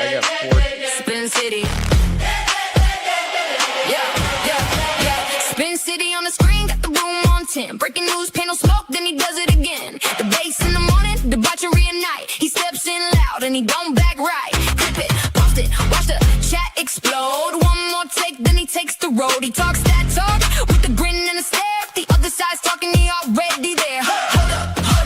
I got 4. Spin City. Spin City on the screen, got the room on 10. Breaking news, panel smoke, then he does it again. The bass in the morning, debauchery at night. He steps in loud and he don't back right. Clip it, post it, watch the chat explode. One more take, then he takes the road. He talks that talk with a grin and a stare. If the other side's talking, he already there. Hold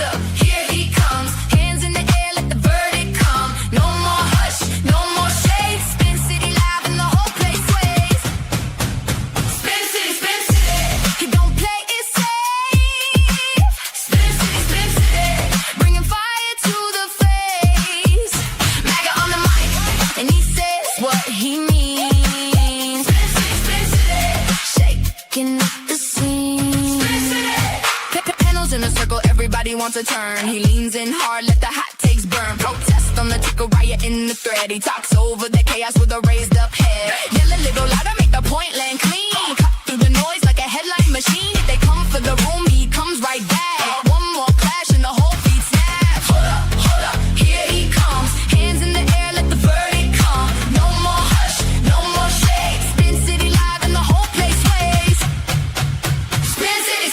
up, here he comes. Hands in the air, let the verdict come. No more hush, no more shade. Spin City live and the whole place sways. Spin City, Spin City. He don't play it safe. Spin City, bringing fire to the face. MAGA on the mic, and he says what he means. Spin City, shaking up the scene. Panels in a circle, everybody wants a turn. He leans in hard, let the hot takes burn. Protest on the ticker, riot in the thread. He talks over the chaos with a raised up head. Yell a little louder, make the point land clean. Cut through the noise like a headline machine. If they come for the room, he comes right back. One more clash and the whole beat snaps. Hold up, here he comes. Hands in the air, let the verdict come. No more hush, no more shade. Spin City live and the whole place sways. Spin City,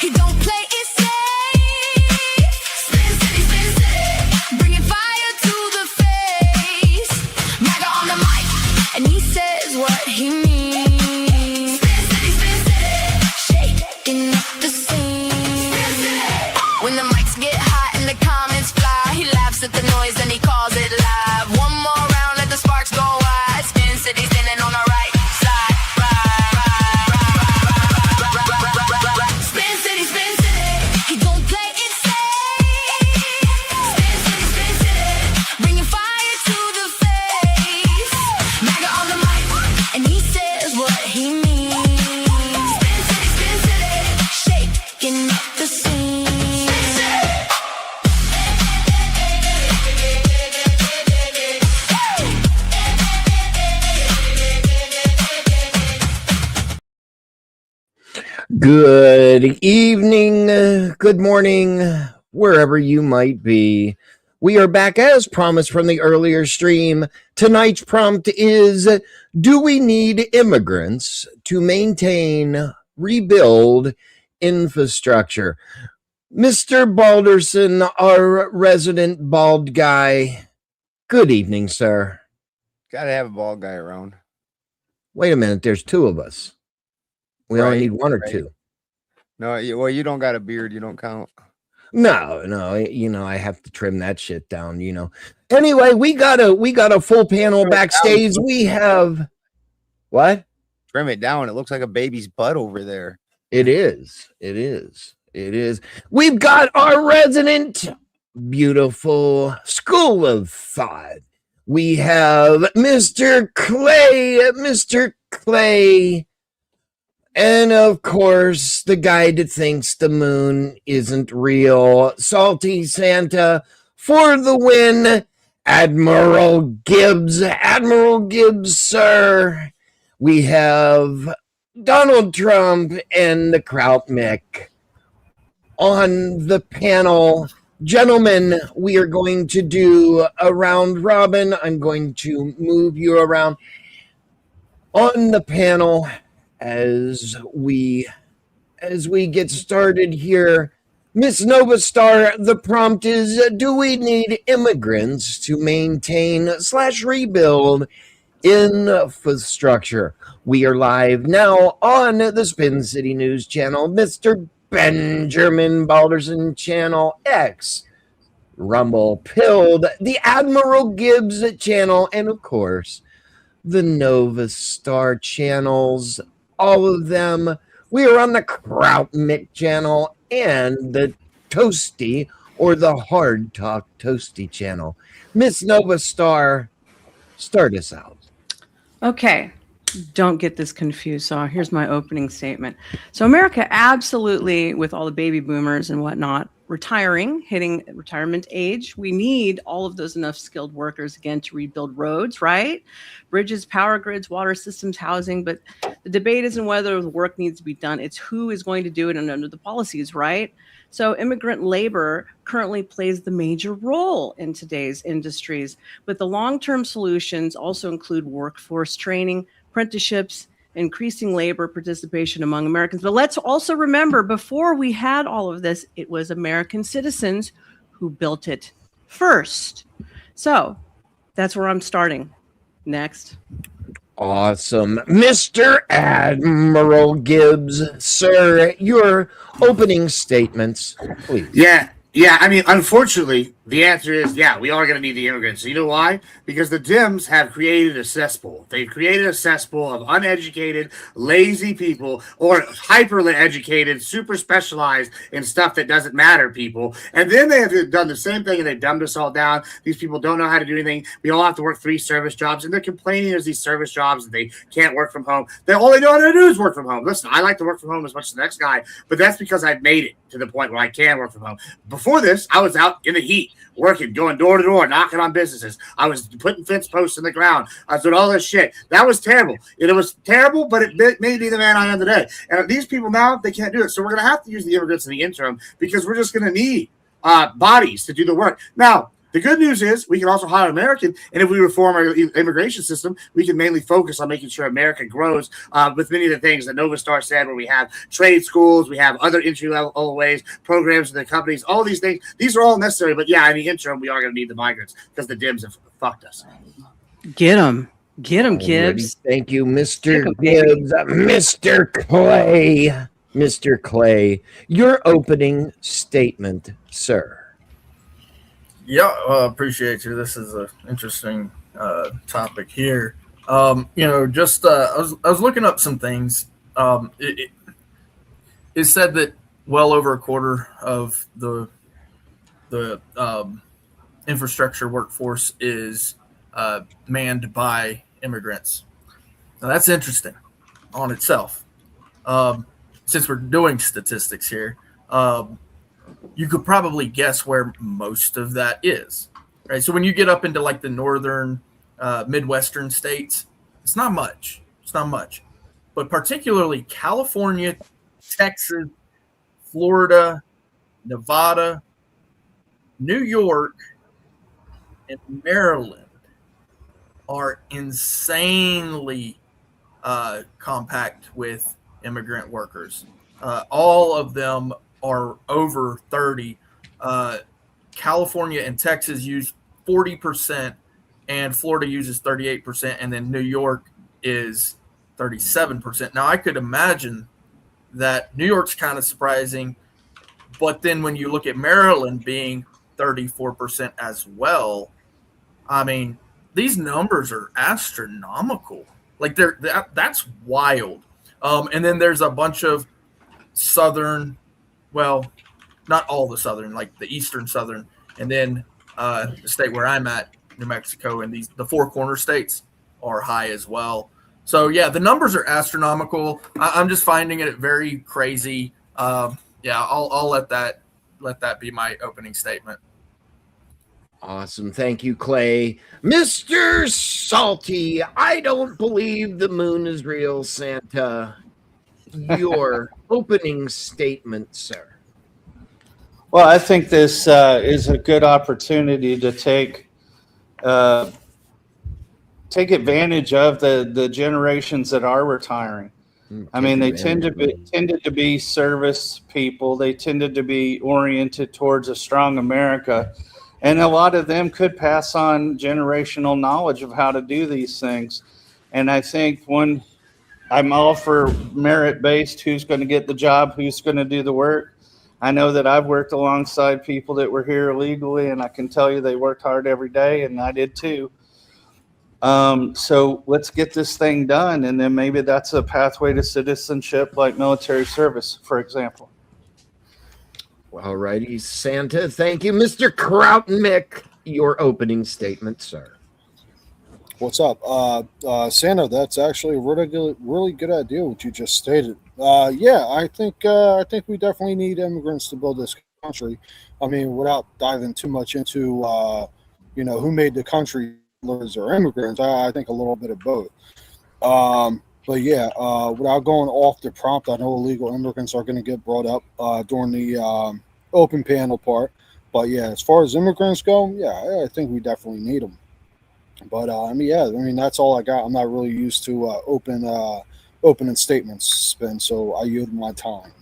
he don't play it safe. Spin City, bringing fire to the face. MAGA on the mic, and he says what he means. Spin City, shaking up the scene. When the mics get hot and the comments fly, he laughs at the noise and he calls it live. One more round, let the sparks go wide. Spin City standing on the right side. Spin City, he don't play it safe. Spin City, bringing fire to the face. MAGA on the mic, and he says what he means. Spin City, shaking up the scene. Good evening, good morning, wherever you might be. We are back as promised from the earlier stream. Tonight's prompt is, do we need immigrants to maintain, rebuild infrastructure? Mr. Balderson, our resident bald guy, good evening, sir. Gotta have a bald guy around. Wait a minute, there's 2 of us. We only need 1 or 2. No, well, you don't got a beard. You don't count. No, you know, I have to trim that shit down, you know. Anyway, we got a full panel backstage. We have what? Trim it down. It looks like a baby's butt over there. It is. We've got our resident beautiful school of thought. We have Mr. Clay. And of course, the guy that thinks the moon isn't real. Salty Santa for the win. Admiral Gibbs, sir. We have Donald Trump and the Kraut Mick on the panel. Gentlemen, we are going to do a round robin. I'm going to move you around on the panel. As we get started here, Miss Nova Star, the prompt is, do we need immigrants to maintain / rebuild infrastructure? We are live now on the Spin City News channel, Mr. Benjamin Balderson channel X, Rumble Pilled, the Admiral Gibbs channel, and of course, the Nova Star channels. All of them. We are on the Kraut Mick channel and the Toasty or the Hard Talk Toasty channel. Miss Nova Star, start us out. Okay. Don't get this confused. So here's my opening statement. So America absolutely, with all the baby boomers and whatnot, retiring, hitting retirement age. We need all of those enough skilled workers again to rebuild roads, right? Bridges, power grids, water systems, housing. But the debate isn't whether the work needs to be done, it's who is going to do it and under the policies, right? So immigrant labor currently plays the major role in today's industries, but the long-term solutions also include workforce training, apprenticeships, increasing labor participation among Americans. But let's also remember, before we had all of this, it was American citizens who built it first. So that's where I'm starting. Next. Awesome. Mr. Admiral Gibbs, sir, your opening statements, please. Yeah. I mean, unfortunately, the answer is, yeah, we are going to need the immigrants. So you know why? Because the Dems have created a cesspool. They've created a cesspool of uneducated, lazy people, or hyper-educated, super specialized in stuff that doesn't matter people. And then they have done the same thing, and they've dumbed us all down. These people don't know how to do anything. We all have to work 3 service jobs, and they're complaining there's these service jobs that they can't work from home. All they know how to do is work from home. Listen, I like to work from home as much as the next guy, but that's because I've made it to the point where I can work from home. Before this, I was out in the heat, working, going door to door, knocking on businesses. I was putting fence posts in the ground. I was doing all this shit. That was terrible. It was terrible, but it made me the man I am today. And these people now, they can't do it. So we're going to have to use the immigrants in the interim because we're just going to need bodies to do the work. Now, the good news is we can also hire American, and if we reform our immigration system, we can mainly focus on making sure America grows with many of the things that Nova Star said, where we have trade schools, we have other entry-level ways, programs in the companies, all these things. These are all necessary, but yeah, in the interim, we are going to need the migrants because the Dems have fucked us. Get them, Gibbs. Thank you, Mr. Gibbs. Mr. Clay. Mr. Clay, your opening statement, sir. Yeah, appreciate you. This is an interesting topic here. I was looking up some things. It said that well over a quarter of the infrastructure workforce is manned by immigrants. Now that's interesting on itself. Since we're doing statistics here. You could probably guess where most of that is, right? So when you get up into like the northern, Midwestern states, it's not much. But particularly California, Texas, Florida, Nevada, New York, and Maryland are insanely compact with immigrant workers. All of them are over 30. California and Texas use 40%, and Florida uses 38%, and then New York is 37%. Now, I could imagine that New York's kind of surprising, but then when you look at Maryland being 34% as well, I mean, these numbers are astronomical. Like that's wild. And then there's a bunch of southern, well, not all the southern, like the eastern southern, and then the state where I'm at, New Mexico, and the Four Corner states are high as well. So yeah, the numbers are astronomical. I'm just finding it very crazy. I'll let that be my opening statement. Awesome. Thank you, Clay. Mr. Salty, I don't believe the moon is real, Santa. Your opening statement, sir. Well, I think this is a good opportunity to take advantage of the generations that are retiring. I mean, they tended to be service people. They tended to be oriented towards a strong America. And a lot of them could pass on generational knowledge of how to do these things. And I think I'm all for merit-based, who's going to get the job, who's going to do the work. I know that I've worked alongside people that were here illegally, and I can tell you they worked hard every day, and I did too. So let's get this thing done, and then maybe that's a pathway to citizenship like military service, for example. All righty, Santa. Thank you. Mr. Krautmick, your opening statement, sir. What's up? Santa, that's actually a really good idea what you just stated. Yeah, I think we definitely need immigrants to build this country. I mean, without diving too much into, who made the country or immigrants, I think a little bit of both. But yeah, without going off the prompt, I know illegal immigrants are going to get brought up during the open panel part. But yeah, as far as immigrants go, yeah, I think we definitely need them. But that's all I got. I'm not really used to opening statements, Spin, so I yield my time.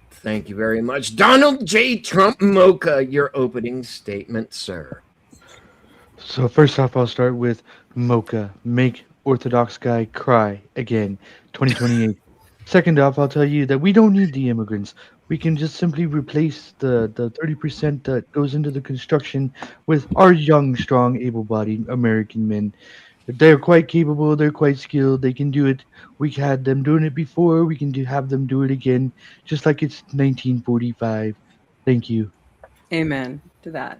Thank you very much. Donald J. Trump Mocha, your opening statement, sir. So first off, I'll start with Mocha, make Orthodox guy cry again, 2028. Second off, I'll tell you that we don't need the immigrants. We can just simply replace the 30% that goes into the construction with our young, strong, able-bodied American men. They're quite capable. They're quite skilled. They can do it. We had them doing it before. We can have them do it again, just like it's 1945. Thank you. Amen to that.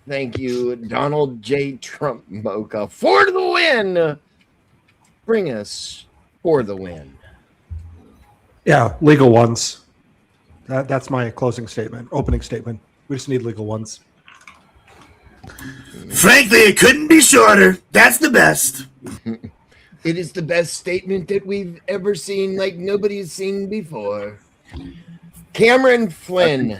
Thank you, Donald J. Trump Mocha, for the win. Bring us for the win. Yeah, legal ones. That's my closing statement, opening statement. We just need legal ones. Frankly, it couldn't be shorter. That's the best. It is the best statement that we've ever seen, like nobody's seen before. Cameron Flynn,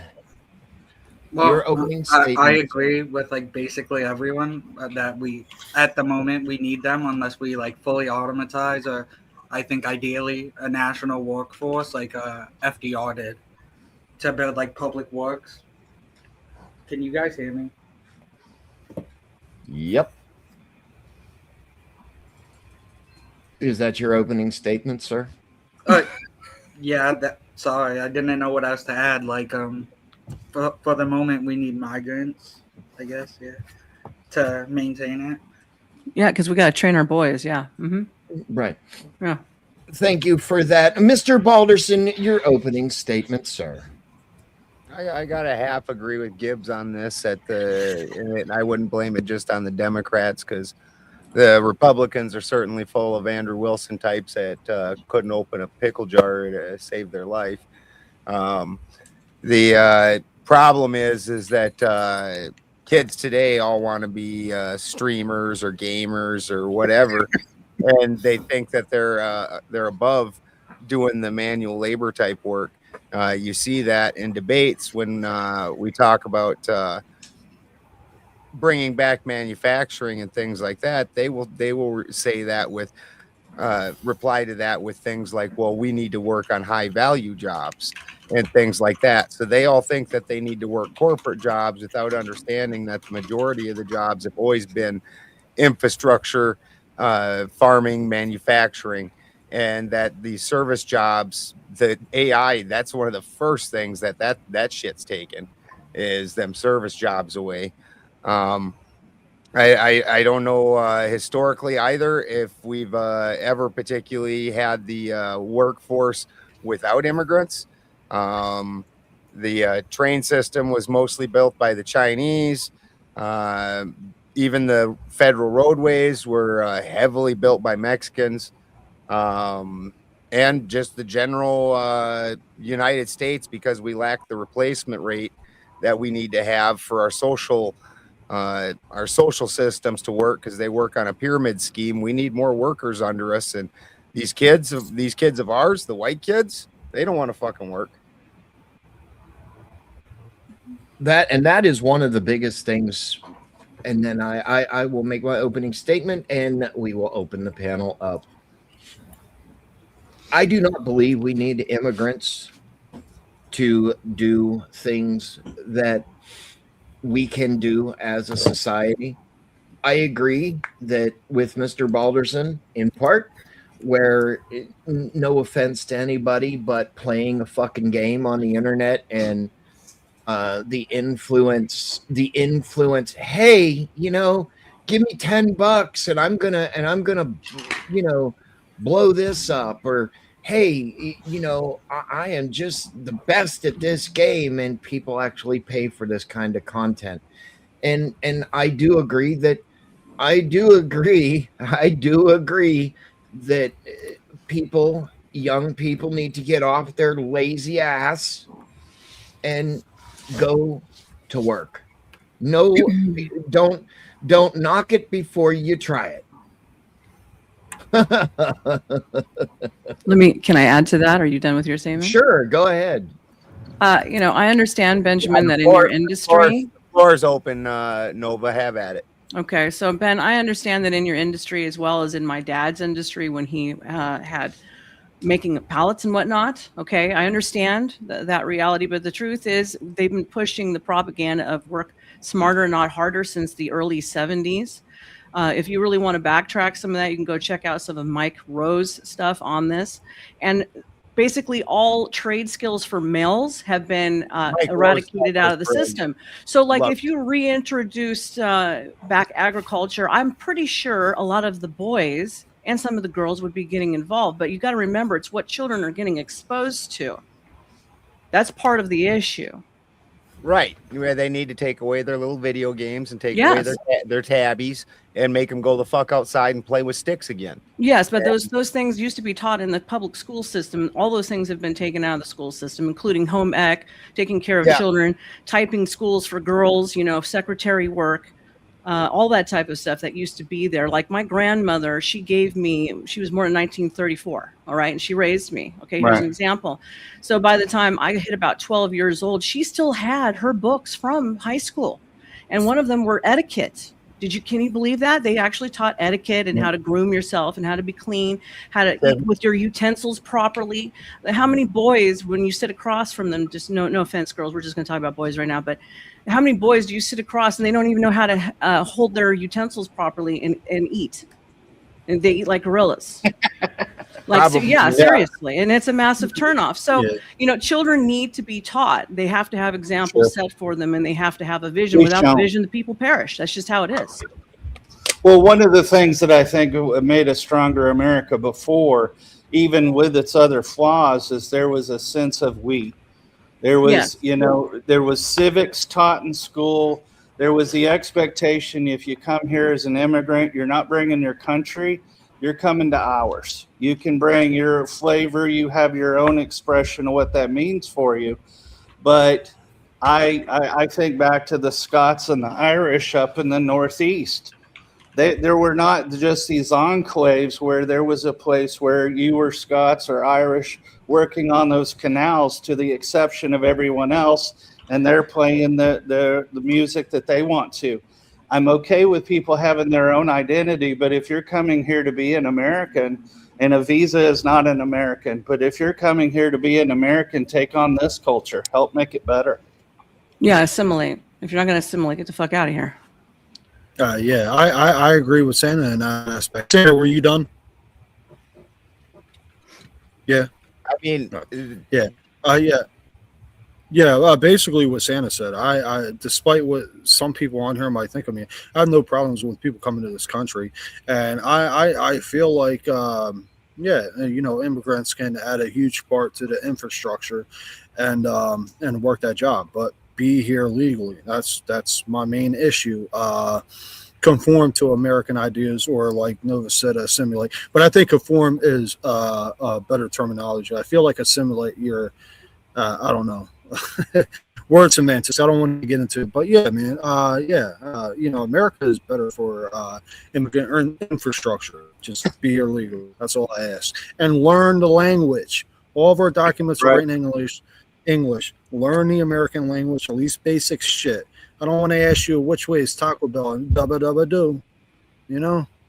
your opening statement. I agree with like basically everyone that we at the moment we need them unless we like fully automatize or I think ideally a national workforce like FDR did to build like public works. Can you guys hear me? Yep. Is that your opening statement, sir? Yeah. Sorry, I didn't know what else to add. Like, for the moment, we need migrants, I guess, yeah, to maintain it. Yeah, because we got to train our boys. Yeah. Mm-hmm. Right. Yeah. Thank you for that. Mr. Balderson, your opening statement, sir. I gotta half agree with Gibbs on this. And I wouldn't blame it just on the Democrats because the Republicans are certainly full of Andrew Wilson types that couldn't open a pickle jar to save their life. The problem is that kids today all want to be streamers or gamers or whatever, and they think that they're above doing the manual labor type work. You see that in debates when we talk about bringing back manufacturing and things like that. They will say that with reply to that with things like, well, we need to work on high value jobs and things like that. So they all think that they need to work corporate jobs without understanding that the majority of the jobs have always been infrastructure, farming, manufacturing, and that the service jobs, the AI, that's one of the first things that shit's taken, is them service jobs away. I don't know historically either if we've ever particularly had the workforce without immigrants. The train system was mostly built by the Chinese. Even the federal roadways were heavily built by Mexicans. And just the general United States, because we lack the replacement rate that we need to have for our social systems to work, because they work on a pyramid scheme. We need more workers under us, and these kids of ours, the white kids, they don't want to fucking work. That is one of the biggest things. And then I will make my opening statement, and we will open the panel up. I do not believe we need immigrants to do things that we can do as a society. I agree that with Mr. Balderson in part, where no offense to anybody, but playing a fucking game on the internet and the influence, hey, give me $10 and I'm gonna blow this up, or hey, I am just the best at this game, and people actually pay for this kind of content. And I do agree that young people need to get off their lazy ass and go to work. No, don't knock it before you try it. Can I add to that? Are you done with your statement? Sure, go ahead. I understand, Benjamin, that in Floor- your industry. The floor is open, Nova. Have at it. Okay, so Ben, I understand that in your industry, as well as in my dad's industry when he had making pallets and whatnot. Okay, I understand that reality, but the truth is they've been pushing the propaganda of work smarter, not harder, since the early 70s. If you really want to backtrack some of that, you can go check out some of Mike Rowe's stuff on this. And basically all trade skills for males have been eradicated out of the system. So like if you reintroduced back agriculture, I'm pretty sure a lot of the boys and some of the girls would be getting involved. But you got to remember, it's what children are getting exposed to. That's part of the issue. Right, where they need to take away their little video games and take away their tabbies and make them go the fuck outside and play with sticks again. Yes, but those things used to be taught in the public school system. All those things have been taken out of the school system, including home ec, taking care of children, typing schools for girls, secretary work, all that type of stuff that used to be there. Like my grandmother, she was born in 1934, all right, and she raised me. Okay, here's an example. So by the time I hit about 12 years old, she still had her books from high school, and one of them were etiquette. Can you believe that? They actually taught etiquette and how to groom yourself and how to be clean, how to eat with your utensils properly. How many boys, when you sit across from them, just no offense, girls, we're just going to talk about boys right now, but how many boys do you sit across and they don't even know how to hold their utensils properly and eat? And they eat like gorillas. Seriously. And it's a massive turnoff. So, children need to be taught. They have to have examples set for them, and they have to have a vision. Without the vision, the people perish. That's just how it is. Well, one of the things that I think made a stronger America before, even with its other flaws, is there was a sense of we. There was, there was civics taught in school. There was the expectation, if you come here as an immigrant, you're not bringing your country, you're coming to ours. You can bring your flavor, you have your own expression of what that means for you. But I think back to the Scots and the Irish up in the Northeast. There were not just these enclaves where there was a place where you were Scots or Irish working on those canals to the exception of everyone else, and they're playing the music that they want to. I'm okay with people having their own identity, but if you're coming here to be an American, and a visa is not an American, but if you're coming here to be an American, take on this culture, help make it better. Yeah, assimilate. If you're not going to assimilate, get the fuck out of here. I agree with Santa in that aspect. Santa, were you done? Yeah. I mean, basically what Santa said. I despite what some people on here might think of me, I have no problems with people coming to this country, and I feel like immigrants can add a huge part to the infrastructure, and work that job, but be here legally. That's my main issue. Conform to American ideas, or like Nova said, assimilate. But I think conform is a better terminology. I feel like assimilate, you're I don't know. Word semantics. I don't want to get into it, but yeah, man. America is better for immigrant infrastructure. Just be here legally. That's all I ask. And learn the language. All of our documents are in English. Learn the American language, at least basic shit. I don't want to ask you which way is Taco Bell and do,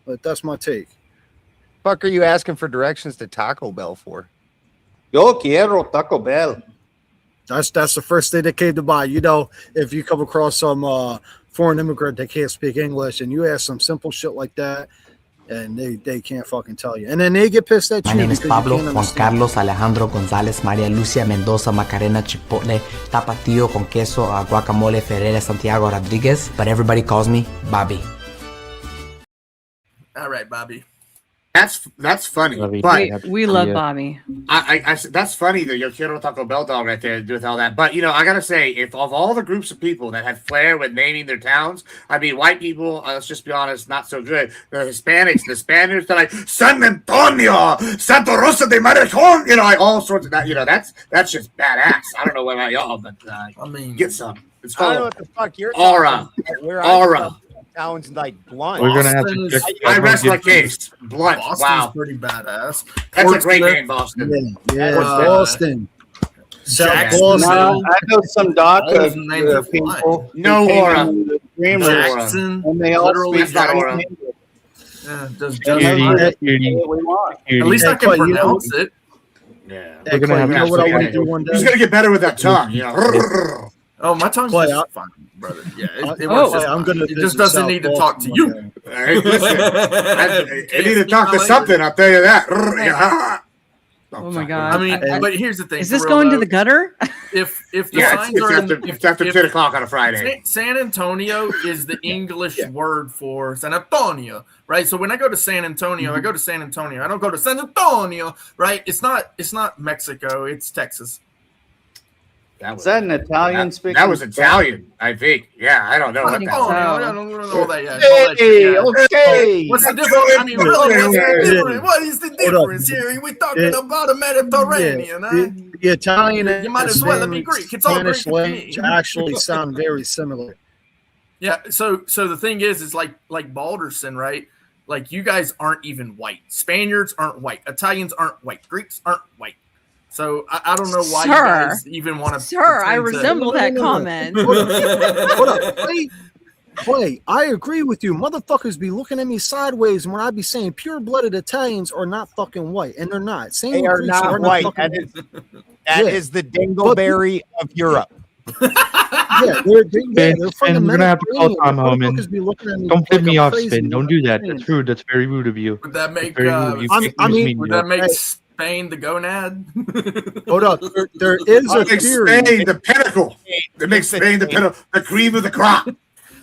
but that's my take. Fuck are you asking for directions to Taco Bell for? Yo quiero Taco Bell. That's the first thing that came to mind. If you come across some foreign immigrant that can't speak English and you ask some simple shit like that, and they can't fucking tell you. And then they get pissed at you. My name is Pablo, Juan Carlos, Alejandro González, María Lucia Mendoza, Macarena Chipotle, Tapatio con queso, guacamole, Ferreira, Santiago Rodriguez, but everybody calls me Bobby. All right, Bobby. That's funny, Love you. but We love Bobby. I that's funny that Yo Quiero Taco Bell dog right there with all that. But I gotta say, if of all the groups of people that had flair with naming their towns, I mean, white people, let's just be honest, not so good. The Hispanics, the Spaniards, they're like San Antonio, Santa Rosa de Maricon, like all sorts of that. That's just badass. I don't know about y'all, but I mean, get some. It's I don't know called what the fuck you're Aura. talking about. Where Aura. Sounds like Blunt. We're gonna have to check. I rest my case. Blunt. Boston's Wow. pretty badass. That's a great Portsmouth, name, Boston. Yeah, Uh, Boston. South Jackson. Boston. No, I know some All DACA those names are people. No who came aura. into the Dreamers, Jackson. and they all Literally speak That's not Jackson aura. English. Yeah, does They know Security, that security, we want. At least I Hey, can Clay, you know- pronounce it. Yeah. Hey, gonna Clay, have you to know what I actually- want to do one Who's day? gonna get better with that tongue? Oh, my tongue's Clay, just fine, brother. Yeah, it Oh, works. just I'm fine. gonna It just visit doesn't South need to talk to Boston you. one day. Hey, listen, I need to talk to something. I'll tell you that. Oh my God. I mean, but here's the thing. Is for this real, going to though. the gutter? If the Yeah, signs it's are after, in, it's after if 10 o'clock on a Friday. San Antonio is the English word for San Antonio, right? So when I go to San Antonio, I go to San Antonio. I don't go to San Antonio, right? It's not Mexico, it's Texas. Is that an Italian speaking? That was Italian, I think. Yeah, I don't know what San that Antonio, was. I don't know all that yet. Hey, okay. What's the difference? I mean, really, what's the difference? What is the Hold up. difference here? We're talking about a Mediterranean, Yeah, eh? the Italian You might and as well be Greek. It's all Spanish Greek to me. language actually sound very similar. Yeah, so the thing is like Balderson, right? Like you guys aren't even white. Spaniards aren't white. Italians aren't white. Greeks aren't white. So I don't know why you guys even want to. Sir, I resemble that No. comment. Hold up, Clay, I agree with you. Motherfuckers be looking at me sideways when I be saying pure-blooded Italians are not fucking white, and they're not. Same They with are Greeks not white. fucking That Yeah. is the dingleberry of Europe. Yeah, they're from Spin, the we're gonna have to call Mediterranean. Tom home and Motherfuckers be looking at me don't flip like me I'm off, crazy Spin. when Don't I'm do that. saying That's it. rude. That's very rude of you. Would that make Very rude. You fake I news mean, would media. that make Spain the gonad? Hold up, there is a It makes theory. Spain the pinnacle. It makes Spain the pinnacle, the cream of the crop.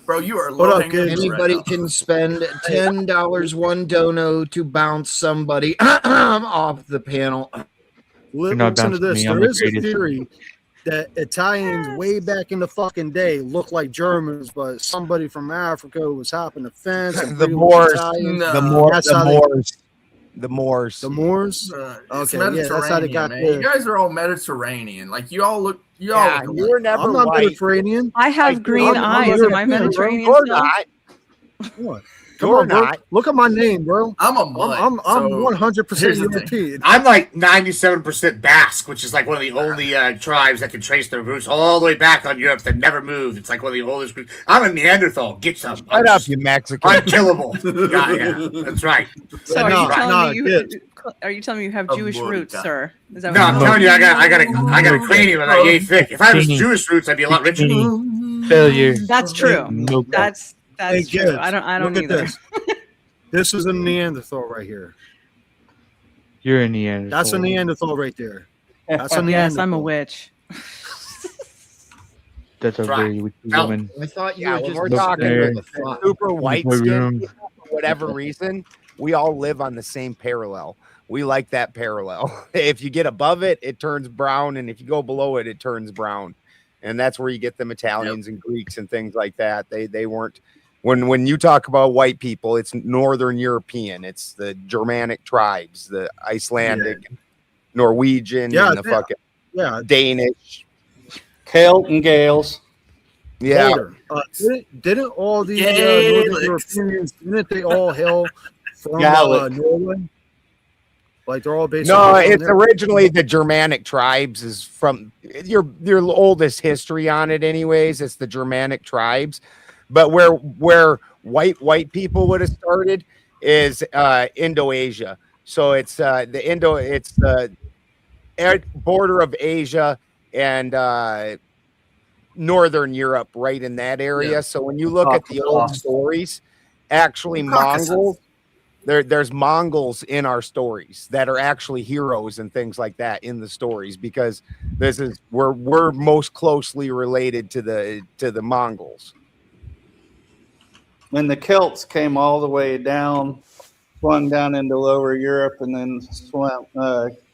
Bro, you are Hold low up, hanging kid. fruit right Anybody now. can spend $10 one dono to bounce somebody off the panel. not Listen to bouncing this. me, I'm There the is a greatest. theory that Italians way back in the fucking day looked like Germans, but somebody from Africa was hopping the fence. And The breeding with Moors. Italians. No. The Moors. That's The how they- Moors. The Moors. The Moors. It's Okay, yeah, that's how they Mediterranean, got man. the- You guys are all Mediterranean. Like you all look. You all Yeah, look you alike. were never I'm not white. Mediterranean. I have Like, green I'm eyes. Am I European, bro. Mediterranean You're still? not. What? Come You're on, bro. not. Look at my name, bro. I'm a mutt. I'm so 100% here's the thing. European. I'm like 97% Basque, which is like one of the only tribes that can trace their roots all the way back on Europe that never moved. It's like one of the oldest groups. I'm a Neanderthal. Get some. Shut up, you Mexican. Unkillable. Yeah, that's right. So are No, you telling no, me you good. are you telling me you have A Jewish boy, roots, God. sir? Is that No, what I'm you're telling you, I got a cranium about yay thick. If I was Skinny. Jewish roots, I'd be a lot richer. Failure. That's true. Nope. That's Hey, true. kids, I don't look at either. this. This is a Neanderthal right here. You're a Neanderthal. That's a Neanderthal right there. That's a Neanderthal. Yes, I'm a witch. That's a Right. very witchy No. woman. I thought you Yeah, were when just we're look talking there. with the fuck. super white my skin room. people, for whatever reason, we all live on the same parallel. We like that parallel. If you get above it, it turns brown, and if you go below it, it turns brown. And that's where you get them Italians and Greeks and things like that. They weren't when you talk about white people, it's Northern European, it's the Germanic tribes, the Icelandic, Norwegian, Yeah, and the yeah. fucking Yeah, Danish. Celt and Gales. Yeah. later. Didn't all the Gaelics. Northern Europeans, didn't they all hail from Gallic. Norway? Like they're all basically No, from it's there? originally the Germanic tribes is from your oldest history on it anyways. It's the Germanic tribes. But where white people would have started is Indo-Asia. So it's the border of Asia and Northern Europe, right in that area. Yeah. So when you look at the old stories, actually Mongols, there's Mongols in our stories that are actually heroes and things like that in the stories, because we're most closely related to the Mongols. When the Celts came all the way down swung down into lower Europe and then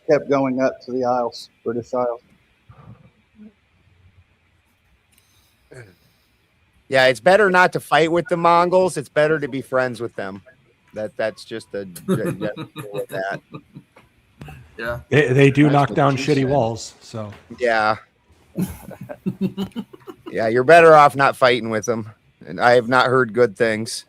kept going up to the Isles, British Isles. Yeah, it's better not to fight with the Mongols. It's better to be friends with them. That's just a with that. Yeah. They do knock down shitty walls. So Yeah. Yeah, you're better off not fighting with them. And I have not heard good things.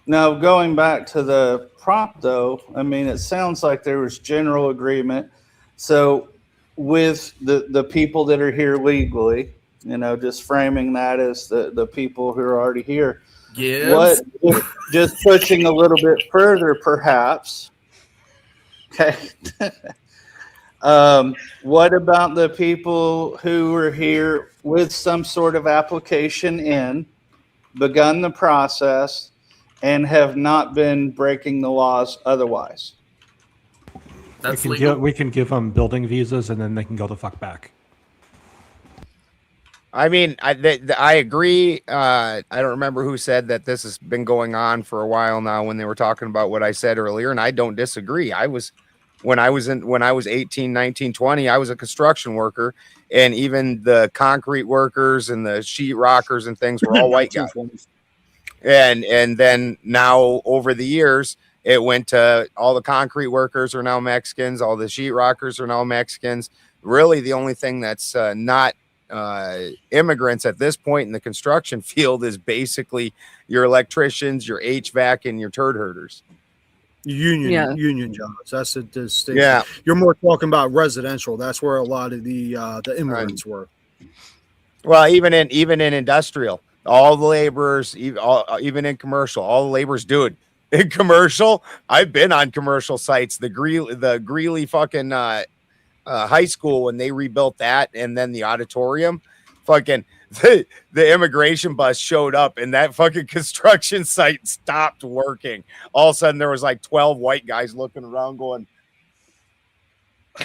Now, going back to the prompt, though, I mean, it sounds like there was general agreement. So with the people that are here legally, you know, just framing that as the people who are already here. Gibbs. What, just pushing a little bit further, perhaps. Okay. What about the people who were here with some sort of application in, begun the process, and have not been breaking the laws otherwise? That's we can give them building visas, and then they can go the fuck back. I mean, I agree. I don't remember who said that this has been going on for a while now when they were talking about what I said earlier, and I don't disagree. When I was 18, 19, 20, I was a construction worker, and even the concrete workers and the sheet rockers and things were all white guys. And then now over the years, it went to all the concrete workers are now Mexicans, all the sheet rockers are now Mexicans. Really, the only thing that's not immigrants at this point in the construction field is basically your electricians, your HVAC, and your turd herders. Union jobs. That's the distinction. Yeah, you're more talking about residential. That's where a lot of the immigrants were. Well, even in industrial, all the laborers, even in commercial, all the laborers, dude. In commercial, I've been on commercial sites. The Greeley fucking high school, when they rebuilt that, and then the auditorium, fucking the immigration bus showed up and that fucking construction site stopped working. All of a sudden there was like 12 white guys looking around going,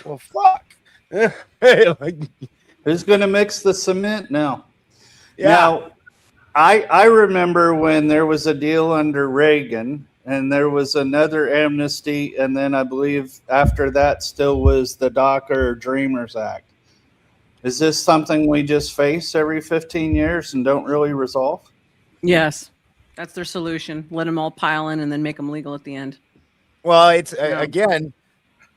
well, fuck. Like, who's gonna mix the cement now? Yeah. Now, I remember when there was a deal under Reagan and there was another amnesty, and then I believe after that still was the DACA or Dreamers Act. Is this something we just face every 15 years and don't really resolve? Yes, that's their solution. Let them all pile in and then make them legal at the end. Well, it's again,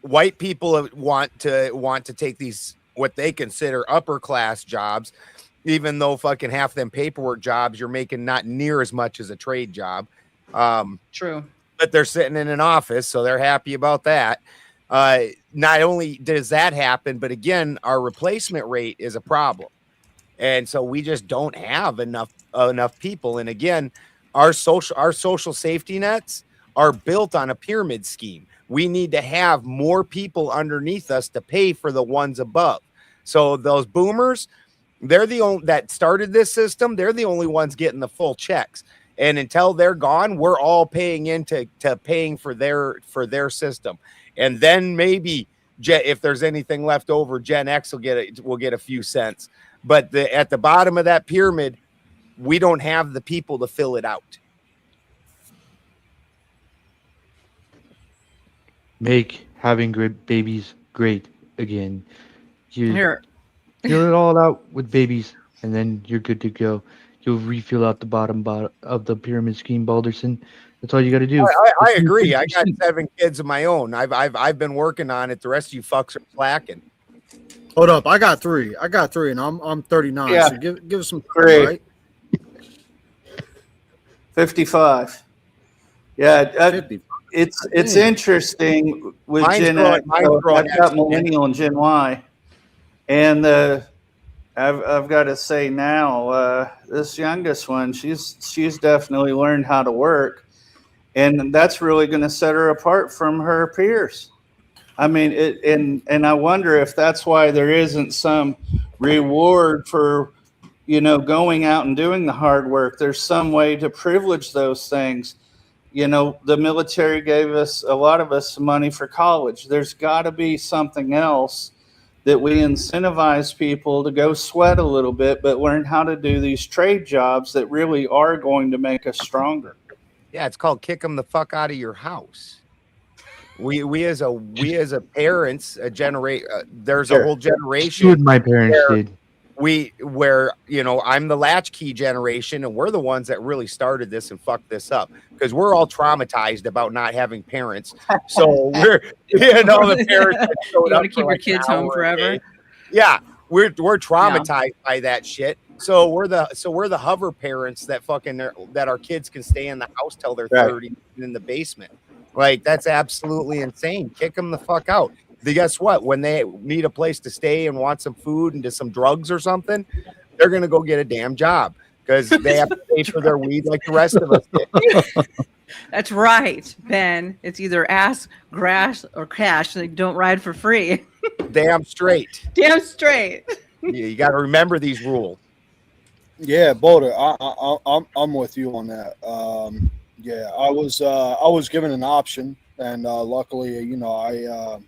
white people want to take these what they consider upper class jobs, even though fucking half them paperwork jobs you're making not near as much as a trade job. True. But they're sitting in an office, so they're happy about that. Not only does that happen, but again, our replacement rate is a problem. And so we just don't have enough people. And again, our social safety nets are built on a pyramid scheme. We need to have more people underneath us to pay for the ones above. So those boomers, they're the only that started this system. They're the only ones getting the full checks. And until they're gone, we're all paying into paying for their system. And then maybe if there's anything left over, Gen X will get a few cents. But at the bottom of that pyramid, we don't have the people to fill it out. Make having great babies great again. You Here. fill it all out with babies, and then you're good to go. You'll refill out the bottom of the pyramid scheme, Balderson. That's all you got to do. I agree. I got 7 kids of my own. I've been working on it. The rest of you fucks are slacking. Hold up, I got 3, and I'm 39. Yeah. So give us some 3. right? 55. Yeah, 50. it's interesting with Mine's Gen growing- X. mine's So growing I've got exponentially. millennial and Gen Y, and I've got to say now, this youngest one, she's definitely learned how to work, and that's really going to set her apart from her peers. I mean, and I wonder if that's why there isn't some reward for, going out and doing the hard work. There's some way to privilege those things. The military gave a lot of us money for college. There's got to be something else that we incentivize people to go sweat a little bit, but learn how to do these trade jobs that really are going to make us stronger. Yeah, it's called kick them the fuck out of your house. We as a parents there's a whole generation. What my parents did. Where I'm the latchkey generation, and we're the ones that really started this and fucked this up because we're all traumatized about not having parents. So we're the parents that you want to keep your kids home forever. Yeah, we're traumatized by that shit. So we're the hover parents that that our kids can stay in the house till they're 30 in the basement. Like, that's absolutely insane. Kick them the fuck out. Guess what? When they need a place to stay and want some food and some drugs or something, they're gonna go get a damn job because they have to pay for their weed like the rest of us did. That's right, Ben. It's either ass, grass, or cash. They don't ride for free. Damn straight. Damn straight. You got to remember these rules. Yeah, Boulder, I'm with you on that. Yeah, I was given an option, and luckily, I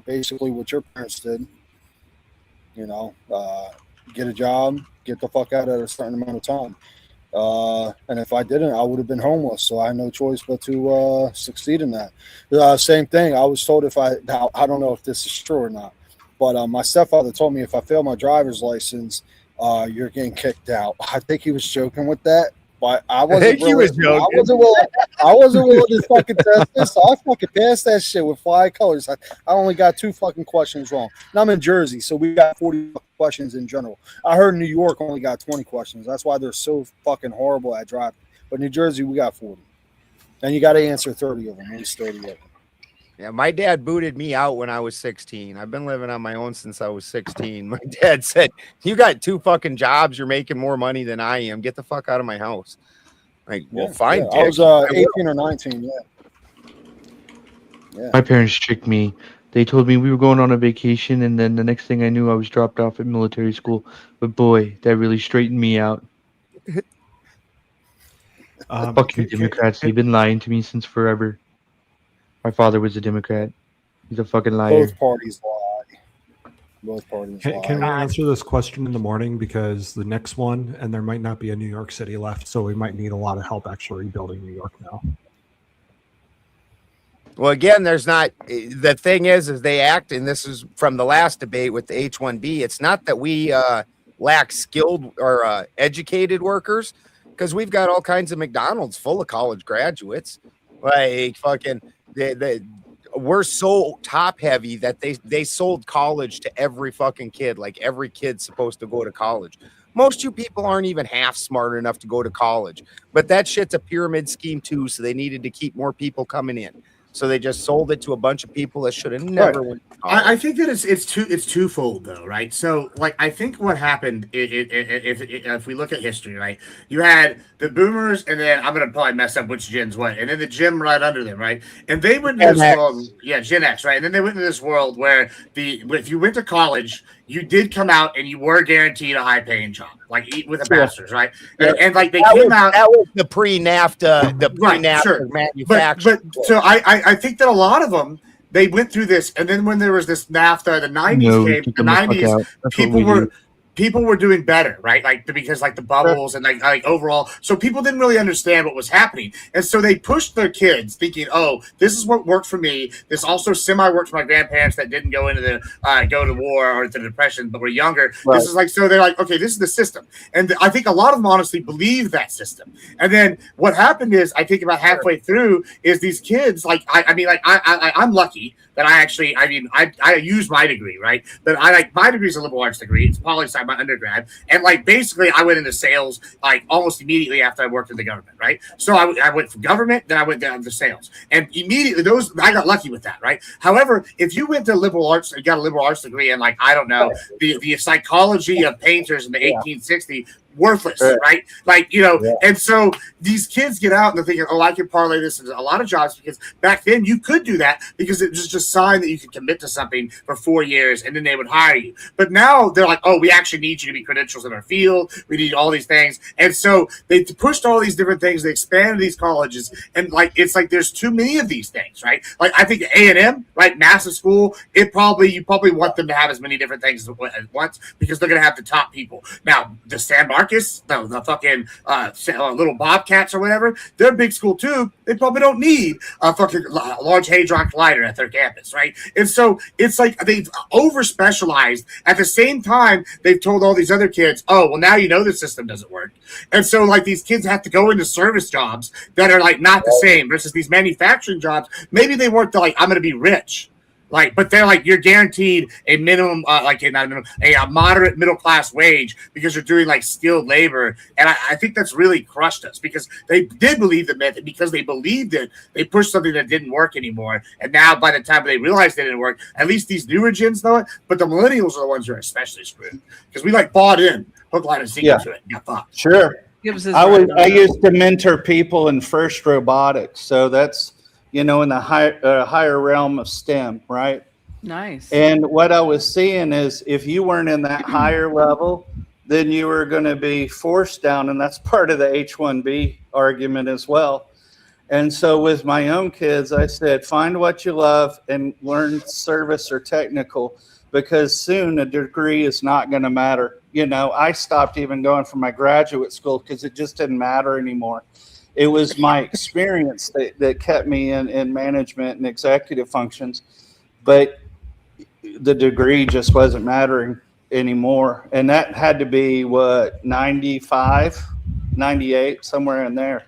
basically what your parents did. Get a job, get the fuck out at a certain amount of time. And if I didn't, I would have been homeless. So I had no choice but to succeed in that. Same thing. I was told I don't know if this is true or not, but my stepfather told me if I fail my driver's license, you're getting kicked out. I think he was joking with that, but I wasn't willing to fucking test this. So I fucking passed that shit with flying colors. I only got 2 fucking questions wrong. And I'm in Jersey, so we got 40 questions in general. I heard New York only got 20 questions. That's why they're so fucking horrible at driving. But New Jersey, we got 40. And you got to answer 30 of them, at least 30 of them. Yeah, my dad booted me out when I was 16. I've been living on my own since I was 16. My dad said, "You got 2 fucking jobs. You're making more money than I am. Get the fuck out of my house." Like, well, fine. Yeah. I was 18 or 19. Yeah. My parents tricked me. They told me we were going on a vacation, and then the next thing I knew, I was dropped off at military school. But boy, that really straightened me out. Fucking Democrats. They've been lying to me since forever. My father was a Democrat. He's a fucking liar. Both parties lie. Both parties lie. Can we answer this question in the morning? Because the next one, and there might not be a New York City left, so we might need a lot of help actually rebuilding New York now. Well, again, there's not. The thing is they act, and this is from the last debate with the H-1B. It's not that we lack skilled or educated workers, because we've got all kinds of McDonald's full of college graduates. Like fucking, we're so top heavy that they sold college to every fucking kid. Like every kid's supposed to go to college. Most you people aren't even half smart enough to go to college, but that shit's a pyramid scheme too. So they needed to keep more people coming in. So they just sold it to a bunch of people that should have never went to college. I think that it's twofold though, right? So like I think what happened if we look at history, right? You had the boomers, and then I'm gonna probably mess up which gens what, and then the gym right under them, right? And they went into this world, Gen X, right? And then they went into this world where if you went to college, you did come out and you were guaranteed a high paying job, like with a master's, right? And like they came out. That was the pre-NAFTA, manufacturer. But so I think that a lot of them, they went through this, and then when there was this NAFTA, the 90s came. The 90s, people were doing better, right? Like because like the bubbles and like overall, so people didn't really understand what was happening, and so they pushed their kids, thinking, "Oh, this is what worked for me. This also semi worked for my grandparents that didn't go into the war or the Depression, but were younger." Right. This is like, so they're like, "Okay, this is the system," and I think a lot of them honestly believe that system. And then what happened is, I think about halfway through, is these kids like I'm lucky that I use my degree, right? But my degree is a liberal arts degree. It's poli-sci, my undergrad, and like basically I went into sales like almost immediately after I worked in the government, right? So I went from government, then I went down to sales, and immediately I got lucky with that, right? However, if you went to liberal arts, you got a liberal arts degree, and like I don't know the psychology of painters in the 1860s. Worthless, right? Like, and so these kids get out and they're thinking, "Oh, I can parlay this into a lot of jobs," because back then you could do that because it was just a sign that you could commit to something for 4 years and then they would hire you. But now they're like, "Oh, we actually need you to be credentials in our field. We need all these things." And so they pushed all these different things. They expanded these colleges, and like it's like there's too many of these things, right? Like I think A&M, right, massive school. You probably want them to have as many different things at once because they're going to have the top people. Now, does San Marcos Marcus, the fucking little Bobcats or whatever, they're a big school too. They probably don't need a fucking large hadron collider at their campus, right? And so it's like they've over specialized. At the same time, they've told all these other kids, oh, well, now you know the system doesn't work. And so like these kids have to go into service jobs that are like not the same versus these manufacturing jobs. Maybe they work to like, I'm going to be rich. Like, but they're like, you're guaranteed a minimum, a moderate middle class wage because you're doing like skilled labor. And I think that's really crushed us because they did believe the method because they believed it. They pushed something that didn't work anymore. And now by the time they realized it didn't work, at least these newer gens know it. But the millennials are the ones who are especially screwed because we like bought in hook, line, and sinker to it. And got fucked. Sure. I used to mentor people in FIRST robotics. So that's, in the higher realm of STEM, right? Nice. And what I was seeing is if you weren't in that higher level, then you were going to be forced down. And that's part of the H-1B argument as well. And so with my own kids, I said, find what you love and learn service or technical, because soon a degree is not going to matter. I stopped even going for my graduate school because it just didn't matter anymore. It was my experience that kept me in management and executive functions, but the degree just wasn't mattering anymore. And that had to be 95, 98, somewhere in there.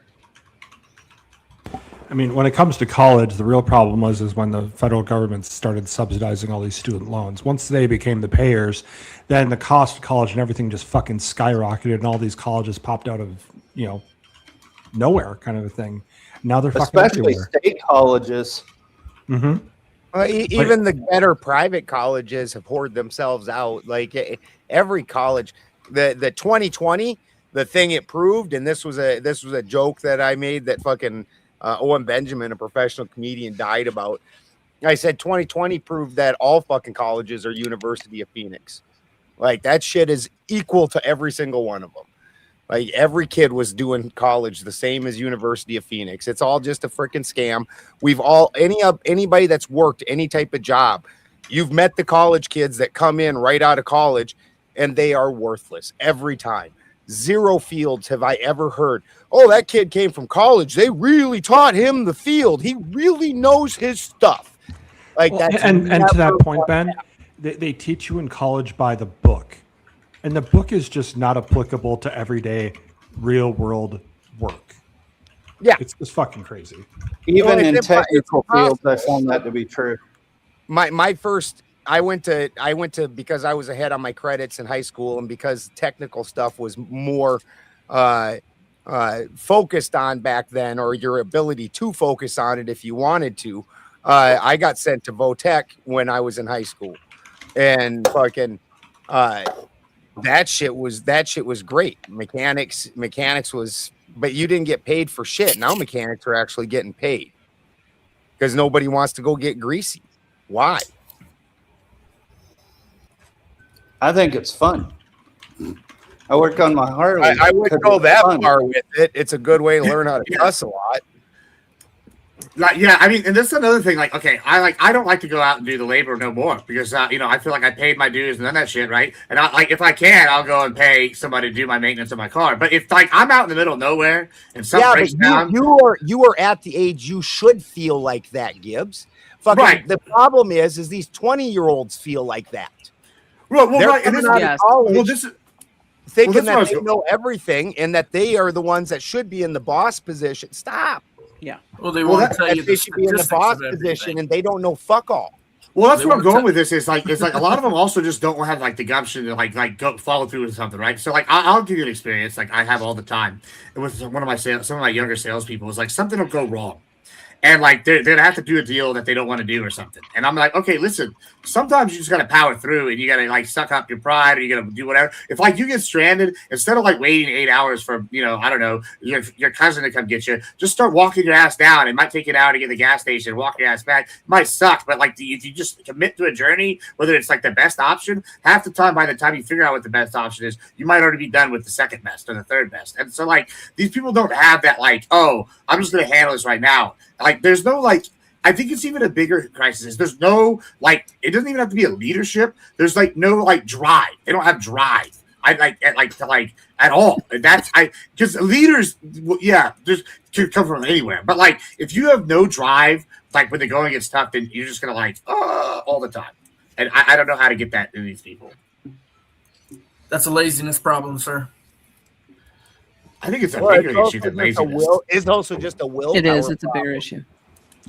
I mean, when it comes to college, the real problem is when the federal government started subsidizing all these student loans. Once they became the payers, then the cost of college and everything just fucking skyrocketed, and all these colleges popped out of, nowhere kind of a thing. Now they're fucking especially everywhere. State colleges. Mm-hmm. Even the better private colleges have hoarded themselves out. Like every college, the 2020, the thing it proved, and this was a joke that I made that fucking Owen Benjamin, a professional comedian, died about. I said 2020 proved that all fucking colleges are University of Phoenix. Like that shit is equal to every single one of them. Like every kid was doing college the same as University of Phoenix. It's all just a freaking scam. We've all anybody that's worked any type of job, you've met the college kids that come in right out of college and they are worthless every time. Zero fields have I ever heard. Oh, that kid came from college. They really taught him the field. He really knows his stuff. Like that. And to that point, Ben, they teach you in college by the book. And the book is just not applicable to everyday real world work. Yeah. It's fucking crazy. Even in technical fields, I found that to be true. My first, I went to because I was ahead on my credits in high school, and because technical stuff was more focused on back then, or your ability to focus on it if you wanted to. I got sent to Votech when I was in high school, and fucking that shit was great. Mechanics was, but you didn't get paid for shit. Now mechanics are actually getting paid because nobody wants to go get greasy. Why? I think it's fun. I work on my Harley. I wouldn't go that far with it. It's a good way to learn how to cuss a lot. Like, yeah, I mean, and this is another thing. Like, okay, I don't like to go out and do the labor no more because I feel like I paid my dues and done that shit, right? And if I can, I'll go and pay somebody to do my maintenance of my car. But if like I'm out in the middle of nowhere and something breaks down, you are at the age you should feel like that, Gibbs. Fucking right. The problem is these 20-year-olds feel like that. Well, they're right. coming out of college, thinking that they know everything and that they are the ones that should be in the boss position. Stop. Yeah. Well, they want to tell you they should be in the boss position and they don't know fuck all. Well, that's where I'm going with this. It's like a lot of them also just don't have like the gumption to like go follow through with something, right? So like I'll give you an experience like I have all the time. It was some of my younger salespeople was like something will go wrong. And like they're gonna have to do a deal that they don't want to do or something. And I'm like, okay, listen, sometimes you just gotta power through and you gotta like suck up your pride or you gotta do whatever. If like you get stranded, instead of like waiting 8 hours for I don't know, your cousin to come get you, just start walking your ass down. It might take you an hour to get to the gas station, walk your ass back. It might suck, but like if you just commit to a journey, whether it's like the best option, half the time by the time you figure out what the best option is, you might already be done with the second best or the third best. And so like these people don't have that like, oh, I'm just gonna handle this right now. Like, there's no, like, I think it's even a bigger crisis. There's no, like, it doesn't even have to be a leadership. There's, like, no, like, drive. They don't have drive. I like at all. That's because leaders, yeah, just could come from anywhere. But like, if you have no drive, like when the going gets tough, then you're just gonna all the time. And I don't know how to get that in these people. That's a laziness problem, sir. I think it's a bigger issue than laziness. It's also just a will. It is. It's a bigger issue.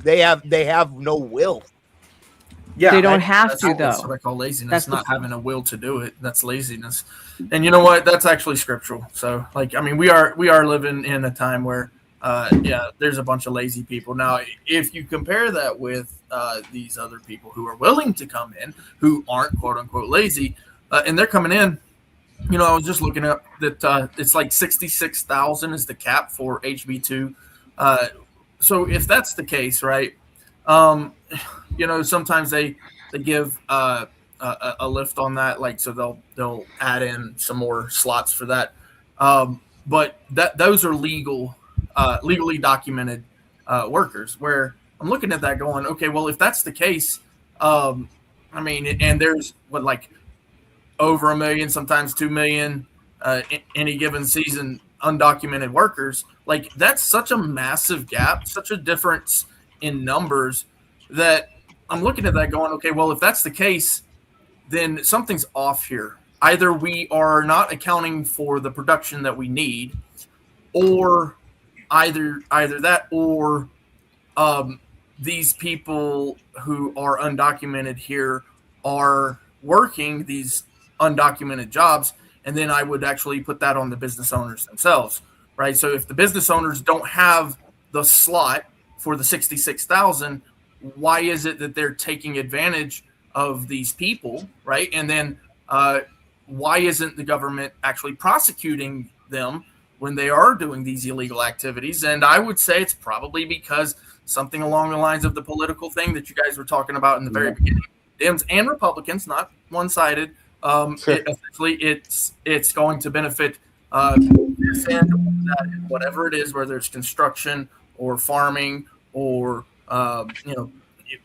They have no will. Yeah, they don't have to, though. That's what I call laziness. That's not having a will to do it. That's laziness. And you know what? That's actually scriptural. So, like, I mean, we are living in a time where, there's a bunch of lazy people. Now, if you compare that with these other people who are willing to come in, who aren't quote unquote lazy, and they're coming in. You know, I was just looking up that it's like 66,000 is the cap for HB2. So if that's the case, right? You know, sometimes they give a lift on that, like so they'll add in some more slots for that. But those are legally documented workers. Where I'm looking at that, going, okay, well, if that's the case, I mean, and there's over 1 million, sometimes 2 million, any given season, undocumented workers. Like, that's such a massive gap, such a difference in numbers that I'm looking at that going, okay, well, if that's the case, then something's off here. Either we are not accounting for the production that we need, or either that, or these people who are undocumented here are working these undocumented jobs, and then I would actually put that on the business owners themselves, right? So if the business owners don't have the slot for the 66,000, why is it that they're taking advantage of these people, right? And then why isn't the government actually prosecuting them when they are doing these illegal activities? And I would say it's probably because something along the lines of the political thing that you guys were talking about in the very beginning. Dems and Republicans, not one-sided. Essentially, it's going to benefit this end or that, whatever it is, whether it's construction or farming or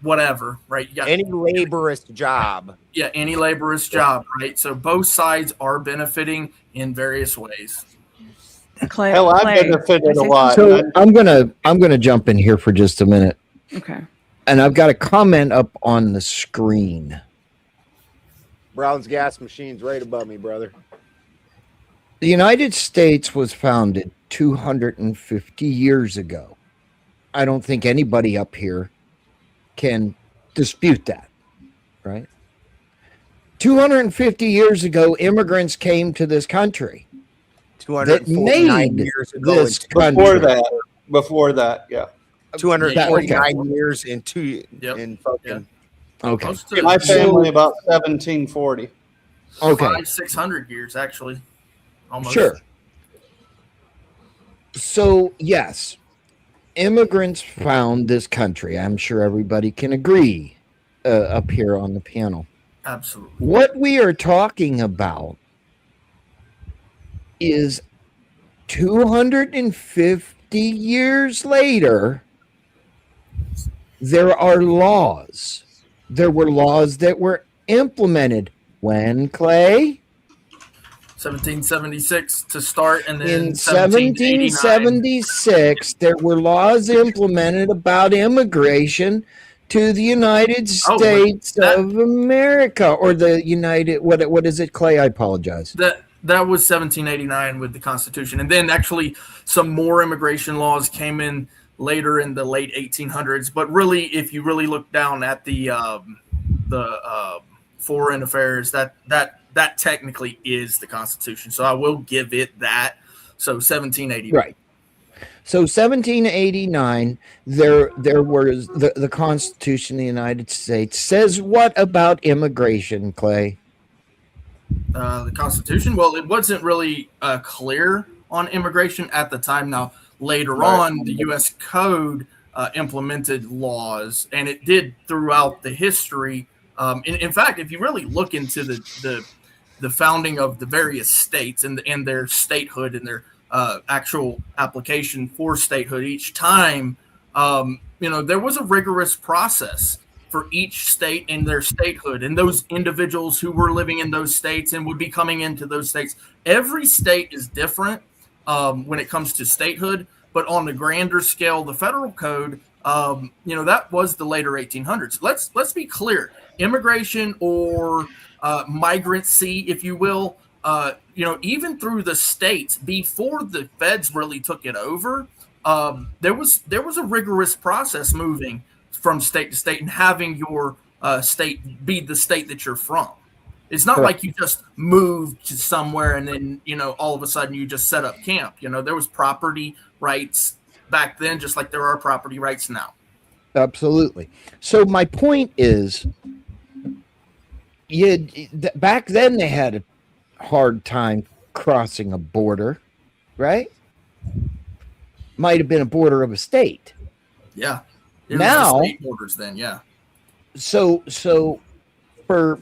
whatever, right? You got any laborious job. Yeah, any laborious job, right? So both sides are benefiting in various ways. Hell, I've benefited a lot. So I'm gonna jump in here for just a minute. Okay. And I've got a comment up on the screen. Brown's gas machine's right above me, brother. The United States was founded 250 years ago. I don't think anybody up here can dispute that, right? 250 years ago, immigrants came to this country. 249 years ago. This country. Before that, yeah. 249 years in fucking. Okay. My family about 1740. Okay. 600 years, actually. Almost. Sure. So, yes, immigrants found this country. I'm sure everybody can agree up here on the panel. Absolutely. What we are talking about is 250 years later, there are laws. There were laws that were implemented when, Clay? 1776 to start, and then In 1776 there were laws implemented about immigration to the United States of America, or the United, what is it, Clay? I apologize. That was 1789 with the Constitution, and then actually some more immigration laws came in later in the late 1800s. But really, if you really look down at the foreign affairs, that technically is the Constitution. So I will give it that. So 1789. Right. So 1789, there was the Constitution of the United States says what about immigration, Clay? The Constitution? Well, it wasn't really clear on immigration at the time. Now, later on, the U.S. Code implemented laws, and it did throughout the history. In fact, if you really look into the founding of the various states and their statehood and their actual application for statehood each time, there was a rigorous process for each state and their statehood, and those individuals who were living in those states and would be coming into those states. Every state is different when it comes to statehood, but on the grander scale, the federal code, that was the later 1800s. Let's be clear: immigration or migrancy, if you will, even through the states before the feds really took it over, there was a rigorous process moving from state to state and having your state be the state that you're from. It's not like you just moved to somewhere and then, all of a sudden you just set up camp. There was property rights back then, just like there are property rights now. Absolutely. So my point is, back then they had a hard time crossing a border, right? Might have been a border of a state. Yeah. Now, state borders then, yeah. So for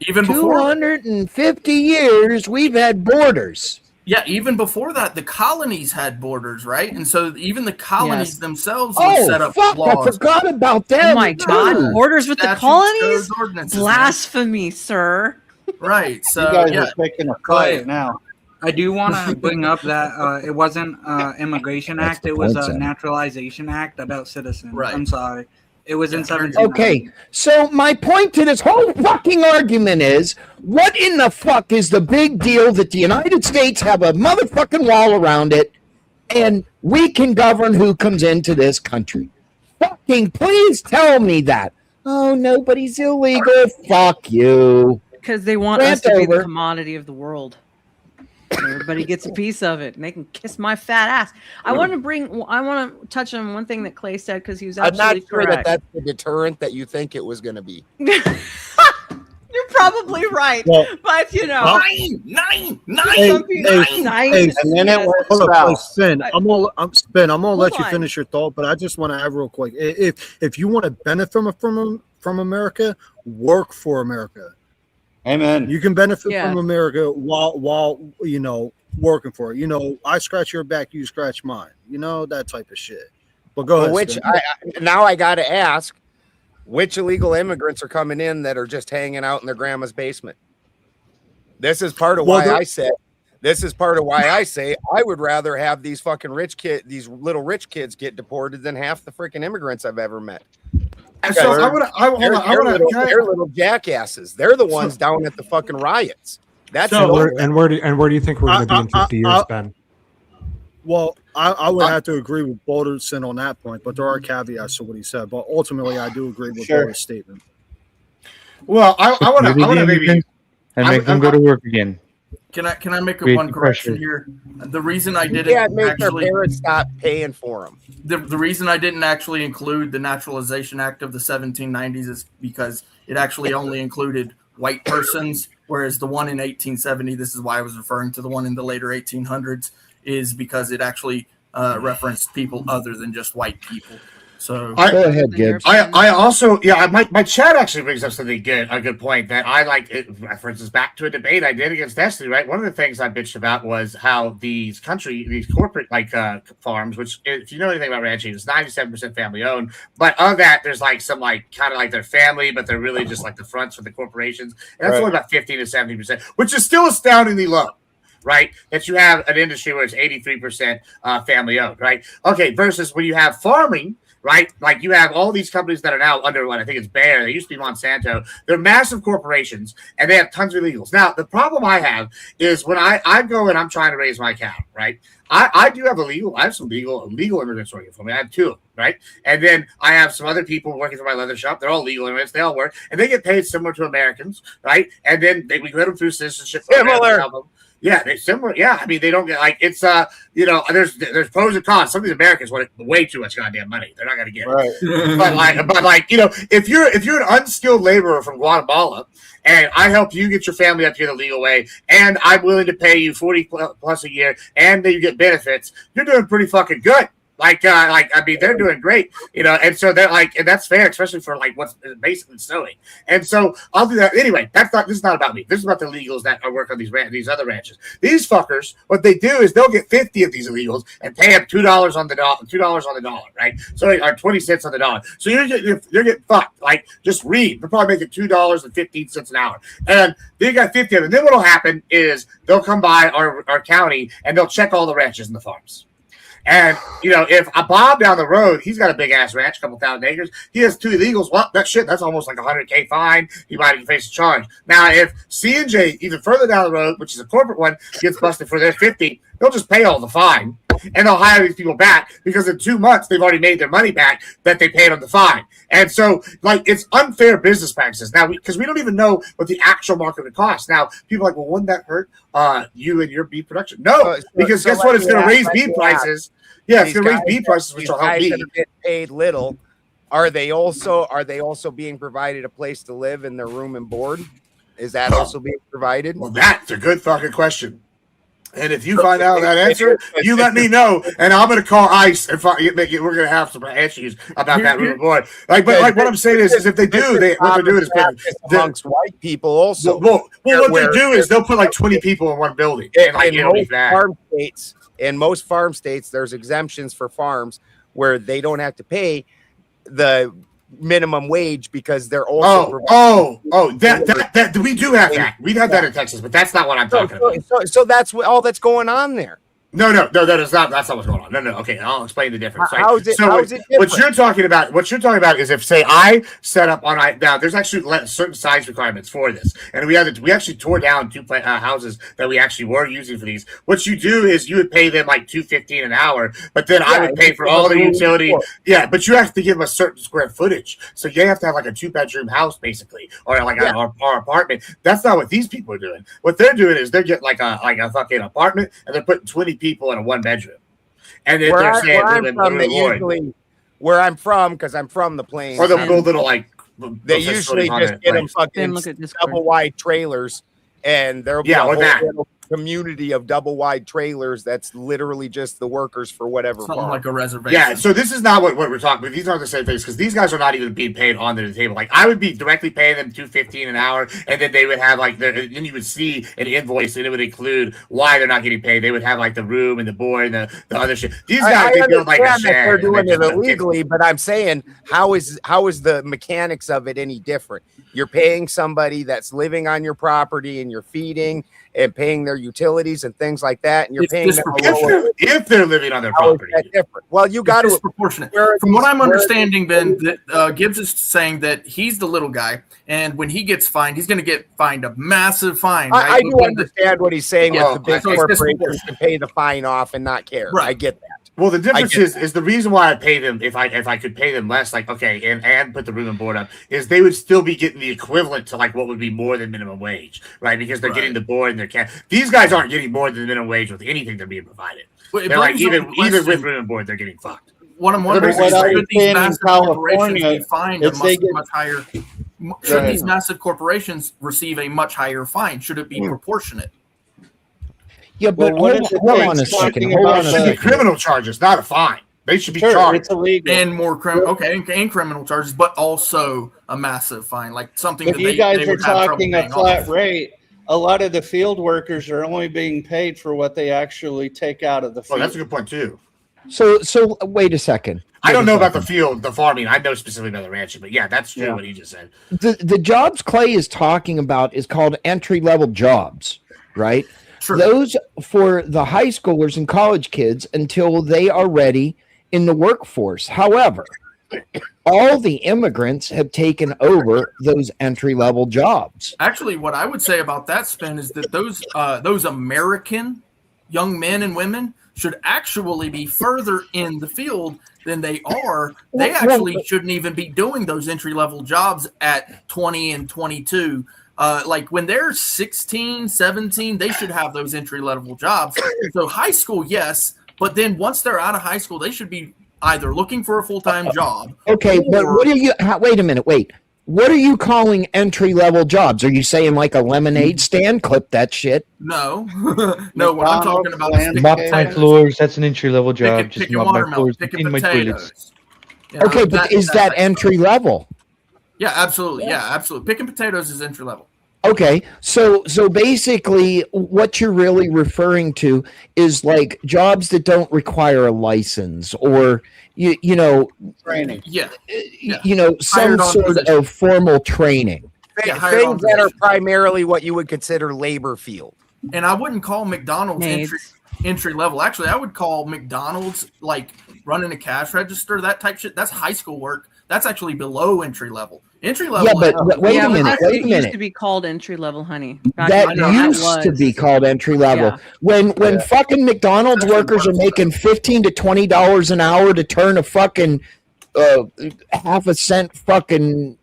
even 250 years, we've had borders. Yeah, even before that, the colonies had borders, right? And so even the colonies themselves would set up laws. I forgot about that. Oh my God, borders with the colonies? Blasphemy, sir. Right. So you guys are taking a fight now. I do want to bring up that it wasn't Immigration Act; it was a Naturalization Act about citizens. Right. I'm sorry, it was in 17. Okay, so my point to this whole fucking argument is, what in the fuck is the big deal that the United States have a motherfucking wall around it, and we can govern who comes into this country? Fucking please tell me that. Oh, nobody's illegal. Fuck you. Because they want us to be the commodity of the world. Everybody gets a piece of it, and they can kiss my fat ass. I want to touch on one thing that Clay said, because he was absolutely I'm not sure correct. that's the deterrent that you think it was going to be. You're probably right, well, but nine. And then it works out. Spin. I'm gonna let you on. finish your thought, but I just want to add real quick. If you want to benefit from America, work for America. Amen. You can benefit from America while working for it. I scratch your back, you scratch mine. That type of shit. But go ahead. Now I got to ask, which illegal immigrants are coming in that are just hanging out in their grandma's basement? This is part of why I say I would rather have these fucking these little rich kids get deported than half the freaking immigrants I've ever met. So they're little jackasses. They're the ones down at the fucking riots. That's and where do you think we're going to be in 50 years, Ben? Well, I would have to agree with Boulderson on that point, but there are caveats to what he said. But ultimately, I do agree with Boulder's statement. Well, I want to maybe make them go to work again. Can I make one correction here? The reason I didn't make their parents stop paying for them. The reason I didn't actually include the Naturalization Act of the 1790s is because it actually only included white persons, whereas the one in 1870, this is why I was referring to the one in the later 1800s, is because it actually referenced people other than just white people. So go ahead, Gibbs. I also, my chat actually brings up something good, a good point that I like. It references back to a debate I did against Destiny, right? One of the things I bitched about was how these corporate farms, which if you know anything about ranching, it's 97% family owned. But of that, there's some kind of their family, but they're really just the fronts for the corporations. And that's only about 15 to 70%, which is still astoundingly low. Right, that you have an industry where it's 83% family owned, right? Okay, versus when you have farming, right? You have all these companies that are now under what I think it's Bayer. They used to be Monsanto. They're massive corporations, and they have tons of illegals. Now, the problem I have is when I go and I'm trying to raise my cow, right? I do have I have some legal immigrants working for me. I have two of them, right? And then I have some other people working for my leather shop. They're all legal immigrants. They all work, and they get paid similar to Americans, right? And then we get them through citizenship. Similar. Yeah, they're similar. Yeah, I mean, they don't get it's there's pros and cons. Some of these Americans want way too much goddamn money. They're not going to get it. But if you're an unskilled laborer from Guatemala and I help you get your family up here the legal way, and I'm willing to pay you $40 plus a year, and then you get benefits, you're doing pretty fucking good. I mean, they're doing great, and so they're like, and that's fair, especially for like what's basically sowing. And so I'll do that anyway. This is not about me. This is about the illegals that work on these other ranches. These fuckers, what they do is they'll get 50 of these illegals and pay them $2 on the dollar, right? So or 20 cents on the dollar. So you're getting fucked. Like, just read. They're probably making $2.15 an hour, and they got 50 of them. And then what'll happen is they'll come by our county and they'll check all the ranches and the farms. And, if a Bob down the road, he's got a big ass ranch, a couple thousand acres, he has 2 illegals, well, that's almost like $100K fine. He might even face a charge. Now, if C&J, even further down the road, which is a corporate one, gets busted for their 50, they'll just pay all the fine. And they'll hire these people back because in 2 months, they've already made their money back that they paid on the fine. And so, it's unfair business practices. Now, because we don't even know what the actual market would cost. Now, people are like, well, wouldn't that hurt you and your beef production? No, because guess what? It's going to raise beef prices. Yeah, it's going to raise beef prices, which will help me. Get paid little. Are they also being provided a place to live in their room and board? Is that also being provided? Well, that's a good fucking question. And if you find out that answer, you let me know, and I'm going to call ICE, and we're going to have some issues about that room and board. But what I'm saying is if they do, what they're doing is amongst white people also. Well, what they do is they'll put like 20 people in one building, In most farm states, there's exemptions for farms where they don't have to pay the minimum wage because they're also that we do have that. We've had that in Texas, but that's not what I'm talking about. So that's all that's going on there. No, that is not. That's not what's going on. No. Okay, I'll explain the difference. How is it different? What you're talking about is if, say, I set up on now. There's actually certain size requirements for this, and we actually tore down 2 houses that we actually were using for these. What you do is you would pay them like $2.15 an hour, but then I would pay for all the utility. Yeah, but you have to give them a certain square footage, so you have to have like a 2-bedroom house basically, or like our apartment. That's not what these people are doing. What they're doing is they're getting like a fucking apartment, and they're putting 20 people in a 1-bedroom, and they're saying where I'm from, because I'm from the plains, or they'll build little they usually just get them fucking double wide trailers, and there'll be a whole little community of double wide trailers that's literally just the workers for whatever something farm. Like a reservation. Yeah, so this is not what we're talking about. These aren't the same things, because these guys are not even being paid on the table. Like, I would be directly paying them $2.15 an hour, and then they would have then you would see an invoice, and it would include why they're not getting paid. They would have like the room and the board and the other shit. These guys, they build like a shed. They're doing it illegally, but I'm saying, how is the mechanics of it any different? You're paying somebody that's living on your property, and you're feeding and paying their utilities and things like that, and you're paying them if they're living on their property. Different. Well, you got to disproportionate. From what I'm understanding, Ben, that Gibbs is saying that he's the little guy, and when he gets fined, he's going to get fined a massive fine. Right? I do understand what he's saying with the big corporations can pay the fine off and not care. Right. I get that. Well, the difference is the reason why I pay them, if I could pay them less, like, okay, and put the room and board up, is they would still be getting the equivalent to like what would be more than minimum wage, right? Because they're getting the board and their cash. These guys aren't getting more than minimum wage with anything they're being provided. Well, they're like even with room and board, they're getting fucked. What I'm wondering is, should these massive corporations be fined much higher? Should these massive corporations receive a much higher fine? Should it be proportionate? Yeah, but hold on a second. It should be criminal charges, not a fine. They should be charged. It's illegal. And more and criminal charges, but also a massive fine, like something. If you guys are talking a flat rate, a lot of the field workers are only being paid for what they actually take out of the field. Oh, that's a good point too. So wait a second. I don't know about the farming. I know specifically about the ranching, but yeah, that's true what he just said. The jobs Clay is talking about is called entry-level jobs, right? Sure. Those for the high schoolers and college kids until they are ready in the workforce. However, all the immigrants have taken over those entry-level jobs. Actually, what I would say about that, Spin, is that those American young men and women should actually be further in the field than they are. They actually shouldn't even be doing those entry-level jobs at 20 and 22. Like when they're 16, 17, they should have those entry-level jobs. So high school, yes, but then once they're out of high school, they should be either looking for a full-time job. Okay, but what are you? Wait a minute. Wait. what are you calling entry level jobs? Are you saying like a lemonade stand? Clip that shit. No, no. What I'm talking about is picking Mop My potatoes, floors, that's an entry level job. Just picking mop my watermelon, floors, picking clean my toilets. potatoes. You know, Okay, but is that type- entry level? Yeah, absolutely. Yeah, absolutely. Picking potatoes is entry level. Okay, so basically, what you're really referring to is like jobs that don't require a license, or you know, Training. Yeah, you know, some Hired on sort position. of formal training. Yeah, hired on Things that are position. primarily what you would consider labor field. And I wouldn't call McDonald's Maids. entry level. Actually, I would call McDonald's like running a cash register, that type shit. That's high school work. That's actually below entry level. Entry level. Yeah, but wait yeah, a minute. but Wait a it used minute. to be called entry level, honey. Back That in the day, used to was. be called entry level. Yeah. When fucking McDonald's That's workers are worse, making $15 to $20 an hour to turn a fucking half a cent fucking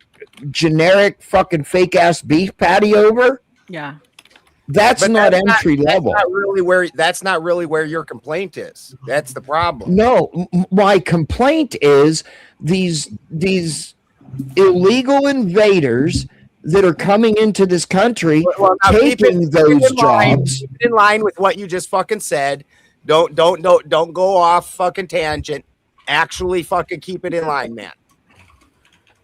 generic fucking fake ass beef patty over, Yeah. that's But not that's entry level. That's not really where your complaint is. That's the problem. No, my complaint is these illegal invaders that are coming into this country, Well, now taking those jobs. Keep it in line with what you just fucking said. Don't go off fucking tangent. Actually, fucking keep it in line, man.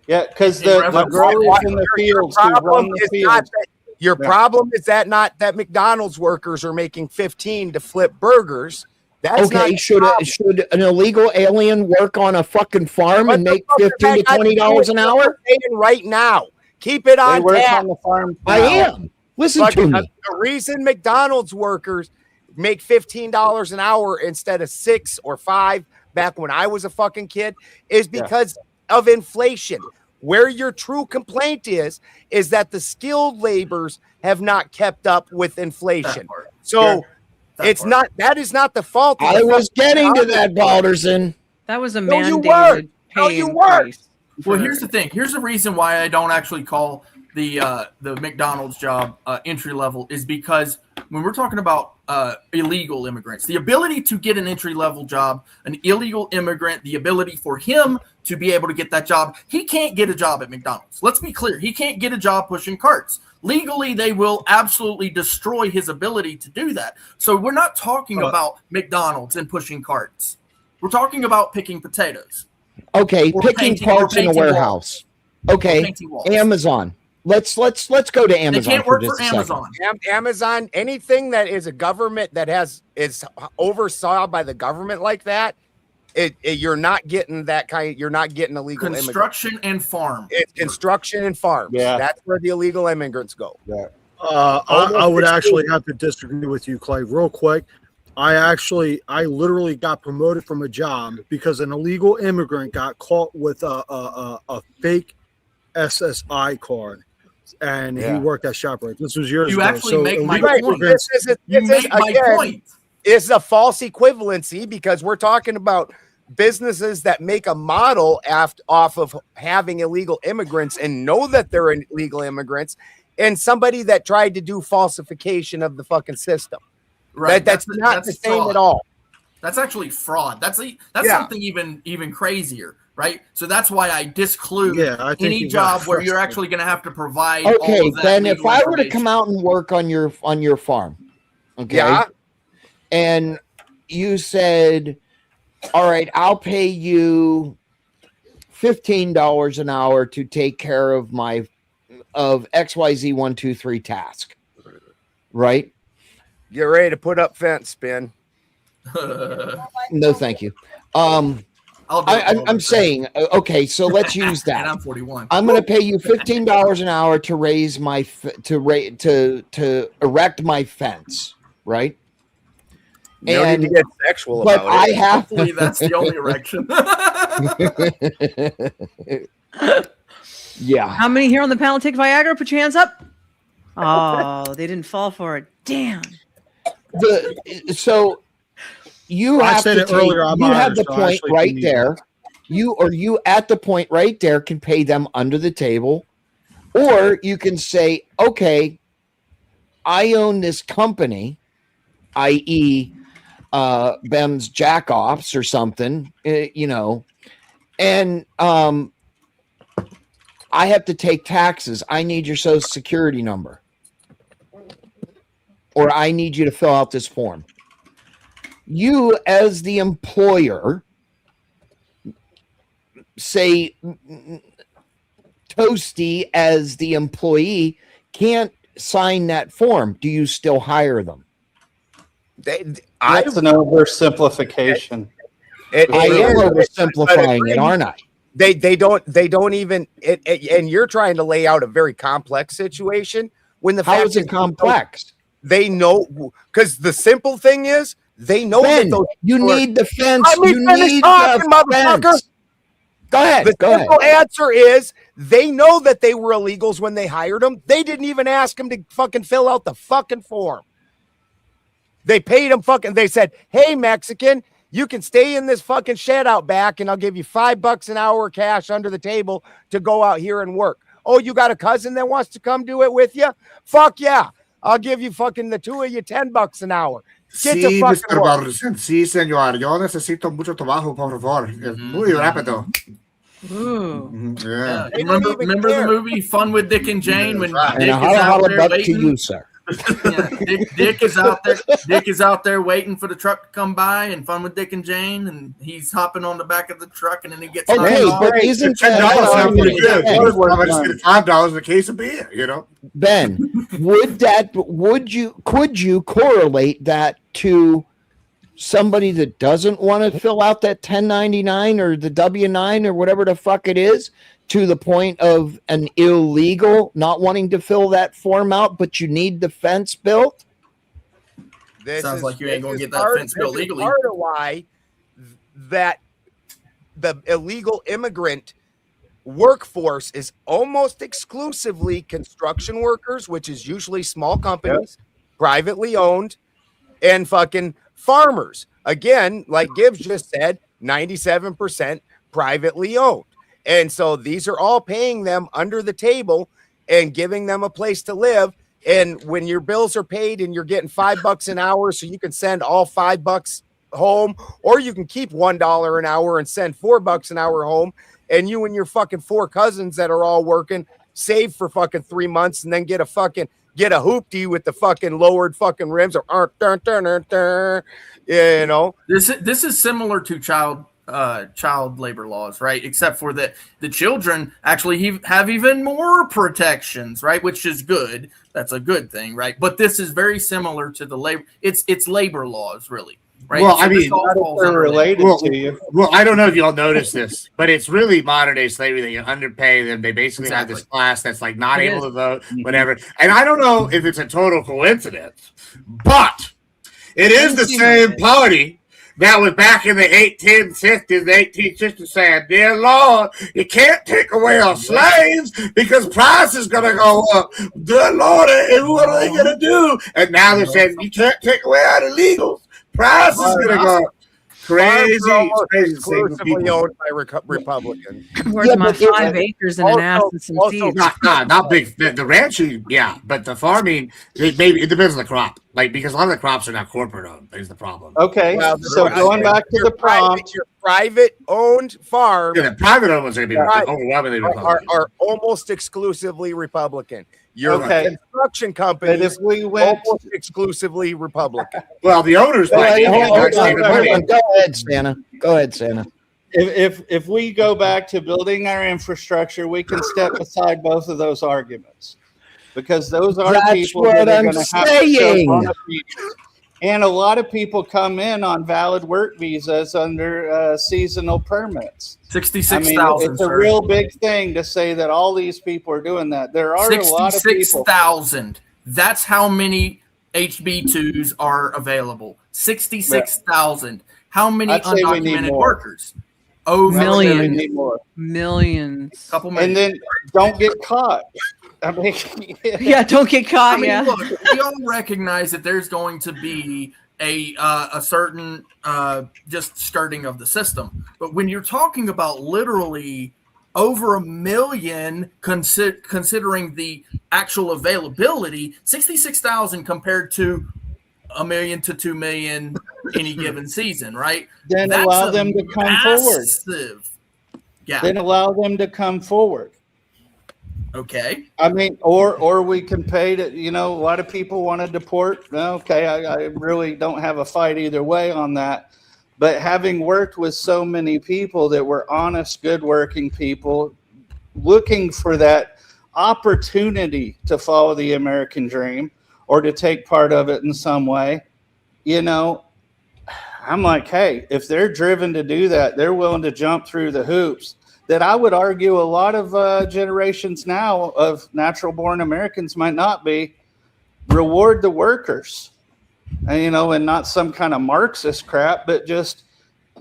Yeah, because the growers in the fields who run the fields. Your problem is that not that McDonald's workers are making 15 to flip burgers. That's Okay, not should an illegal alien work on a fucking farm and make $15 to $20 an hour? Right now, keep it on They work tap. on the farm. I am. Listen to me. The reason McDonald's workers make $15 an hour instead of 6 or 5 back when I was a fucking kid is because of inflation. Where your true complaint is that the skilled laborers have not kept up with inflation. So that is not the fault. I was getting to that, Balderson. That was a No, you mandated weren't. pay No, you increase. Well, here's the thing. Here's the reason why I don't actually call the McDonald's job entry level is because when we're talking about illegal immigrants, the ability to get an entry level job, an illegal immigrant, the ability for him to be able to get that job, he can't get a job at McDonald's. Let's be clear. He can't get a job pushing carts. Legally, they will absolutely destroy his ability to do that. So we're not talking about McDonald's and pushing carts. We're talking about picking potatoes. Okay, Or picking painting- or parts in a painting warehouse. walls. Okay, Painting walls. Amazon. Let's go to They Amazon can't for work just for a second. Amazon. Amazon, anything that is a government that is oversaw by the government like that, you're not getting that kind. You're not getting illegal Construction and farm. It's construction and farms. Yeah. That's where the illegal immigrants go. Yeah. I would actually have to disagree with you, Clay, real quick. I literally got promoted from a job because an illegal immigrant got caught with a fake SSI card, and he worked at ShopRite. This was years You ago. actually So make my illegal point. immigrants- You make my point. Is a false equivalency because we're talking about businesses that make a model off of having illegal immigrants and know that they're illegal immigrants, and somebody that tried to do falsification of the fucking system. Right. That's not the same fraud. at all. That's actually fraud. That's Yeah. something even crazier, right? So that's why I disclude I think any you got job where you're frustrated. actually going to have to provide. all Okay, of that then if legal I were to information. come out and work on your farm, okay, Yeah. and you said, all right, I'll pay you $15 an hour to take care of XYZ 1, 2, 3 task, right? Get ready to put up fence, Spin. No, thank you. I'm saying, okay, so let's use that. And I'm 41. I'm going to pay you $15 an hour to raise to erect my fence, right? No need to get sexual but about I it. have. Hopefully that's the only erection. Yeah. How many here on the panel take Viagra? Put your hands up. Oh, they didn't fall for it. Damn. So you I have said to it take, earlier, I'm you have Irish, the so I point actually right need there. You at the point right there can pay them under the table, or you can say, okay, I own this company, i.e. Ben's Jackoffs or something, and I have to take taxes. I need your social security number. Or I need you to fill out this form. You, as the employer, say Toasty, as the employee, can't sign that form. Do you still hire them? That's an oversimplification. I am oversimplifying it, aren't I? They don't even and you're trying to lay out a very complex situation when the How fact is it complex? They know, because the simple thing is they know Ben, that you need the fence. Let me You finish need talking, the motherfucker. fence. Go ahead. The Go ahead. simple answer is they know that they were illegals when they hired them. They didn't even ask them to fucking fill out the fucking form. They paid them fucking. They said, "Hey, Mexican, you can stay in this fucking shed out back, and I'll give you $5 an hour cash under the table to go out here and work." Oh, you got a cousin that wants to come do it with you? Fuck yeah. I'll give you fucking the two of you $10 an hour. Get Sí, to fucking Mr. work. Barroso. Sí, señor. Yo necesito mucho trabajo, por favor. Es muy rápido. Ooh. Yeah. You remember the movie Fun with Dick and Jane when And Dick a is out holla there buck to waiting? you, sir. Yeah, Dick is out there. Dick is out there waiting for the truck to come by, and Fun with Dick and Jane, and he's hopping on the back of the truck, and then he gets Okay, knocked but off. isn't $10 sounds pretty good. Ben, I'm just get $5 in a case of beer, you know. Ben, could you correlate that to somebody that doesn't want to fill out that 1099 or the W-9 or whatever the fuck it is, to the point of an illegal not wanting to fill that form out, but you need the fence built? Sounds like you ain't gonna get that fence built this is legally. Part of why that the illegal immigrant workforce is almost exclusively construction workers, which is usually small companies, privately owned, and fucking farmers. Again, like Gibbs just said, 97% privately owned. And so these are all paying them under the table and giving them a place to live. And when your bills are paid and you're getting $5 an hour, so you can send all $5 home, or you can keep $1 an hour and send $4 an hour home. And you and your fucking 4 cousins that are all working save for fucking 3 months and then get a hoopty with the fucking lowered fucking rims, or you know. This is similar to child labor laws, right? Except for that the children actually have even more protections, right? Which is good. That's a good thing, right? But this is very similar to the labor. It's labor laws, really, right? Well, So I this mean, all falls under related that. to you. Well, I don't know if y'all noticed this, but it's really modern day slavery that you underpay them. They basically have this class that's like not It able is. to vote, whatever. And I don't know if it's a total coincidence, but it is the same party that was back in the 1850s, the 1860s, saying, "Dear Lord, you can't take away our slaves because price is going to go up. Dear Lord, and what are they going to do?" And now they're saying, "You can't take away our illegals. Price is going to go up." Crazy, crazy Exclusively owned by Republicans. Where's my 5 acres and an ass and some seeds? Not big. The ranching, yeah, but the farming, it depends on the crop. Like, because a lot of the crops are not corporate owned. Is the problem. Okay, Well, so going back to the prompt, your private owned farm, Yeah, the private owned ones are going to be Right. overwhelmingly are, Republican. are almost exclusively Republican. Your Okay. construction but companies if we went, almost exclusively Republican. Well, the owners Go might ahead, be hold able to on, save the hold money. on. Go ahead, Santa. Go ahead, Santa. if we go back to building our infrastructure, we can step aside both of those arguments, because those are That's people what that are I'm going to have to show saying. bona fides. And a lot of people come in on valid work visas under seasonal permits. I mean, 66,000. it's a real big thing to say that all these people are doing that. There are a lot of people. 66,000. That's how many HB2s are available. 66,000. How many I'd say we need undocumented more. workers? Over I'd say we Millions. need more. Millions. couple million. And then don't get caught. I mean, Yeah, don't get caught. I mean, yeah. look, we all recognize that there's going to be a certain just skirting of the system, but when you're talking about literally over 1 million, considering the actual availability, 66,000 compared to 1 million to 2 million any given season, right? then That's allow a them to come forward. massive gap. Then allow them to come forward. Okay. I mean, or we can pay to, a lot of people want to deport. Okay, I really don't have a fight either way on that. But having worked with so many people that were honest, good working people, looking for that opportunity to follow the American dream or to take part of it in some way, I'm like, hey, if they're driven to do that, they're willing to jump through the hoops that I would argue a lot of generations now of natural born Americans might not be. Reward the workers, and not some kind of Marxist crap, but just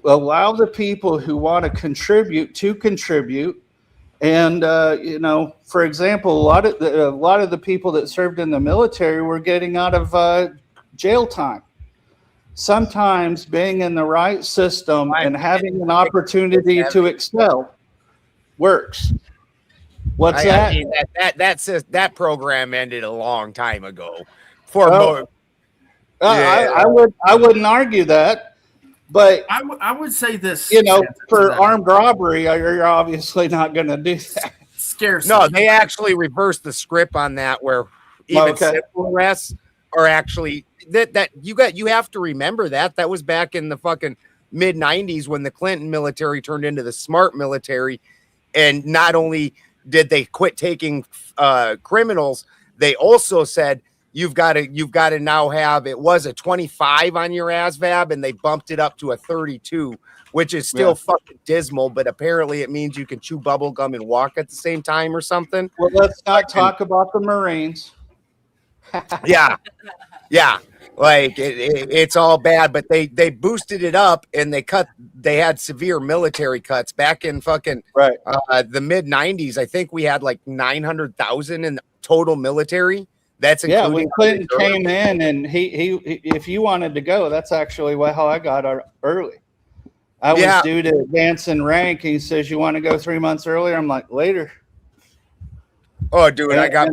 allow the people who want to contribute. And, for example, a lot of the people that served in the military were getting out of jail time. Sometimes being in the right system and having an opportunity to excel works. What's that? I mean, that program ended a long time ago. I wouldn't argue that, but I would say this. For armed robbery, you're obviously not going to do that. Scarcity. No, they actually reversed the script on that, where even simple arrests are actually that you have to remember that was back in the fucking mid 90s when the Clinton military turned into the smart military. And not only did they quit taking criminals, they also said you've got to now have, it was a 25 on your ASVAB, and they bumped it up to a 32, which is still fucking dismal. But apparently, it means you can chew bubble gum and walk at the same time or something. Well, let's not talk about the Marines. Yeah. Like it's all bad, but they boosted it up and they had severe military cuts back in fucking the mid 90s. I think we had like 900,000 in total military. That's including when Clinton came in, and he if you wanted to go, that's actually how I got early. I was due to advance in rank. He says, "You want to go 3 months earlier?" I'm like, "Later." Oh, dude, I got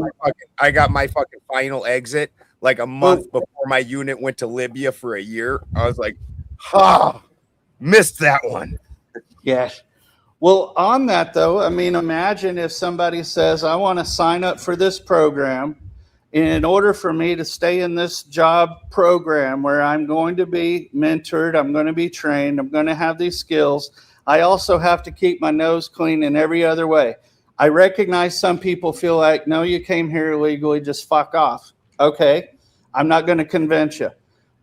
my fucking final exit like a month before my unit went to Libya for a year. I was like, missed that one. Yes. Well, on that though, I mean, imagine if somebody says, I want to sign up for this program. In order for me to stay in this job program where I'm going to be mentored, I'm going to be trained, I'm going to have these skills, I also have to keep my nose clean in every other way. I recognize some people feel like, no, you came here illegally, just fuck off. Okay, I'm not going to convince you.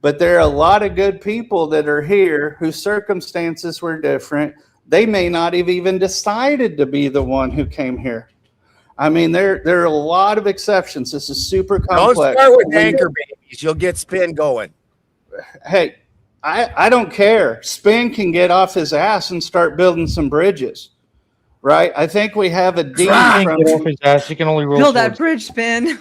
But there are a lot of good people that are here whose circumstances were different. They may not have even decided to be the one who came here. I mean, there are a lot of exceptions. This is super complex. Don't start with anchor babies. You'll get Spin going. Hey, I don't care. Spin can get off his ass and start building some bridges. Right? I think we have a deed from get off his ass. You can only roll build that bridge, Spin.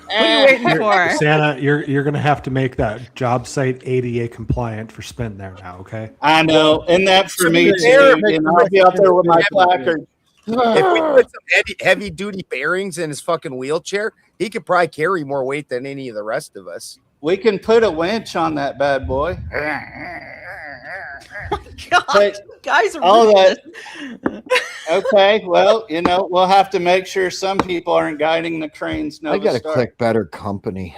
What are you waiting for? Santa, you're gonna have to make that job site ADA compliant for Spin there now, okay? I know, and that for me too. And I'll be out there with my placard. If we put some heavy duty bearings in his fucking wheelchair, he could probably carry more weight than any of the rest of us. We can put a winch on that bad boy. God, but guys are all that. Okay, well, we'll have to make sure some people aren't guiding the cranes. I gotta click better company.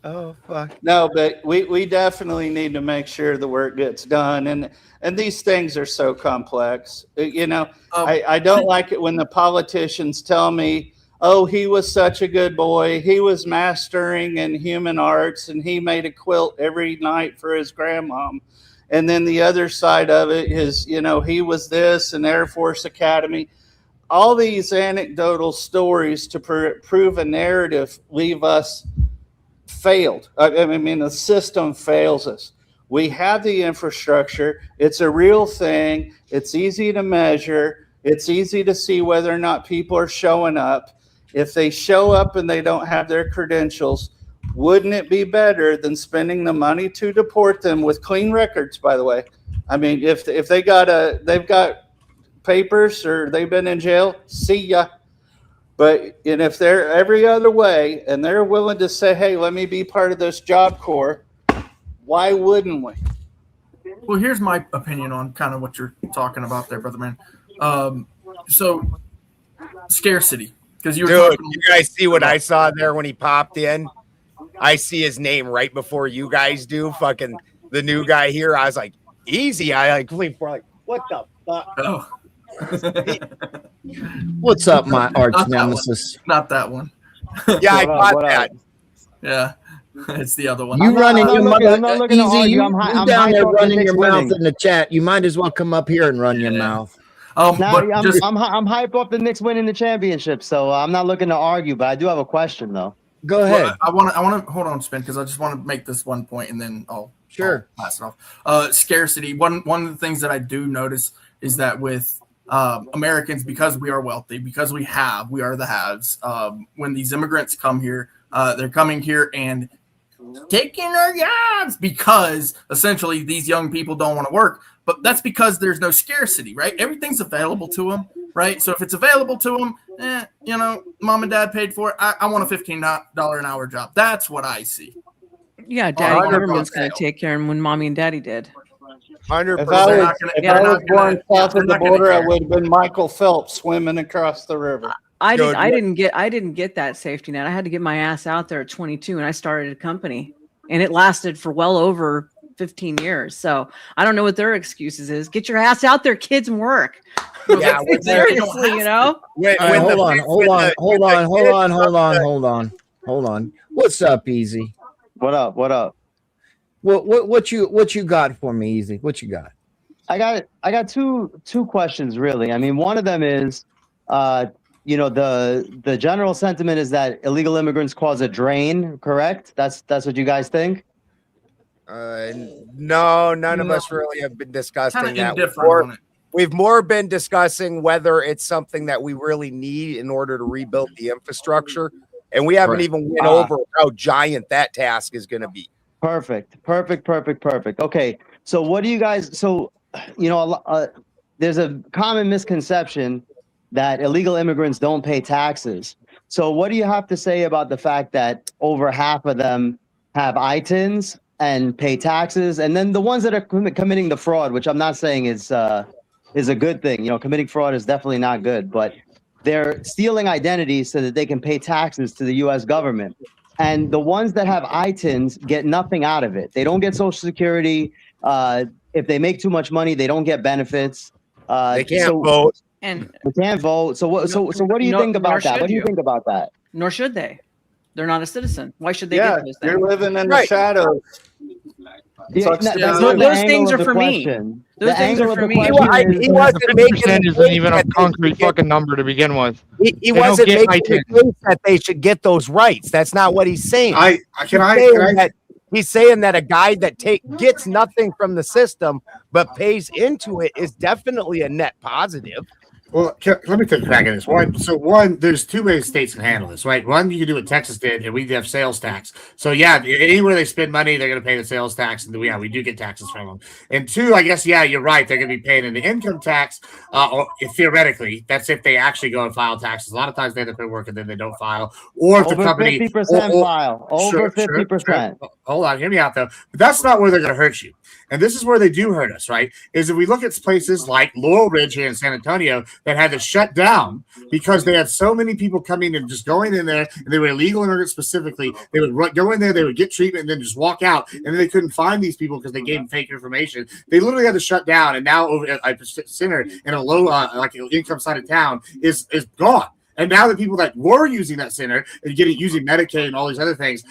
Oh fuck. No, but we definitely need to make sure the work gets done, and these things are so complex. I don't like it when the politicians tell me, oh, he was such a good boy. He was mastering in human arts, and he made a quilt every night for his grandmom. And then the other side of it is, he was this in Air Force Academy. All these anecdotal stories to prove a narrative leave us failed. I mean, the system fails us. We have the infrastructure. It's a real thing. It's easy to measure. It's easy to see whether or not people are showing up. If they show up and they don't have their credentials, wouldn't it be better than spending the money to deport them with clean records, by the way? I mean, if they've got papers or they've been in jail, see ya. But if they're every other way and they're willing to say, hey, let me be part of this Job Corps, why wouldn't we? Well, here's my opinion on kind of what you're talking about there, brother man. So scarcity, because you were Dude, talking. you guys see what I saw there when he popped in? I see his name right before you guys do. Fucking the new guy here. I was like, easy. I like leaned for like, what the fuck? Oh. What's up, my arch Not that nemesis? one. Not that one. Yeah, I caught that. Yeah, it's the other one. You running your mouth, I'm not looking to Easy. argue. You I'm down hyped there off the running your Knicks mouth winning. in the chat. You might as well come up here and run your mouth. Now, But I'm hyped off the Knicks winning the championship, so I'm not looking to argue. But I do have a question, though. Go ahead. Well, I want to hold on, Spin, because I just want to make this one point, and then I'll pass it off. Scarcity. One of the things that I do notice is that with Americans, because we are wealthy, because we are the haves. When these immigrants come here, they're coming here and taking our jobs because essentially these young people don't want to work. But that's because there's no scarcity, right? Everything's available to them, right? So if it's available to them, mom and dad paid for it. I want a $15 an hour job. That's what I see. Yeah, daddy government's going to take care of him when mommy and daddy did. 100%. If I was born south of the border, I would have been Michael Phelps swimming across the river. I didn't get that safety net. I had to get my ass out there at 22, and I started a company, and it lasted for well over 15 years. So I don't know what their excuses is. Get your ass out there, kids, and work. Yeah, seriously, you know. Hold on. What's up, Easy? What up? What you got for me, Easy? What you got? I got two questions really. I mean, one of them is, the general sentiment is that illegal immigrants cause a drain. Correct? That's what you guys think. No, none of us really have been discussing that. We've more been discussing whether it's something that we really need in order to rebuild the infrastructure, and we haven't even went over how giant that task is going to be. Perfect. Okay, so what do you guys? So, there's a common misconception that illegal immigrants don't pay taxes. So, what do you have to say about the fact that over half of them have ITINs and pay taxes, and then the ones that are committing the fraud, which I'm not saying is a good thing. Committing fraud is definitely not good, but they're stealing identities so that they can pay taxes to the U.S. government. And the ones that have ITINs get nothing out of it. They don't get Social Security. If they make too much money, they don't get benefits. They can't vote. And they can't vote. So what do you think about that? What do you think about that? Nor should they. They're not a citizen. Why should they Yeah, get those things? you're living in the shadows. Those things are for me. Those things are for me. He wasn't making isn't even a concrete fucking number to begin with. He wasn't making the case that they should get those rights. That's not what he's saying. He's saying that a guy that gets nothing from the system but pays into it is definitely a net positive. Well, let me take a crack at this. One, there's two ways states can handle this, right? One, you can do what Texas did, and we have sales tax. So, yeah, anywhere they spend money, they're going to pay the sales tax, and we do get taxes from them. And two, I guess, yeah, you're right. They're going to be paying in the income tax, or theoretically. That's if they actually go and file taxes. A lot of times they end up at work and then they don't file. Or if the company 50% file. Over 50%. Sure. Hold on, hear me out, though. But that's not where they're going to hurt you. And this is where they do hurt us, right? Is if we look at places like Laurel Ridge here in San Antonio that had to shut down because they had so many people coming and just going in there, and they were illegal immigrants specifically. They would go in there, they would get treatment, and then just walk out, and then they couldn't find these people because they gave them fake information. They literally had to shut down, and now over at a center in a low, like income side of town is gone. And now the people that were using that center and using Medicaid and all these other things,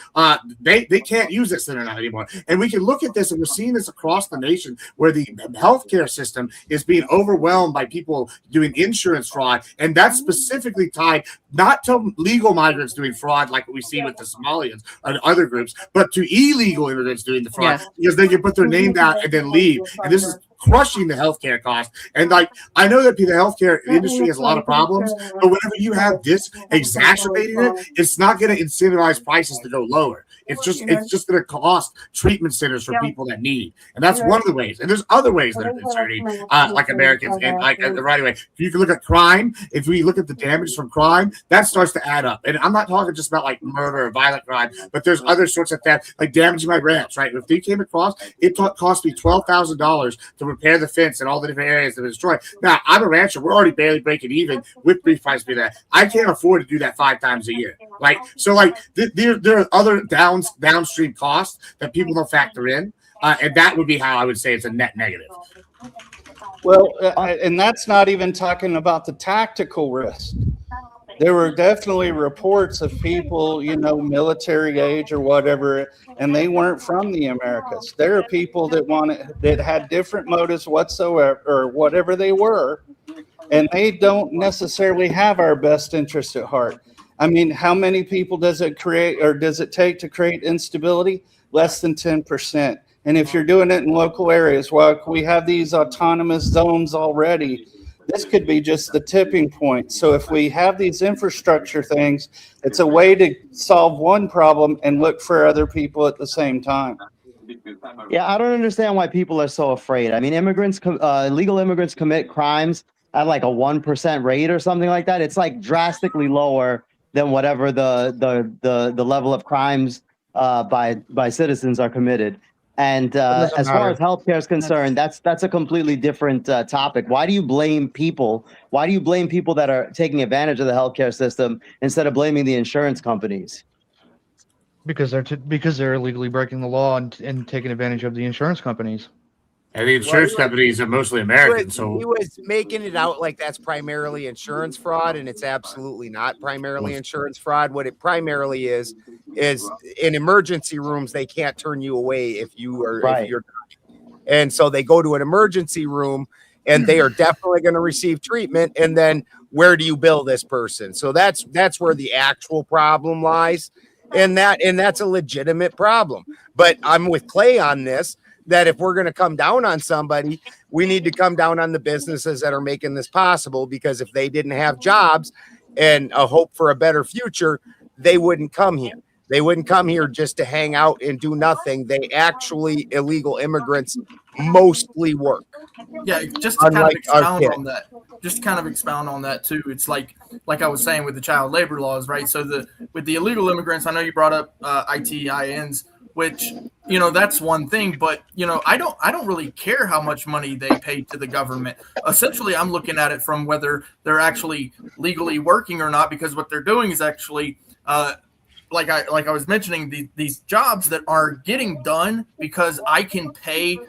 they can't use that center now anymore. And we can look at this, and we're seeing this across the nation where the healthcare system is being overwhelmed by people doing insurance fraud. And that's specifically tied not to legal migrants doing fraud like what we see with the Somalians and other groups, but to illegal immigrants doing the fraud because they can put their name down and then leave. And this is crushing the healthcare cost. And I know that the healthcare industry has a lot of problems, but whenever you have this exacerbating it, it's not going to incentivize prices to go lower. It's just going to cost treatment centers for people that need, and that's one of the ways. And there's other ways that are concerning, like Americans, and like the right way. If you can look at crime, if we look at the damage from crime, that starts to add up. And I'm not talking just about like murder or violent crime, but there's other sorts of theft, like damaging my ranch. Right? If they came across, it cost me $12,000 to repair the fence and all the different areas that were destroyed. Now I'm a rancher. We're already barely breaking even with beef price being that. I can't afford to do that 5 times a year. Right? So like there are other downstream costs that people don't factor in, and that would be how I would say it's a net negative. Well, and that's not even talking about the tactical risk. There were definitely reports of people, military age or whatever, and they weren't from the Americas. There are people that had different motives whatsoever, or whatever they were, and they don't necessarily have our best interest at heart. I mean, how many people does it take to create instability? Less than 10%. And if you're doing it in local areas, well, we have these autonomous zones already. This could be just the tipping point. So if we have these infrastructure things, it's a way to solve one problem and look for other people at the same time. Yeah, I don't understand why people are so afraid. I mean, illegal immigrants commit crimes at like a 1% rate or something like that. It's like drastically lower than whatever the level of crimes by citizens are committed. And as far as healthcare is concerned, that's a completely different topic. Why do you blame people? Why do you blame people that are taking advantage of the healthcare system instead of blaming the insurance companies? Because they're illegally breaking the law and taking advantage of the insurance companies. And the insurance companies are mostly American. So he was making it out like that's primarily insurance fraud, and it's absolutely not primarily insurance fraud. What it primarily is in emergency rooms, they can't turn you away if you're dying. And so they go to an emergency room and they are definitely going to receive treatment. And then where do you bill this person? So that's where the actual problem lies. And that's a legitimate problem. But I'm with Clay on this, that if we're going to come down on somebody, we need to come down on the businesses that are making this possible, because if they didn't have jobs and a hope for a better future, they wouldn't come here. They wouldn't come here just to hang out and do nothing. They actually, illegal immigrants mostly work. Yeah, just to kind of expound on that. Just to kind of expound on that too. It's like I was saying with the child labor laws, right? So with the illegal immigrants, I know you brought up ITINs, which, that's one thing, but I don't really care how much money they pay to the government. Essentially, I'm looking at it from whether they're actually legally working or not, because what they're doing is actually like I was mentioning, these jobs that are getting done because I can pay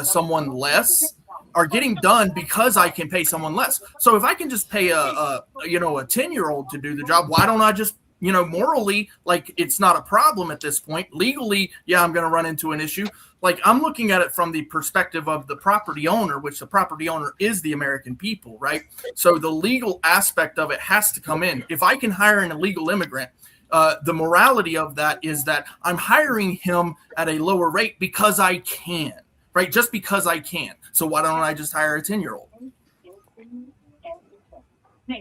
someone less are getting done because I can pay someone less. So if I can just pay a 10-year-old to do the job, why don't I just, morally, like, it's not a problem at this point. Legally, yeah, I'm going to run into an issue. Like, I'm looking at it from the perspective of the property owner, which the property owner is the American people, right? So the legal aspect of it has to come in. If I can hire an illegal immigrant, the morality of that is that I'm hiring him at a lower rate because I can, right? Just because I can. So why don't I just hire a 10-year-old?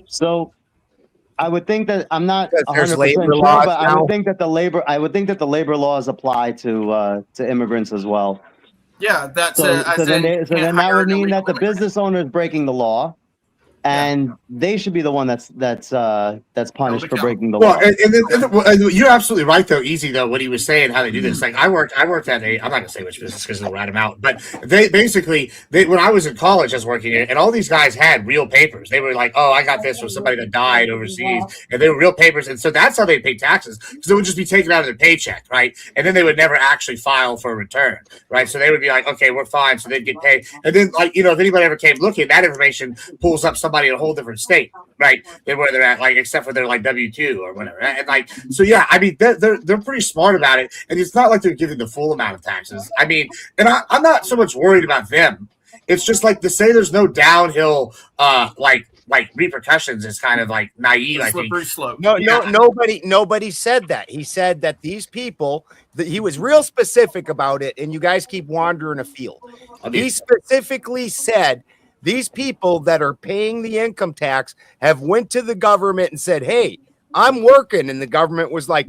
So I would think that I'm not 100% sure, but I would think that the labor laws apply to immigrants as well. Yeah, that's so then that would mean that the business owner is breaking the law, and they should be the one that's punished for breaking the law. And you're absolutely right, though. Easy though, what he was saying, how they do this. Like I worked at I'm not gonna say which business because they'll rat them out. But they basically, when I was in college, I was working here, and all these guys had real papers. They were like, "Oh, I got this from somebody that died overseas," and they were real papers. And so that's how they pay taxes, because it would just be taken out of their paycheck, right? And then they would never actually file for a return, right? So they would be like, "Okay, we're fine," so they'd get paid. And then, like, if anybody ever came looking, that information pulls up somebody in a whole different state, right? Than where they're at, like, except for their like W-2 or whatever. And like, so yeah, I mean, they're pretty smart about it, and it's not like they're giving the full amount of taxes. I mean, and I'm not so much worried about them. It's just like to say there's no downhill like repercussions is kind of like naive. I think. Slope. Nobody said that. He said that these people, that he was real specific about it, and you guys keep wandering afield. He specifically said these people that are paying the income tax have went to the government and said, "Hey, I'm working," and the government was like,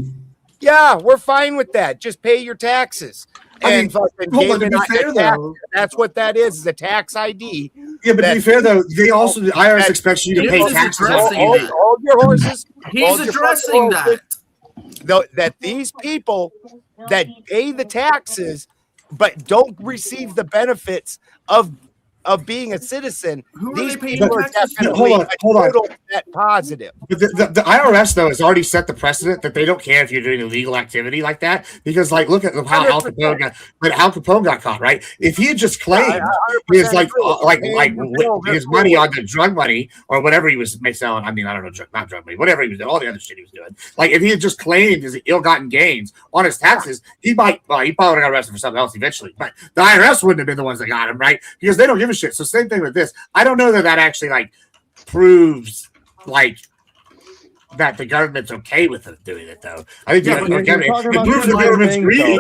Yeah, we're fine with that. Just pay your taxes. I mean, And fucking hold on, give to it be fair, a tax. though. That's what that is a tax ID. Yeah, but to be fair though, they also the IRS expects you to pay Gibbs is taxes. addressing on that. Hold your horses. He's Hold your addressing fucking horses. that. That these people that pay the taxes but don't receive the benefits of being a citizen, Who are these they paying people are taxes to? definitely Hold on. a total net positive. But the IRS though has already set the precedent that they don't care if you're doing illegal activity like that, because like look at how Al Capone got caught, right? If he had just claimed his his money on the drug money or whatever he was selling, I mean I don't know, not drug money, whatever he was doing, all the other shit he was doing, like if he had just claimed his ill-gotten gains on his taxes, he probably would have got arrested for something else eventually. But the IRS wouldn't have been the ones that got him, right? Because they don't give a shit. So same thing with this. I don't know that actually like proves like that the government's okay with them doing it though. I think it proves the government's greedy.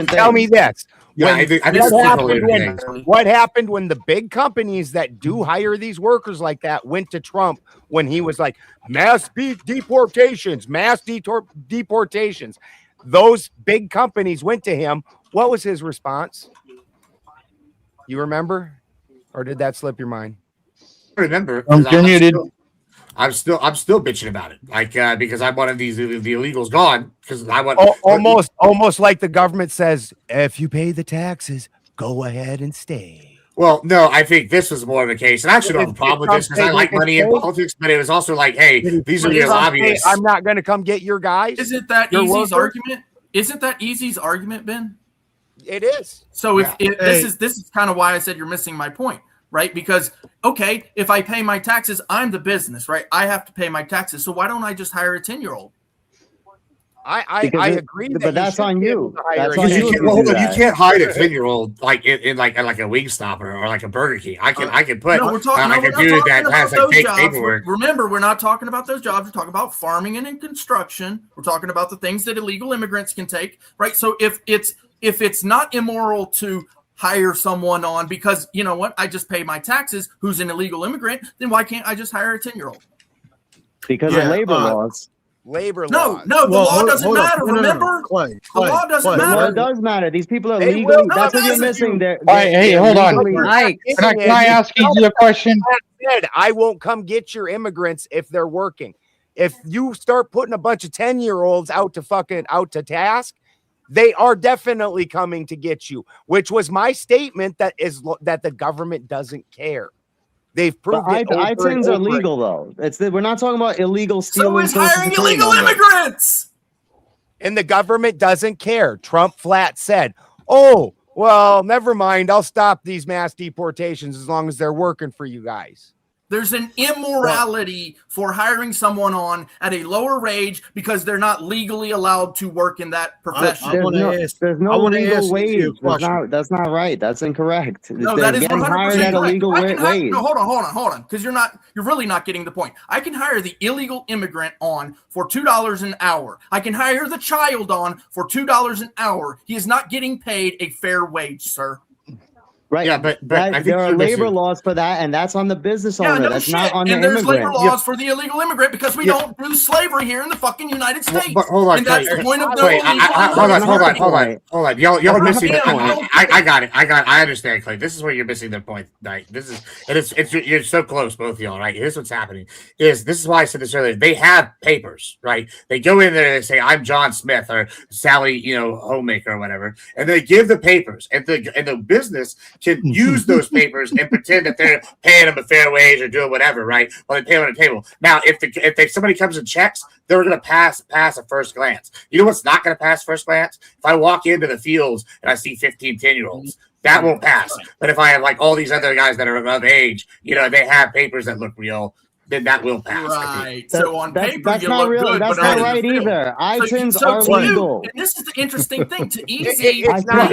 Tell me this. Yeah, I think what happened when the big companies that do hire these workers like that went to Trump when he was like mass deportations? Those big companies went to him. What was his response? You remember, or did that slip your mind? I remember. I'm still bitching about it, like because I wanted the illegals gone because I want almost like the government says, if you pay the taxes, go ahead and stay. Well, no, I think this was more of a case, and I actually don't have a problem with this because I like money in politics, but it was also like, hey, these are your lobbyists. I'm not going to come get your guys. Isn't that Easy's argument? Isn't that Easy's argument, Ben? It is. So this is kind of why I said you're missing my point, right? Because okay, if I pay my taxes, I'm the business, right? I have to pay my taxes. So why don't I just hire a 10-year-old? I agree, but that's on you. That's on you. You can't hide a 10-year-old like in like a Wingstop or like a Burger King. I can put no, we're talking, like a dude that has like fake paperwork. Remember, we're not talking about those jobs. We're talking about farming and in construction. We're talking about the things that illegal immigrants can take, right? So if it's not immoral to hire someone on because you know what, I just pay my taxes, who's an illegal immigrant, then why can't I just hire a 10-year-old? Because of labor laws. Labor laws. No, the law doesn't matter. Remember, Clay, the law doesn't matter. The law does matter. These people are legal. That's what you're missing. All right, hey, hold on. Can I ask you a question? I won't come get your immigrants if they're working. If you start putting a bunch of 10-year-olds out to task, they are definitely coming to get you, which was my statement that the government doesn't care. They've proved it. I-10s are legal though. We're not talking about illegal stealing. So is hiring illegal immigrants. And the government doesn't care. Trump flat said, "Oh, well, never mind. I'll stop these mass deportations as long as they're working for you guys." There's an immorality for hiring someone on at a lower wage because they're not legally allowed to work in that profession. There's no legal wage. That's not right. That's incorrect. No, that is 100% correct. No, hold on. Because you're really not getting the point. I can hire the illegal immigrant on for $2 an hour. I can hire the child on for $2 an hour. He is not getting paid a fair wage, sir. Right. Yeah, but I think there are labor laws for that, and that's on the business owner. That's not on the immigrant. And there's labor laws for the illegal immigrant because we don't do slavery here in the fucking United States. But hold on, and that's the point of the hold on. Y'all are missing the point. I got it. I understand, Clay. This is where you're missing the point. Right? You're so close, both of y'all. Right? Here's what's happening. This is why I said this earlier. They have papers, right? They go in there and they say, "I'm John Smith" or Sally, homemaker or whatever, and they give the papers, and the business can use those papers and pretend that they're paying them a fair wage or doing whatever, right? While they pay them on the table. Now, if somebody comes and checks, they're going to pass a first glance. You know what's not going to pass first glance? If I walk into the fields and I see 15 10-year-olds, that won't pass. But if I have like all these other guys that are of age, they have papers that look real, then that will pass. Right. So on paper, you look good. That's not right either. I-10s are legal. And this is the interesting thing. To Easy, these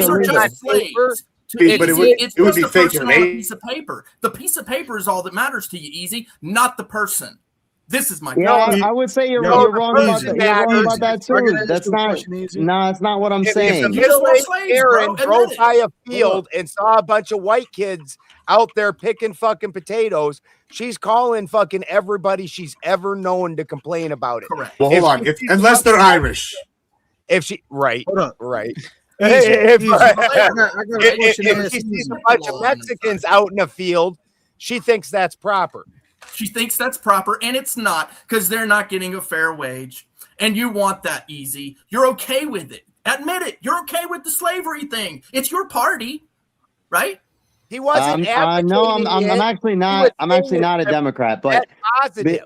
are just slaves. It would be fake on a piece of paper. The piece of paper is all that matters to you, Easy, not the person. This is my point. I would say you're wrong about that. You're wrong about that too. That's not what I'm saying. If Aaron drove by a field and saw a bunch of white kids out there picking fucking potatoes. She's calling fucking everybody she's ever known to complain about it. Correct. Well, hold on. Unless they're Irish. If she right, Hold up. right. Easy, If, easy. I got a question to if ask she you. sees a bunch of Mexicans out in the field, she thinks that's proper. She thinks that's proper, and it's not, because they're not getting a fair wage. And you want that easy. You're okay with it. Admit it. You're okay with the slavery thing. It's your party, right? He wasn't advocating no, I'm it. actually not. I'm actually not a Democrat, but positive.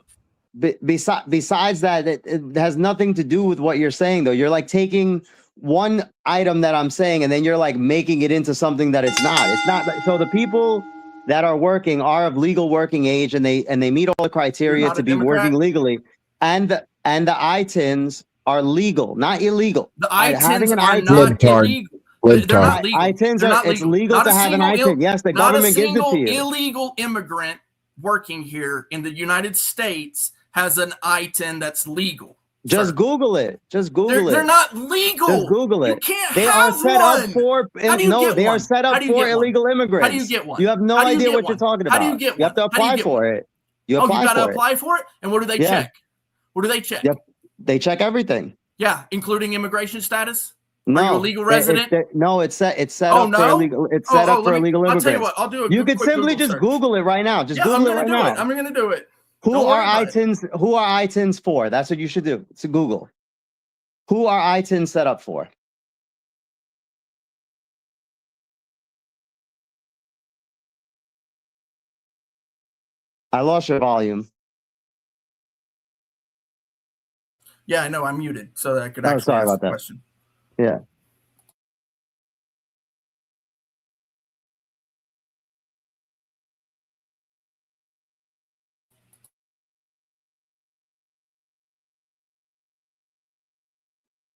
Besides that, it has nothing to do with what you're saying, though. You're like taking one item that I'm saying, and then you're like making it into something that it's not. It's not. So the people that are working are of legal working age, and they meet all the criteria to be working legally, and the ITINs are legal, not illegal. The ITINs are ITIN, not illegal. They're not legal. ITINs They're are, not it's legal. legal Not to a have an single ITIN. Yes, the not government a gives it to single you. illegal immigrant working here in the United States has an ITIN that's legal. Just Google it. Just Google it. They're not legal. Just Google it. You can't They have are set one. up for How do you get they are one? set How up do you for get one? illegal immigrants. How do you get one? You have no How do you idea get what one? you're talking How about. do you get You have to one? How do you apply get for one? it. You Oh, apply you got to for apply for it? And what do they Yeah. check? What do they check? Yep. They check everything. Yeah, including immigration status? Are you a No, legal resident? it's set Oh, up for no? illegal. It's set up for illegal I'll immigrants. tell you what. I'll do a You quick could simply Google just search. Google it right now. Just Yeah, Google I'm it gonna right do now. it. I'm going to do it. Who Don't worry are about it. ITINs? Who are ITINs for? That's what you should do. It's a Google. Who are ITINs set up for? I lost your volume. Yeah, I know. I'm muted so that I could Oh, actually sorry ask about the that. question. Yeah.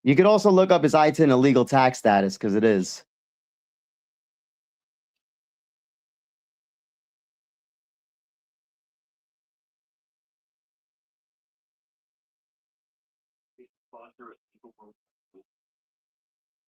You could also look up his ITIN illegal tax status because it is.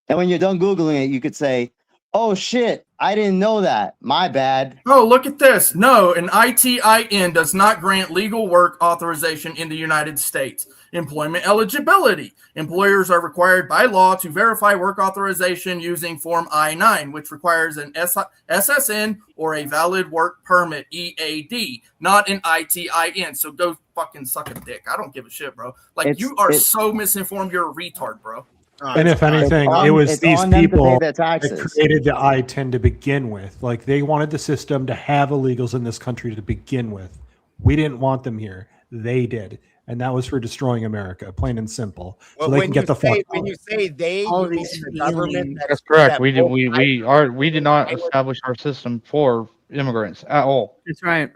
And when you're done Googling it, you could say, oh shit, I didn't know that. My bad. Oh, look at this. No, an ITIN does not grant legal work authorization in the United States. Employment eligibility. Employers are required by law to verify work authorization using Form I-9, which requires an SSN or a valid work permit, EAD, not an ITIN. So go fucking suck a dick. I don't give a shit, bro. Like, you are so misinformed. You're a retard, bro. And if anything, it was these on them to pay people their that taxes. created the I-10 to begin with. Like, they wanted the system to have illegals in this country to begin with. We didn't want them here. They did. And that was for destroying America, plain and simple. Well, so they can get the fuck when you say they, All you mean these the government. That's correct. that We did. both We did not establish our system for immigrants at all. That's right.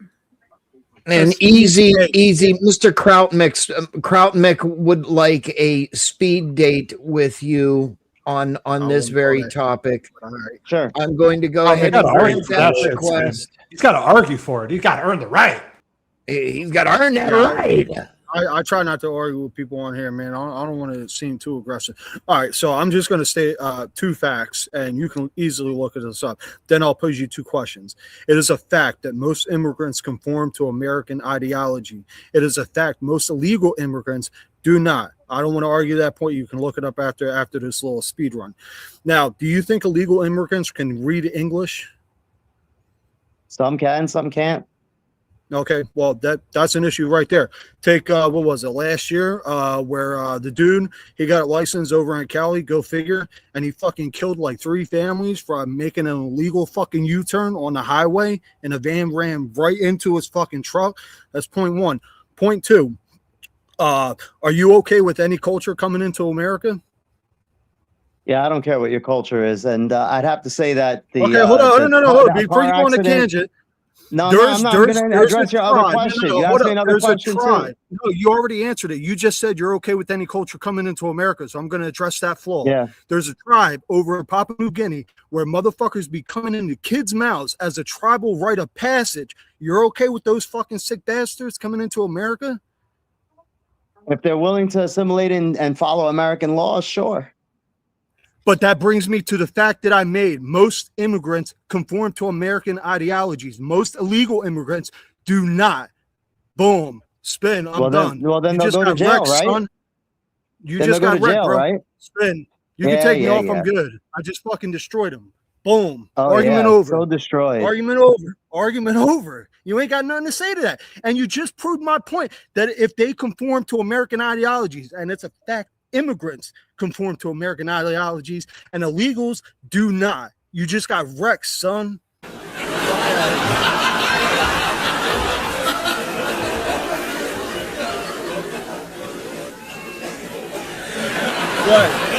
And easy, Mr. Krautmik would like a speed date with you on this very topic. Sure. I'm going to go ahead and grant that request. He's got to argue for it. He's got to earn the right. He's got to earn that right. I try not to argue with people on here, man. I don't want to seem too aggressive. All right, so I'm just going to state two facts, and you can easily look this up. Then I'll pose you two questions. It is a fact that most immigrants conform to American ideology. It is a fact most illegal immigrants do not. I don't want to argue that point. You can look it up after this little speed run. Now, do you think illegal immigrants can read English? Some can, some can't. Okay, well that's an issue right there. Take what was it last year, where the dude, he got a license over in Cali, go figure, and he fucking killed like 3 families from making an illegal fucking U-turn on the highway, and a van ran right into his fucking truck. That's point one. Point two, are you okay with any culture coming into America? Yeah, I don't care what your culture is, and I'd have to say that the okay, hold on, no, before you go on a tangent. No, I'm not going to address your other question. You asked me another question too. No, you already answered it. You just said you're okay with any culture coming into America, so I'm going to address that flaw. Yeah. There's a tribe over in Papua New Guinea where motherfuckers be coming into kids' mouths as a tribal rite of passage. You're okay with those fucking sick bastards coming into America? If they're willing to assimilate and follow American laws, sure. But that brings me to the fact that I made. Most immigrants conform to American ideologies. Most illegal immigrants do not. Boom. Spin. I'm done. Well, then you they'll just go to got jail, wrecked, right? son. You Then just they'll go got to wrecked, jail, bro. right? Spin. You can take me off. I'm good. I just fucking destroyed him. Boom. Oh, Argument yeah, over. so destroyed. Argument over. Argument over. You ain't got nothing to say to that. And you just proved my point that if they conform to American ideologies, and it's a fact, immigrants conform to American ideologies, and illegals do not. You just got wrecked, son. What?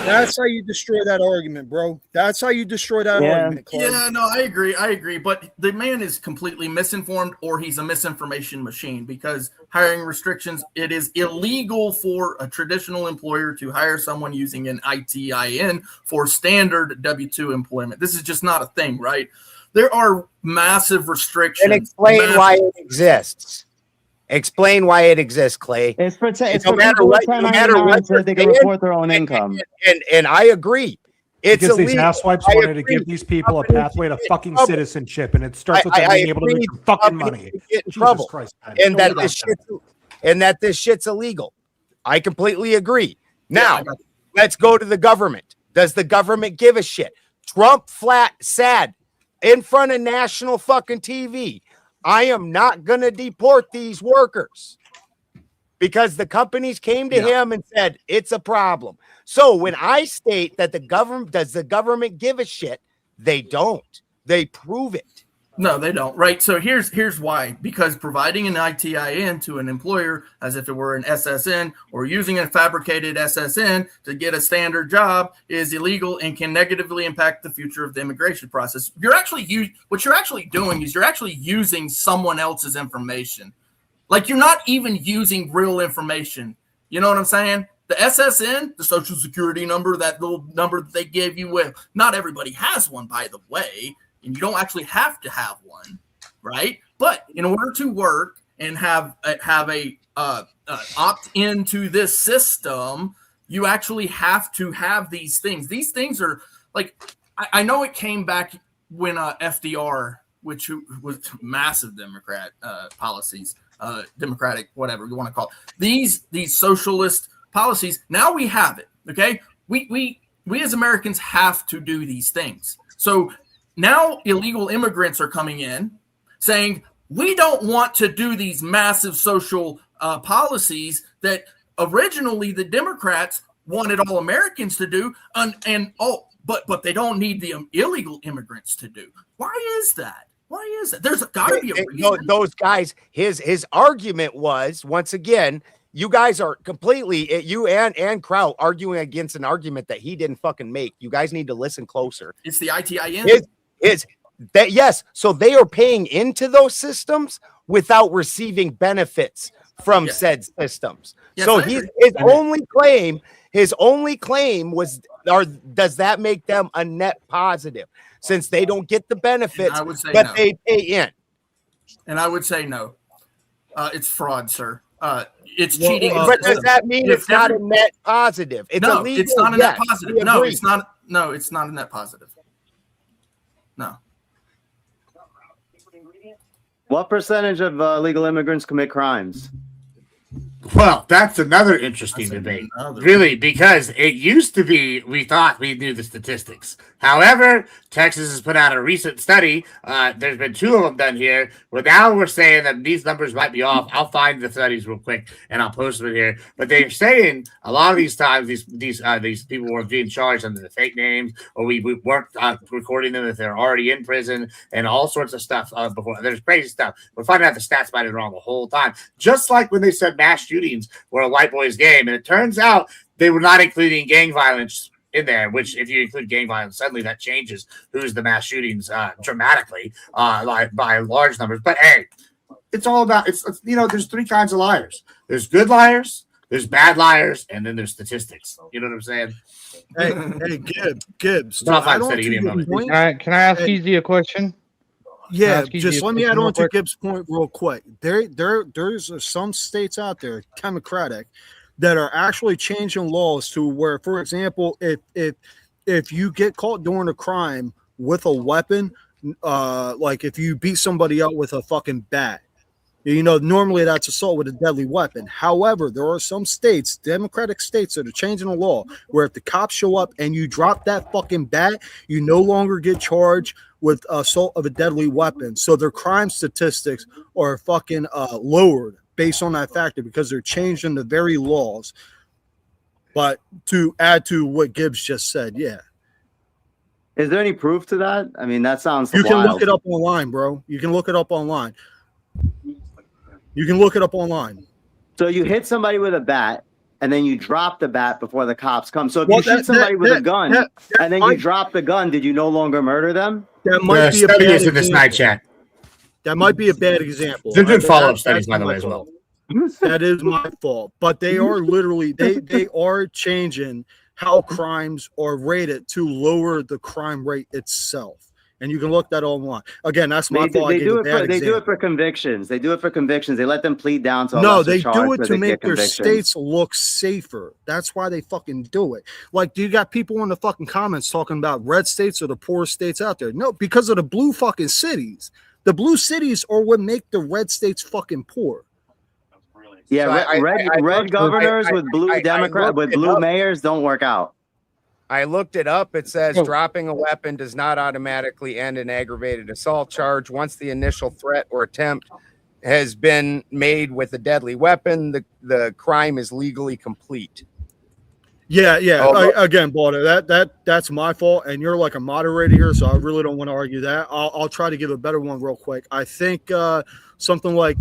That's how you destroy that argument, bro. That's how you destroy that argument, Clark. Yeah, no, I agree. But the man is completely misinformed, or he's a misinformation machine, because hiring restrictions, it is illegal for a traditional employer to hire someone using an ITIN for standard W-2 employment. This is just not a thing, right? There are massive restrictions. And explain why it exists. Explain why it exists, Clay. It's for no matter what, no matter what, so they can report their own income. And I agree. It's because these illegal. asswipes I wanted to agree. give these people a pathway to fucking trouble. citizenship, and it starts with them I being able to agree. make some fucking money. Get in Jesus trouble. Christ, man. And Don't that this shit's illegal. I completely agree. Now, let's go to the government. Does the government give a shit? Trump said in front of national fucking TV, I am not going to deport these workers, because the companies came to him and said it's a problem. So when I state that does the government give a shit? They don't. They prove it. No, they don't. Right. So here's why. Because providing an ITIN to an employer as if it were an SSN, or using a fabricated SSN to get a standard job, is illegal and can negatively impact the future of the immigration process. What you're actually doing is you're actually using someone else's information. Like, you're not even using real information. You know what I'm saying? The SSN, the social security number, that little number that they gave you with, not everybody has one, by the way. And you don't actually have to have one, right? But in order to work and have a opt into this system, you actually have to have these things. These things are like, I know it came back when FDR, which was massive Democrat policies, democratic, whatever you want to call it. These socialist policies. Now we have it. Okay, we as Americans have to do these things. So now illegal immigrants are coming in saying, we don't want to do these massive social policies that originally the Democrats wanted all Americans to do, but they don't need the illegal immigrants to do. Why is that? Why is that? There's got to be a reason. Those guys, his argument was, once again, you guys are completely, you and Kraut, arguing against an argument that he didn't fucking make. You guys need to listen closer. It's the ITIN. Is that yes? So they are paying into those systems without receiving benefits from said systems. Yes, so his only claim was, does that make them a net positive, since they don't get the benefits, but they pay in? And I would say no. It's fraud, sir. It's cheating. But does that mean it's not a net positive? It's no, illegal. it's not a net positive. No, agree. it's not. No, it's not a net positive. No. What percentage of illegal immigrants commit crimes? Well, that's another interesting debate, really, because it used to be we thought we knew the statistics. However, Texas has put out a recent study. There's been 2 of them done here, but now we're saying that these numbers might be off. I'll find the studies real quick and I'll post them in here. But they're saying a lot of these times these people were being charged under the fake names, or we weren't recording them if they're already in prison, and all sorts of stuff before. There's crazy stuff. We're finding out the stats might have been wrong the whole time. Just like when they said mass shootings were a white boys game, and it turns out they were not including gang violence in there, which if you include gang violence, suddenly that changes who's the mass shootings dramatically, like by large numbers. But hey, it's all about it's there's 3 kinds of liars. There's good liars, there's bad liars, and then there's statistics. You know what I'm saying? Hey, Gibbs. Give me a moment. All right, can I ask you a question? Yeah, just let me add on to Gibbs' point real quick. There's some states out there, Democratic, that are actually changing laws to where, for example, if you get caught doing a crime with a weapon, like if you beat somebody up with a fucking bat, you know, normally that's assault with a deadly weapon. However, there are some states, democratic states, that are changing the law where if the cops show up and you drop that fucking bat, you no longer get charged with assault of a deadly weapon. So their crime statistics are fucking lowered based on that factor because they're changing the very laws. But to add to what Gibbs just said, yeah. Is there any proof to that? I mean, that sounds You can wild. look it up online, bro. You can look it up online. You can look it up online. So you hit somebody with a bat, and then you drop the bat before the cops come. So if you shoot somebody with a gun, and then you drop the gun, did you no longer murder them? That might be a bad study is in this night chat. That might be a bad example. They're doing follow-up studies, by the my way, as well. That is my fault. But they are literally they are changing how crimes are rated to lower the crime rate itself. And you can look that online. Again, that's my fault. They do it for convictions. They do it for convictions. They let them plead down to a no, lesser they charge do it where to they make get their convictions. states look safer. That's why they fucking do it. Like, do you got people in the fucking comments talking about red states are the poorest states out there? No, because of the blue fucking cities. The blue cities are what make the red states fucking poor. Yeah, So red governors with blue Democrat with blue mayors don't work out. I looked it up. It says dropping a weapon does not automatically end an aggravated assault charge. Once the initial threat or attempt has been made with a deadly weapon, the crime is legally complete. Yeah. Again, Balder, that's my fault, and you're like a moderator here, so I really don't want to argue that. I'll try to give a better one real quick. I think something like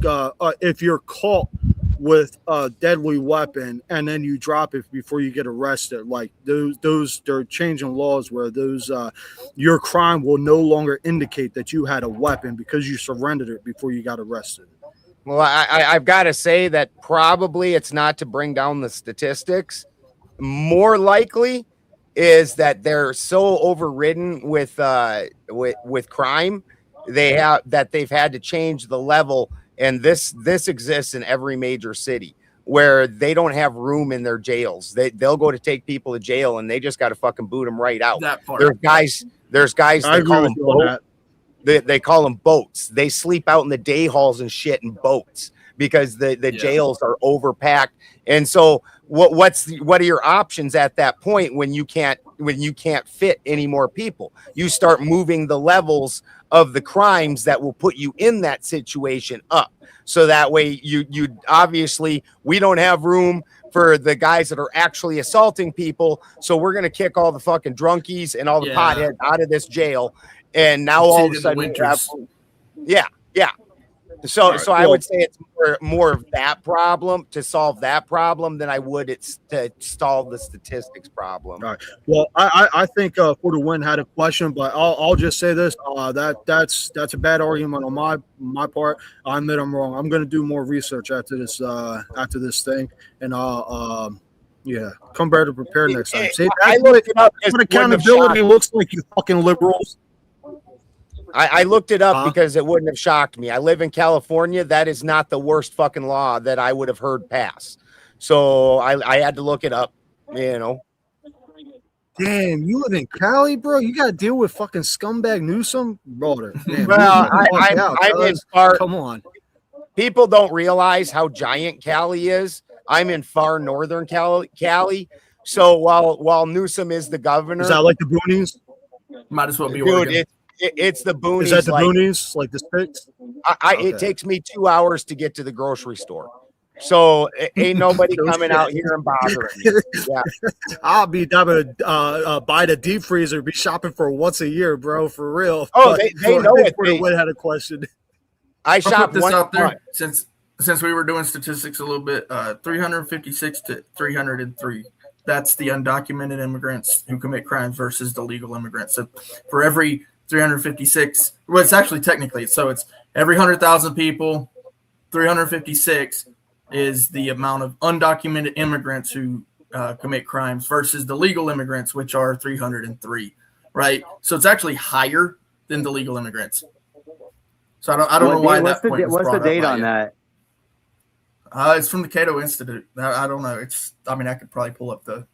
if you're caught with a deadly weapon and then you drop it before you get arrested, like those they're changing laws where those your crime will no longer indicate that you had a weapon because you surrendered it before you got arrested. Well, I've got to say that probably it's not to bring down the statistics. More likely is that they're so overridden with crime they've had to change the level. And this exists in every major city where they don't have room in their jails. They'll go to take people to jail and they just got to fucking boot them right out. There's guys they call them boats. They call them boats. They sleep out in the day halls and shit in boats because the jails are overpacked. And so what are your options at that point when you can't fit any more people? You start moving the levels of the crimes that will put you in that situation up. So that way you obviously, we don't have room for the guys that are actually assaulting people. So we're going to kick all the fucking drunkies and all the potheads out of this jail. And now all of a sudden, yeah. So I would say it's more of that problem to solve that problem than I would it's to solve the statistics problem. All right. Well, I think For the Win had a question, but I'll just say this: that's a bad argument on my part. I admit I'm wrong. I'm going to do more research after this thing, and I'll come better prepared next time. See, I looked it up. What accountability looks like, you fucking liberals. I looked it up because it wouldn't have shocked me. I live in California. That is not the worst fucking law that I would have heard pass. So I had to look it up, you know. Damn, you live in Cali, bro? You got to deal with fucking scumbag Newsom? Brother. Well, I'm in far. Come on. People don't realize how giant Cali is. I'm in far northern Cali. So while Newsom is the governor. Is that like the boonies? Might as well be Oregon. It's the boonies. Is that the boonies? Like the sticks? Okay. It takes me 2 hours to get to the grocery store. So ain't nobody coming out here and bothering me. Yeah. I'll be having to buy the deep freezer, be shopping for once a year, bro, for real. Oh, they know it. They had a question. I shop this one out there since we were doing statistics a little bit. 356 to 303. That's the undocumented immigrants who commit crimes versus the legal immigrants. So for every 356, well, it's actually technically, so it's every 100,000 people, 356 is the amount of undocumented immigrants who commit crimes versus the legal immigrants, which are 303, right? So it's actually higher than the legal immigrants. So I don't know why that point was what's the brought date up on that? It's from the Cato Institute. I don't know. I could probably pull up the.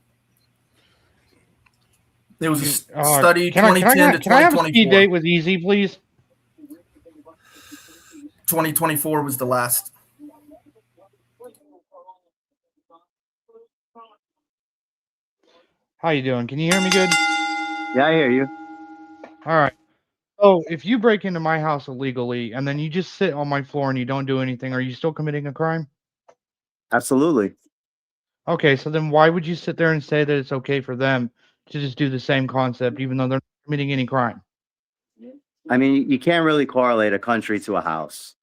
It was a study 2010 to 2024. Can I have a speed date with Easy, please? 2024 was the last. How you doing? Can you hear me good? Yeah, I hear you. All right. So if you break into my house illegally and then you just sit on my floor and you don't do anything, are you still committing a crime? Absolutely. Okay, so then why would you sit there and say that it's okay for them to just do the same concept even though they're not committing any crime? I mean, you can't really correlate a country to a house.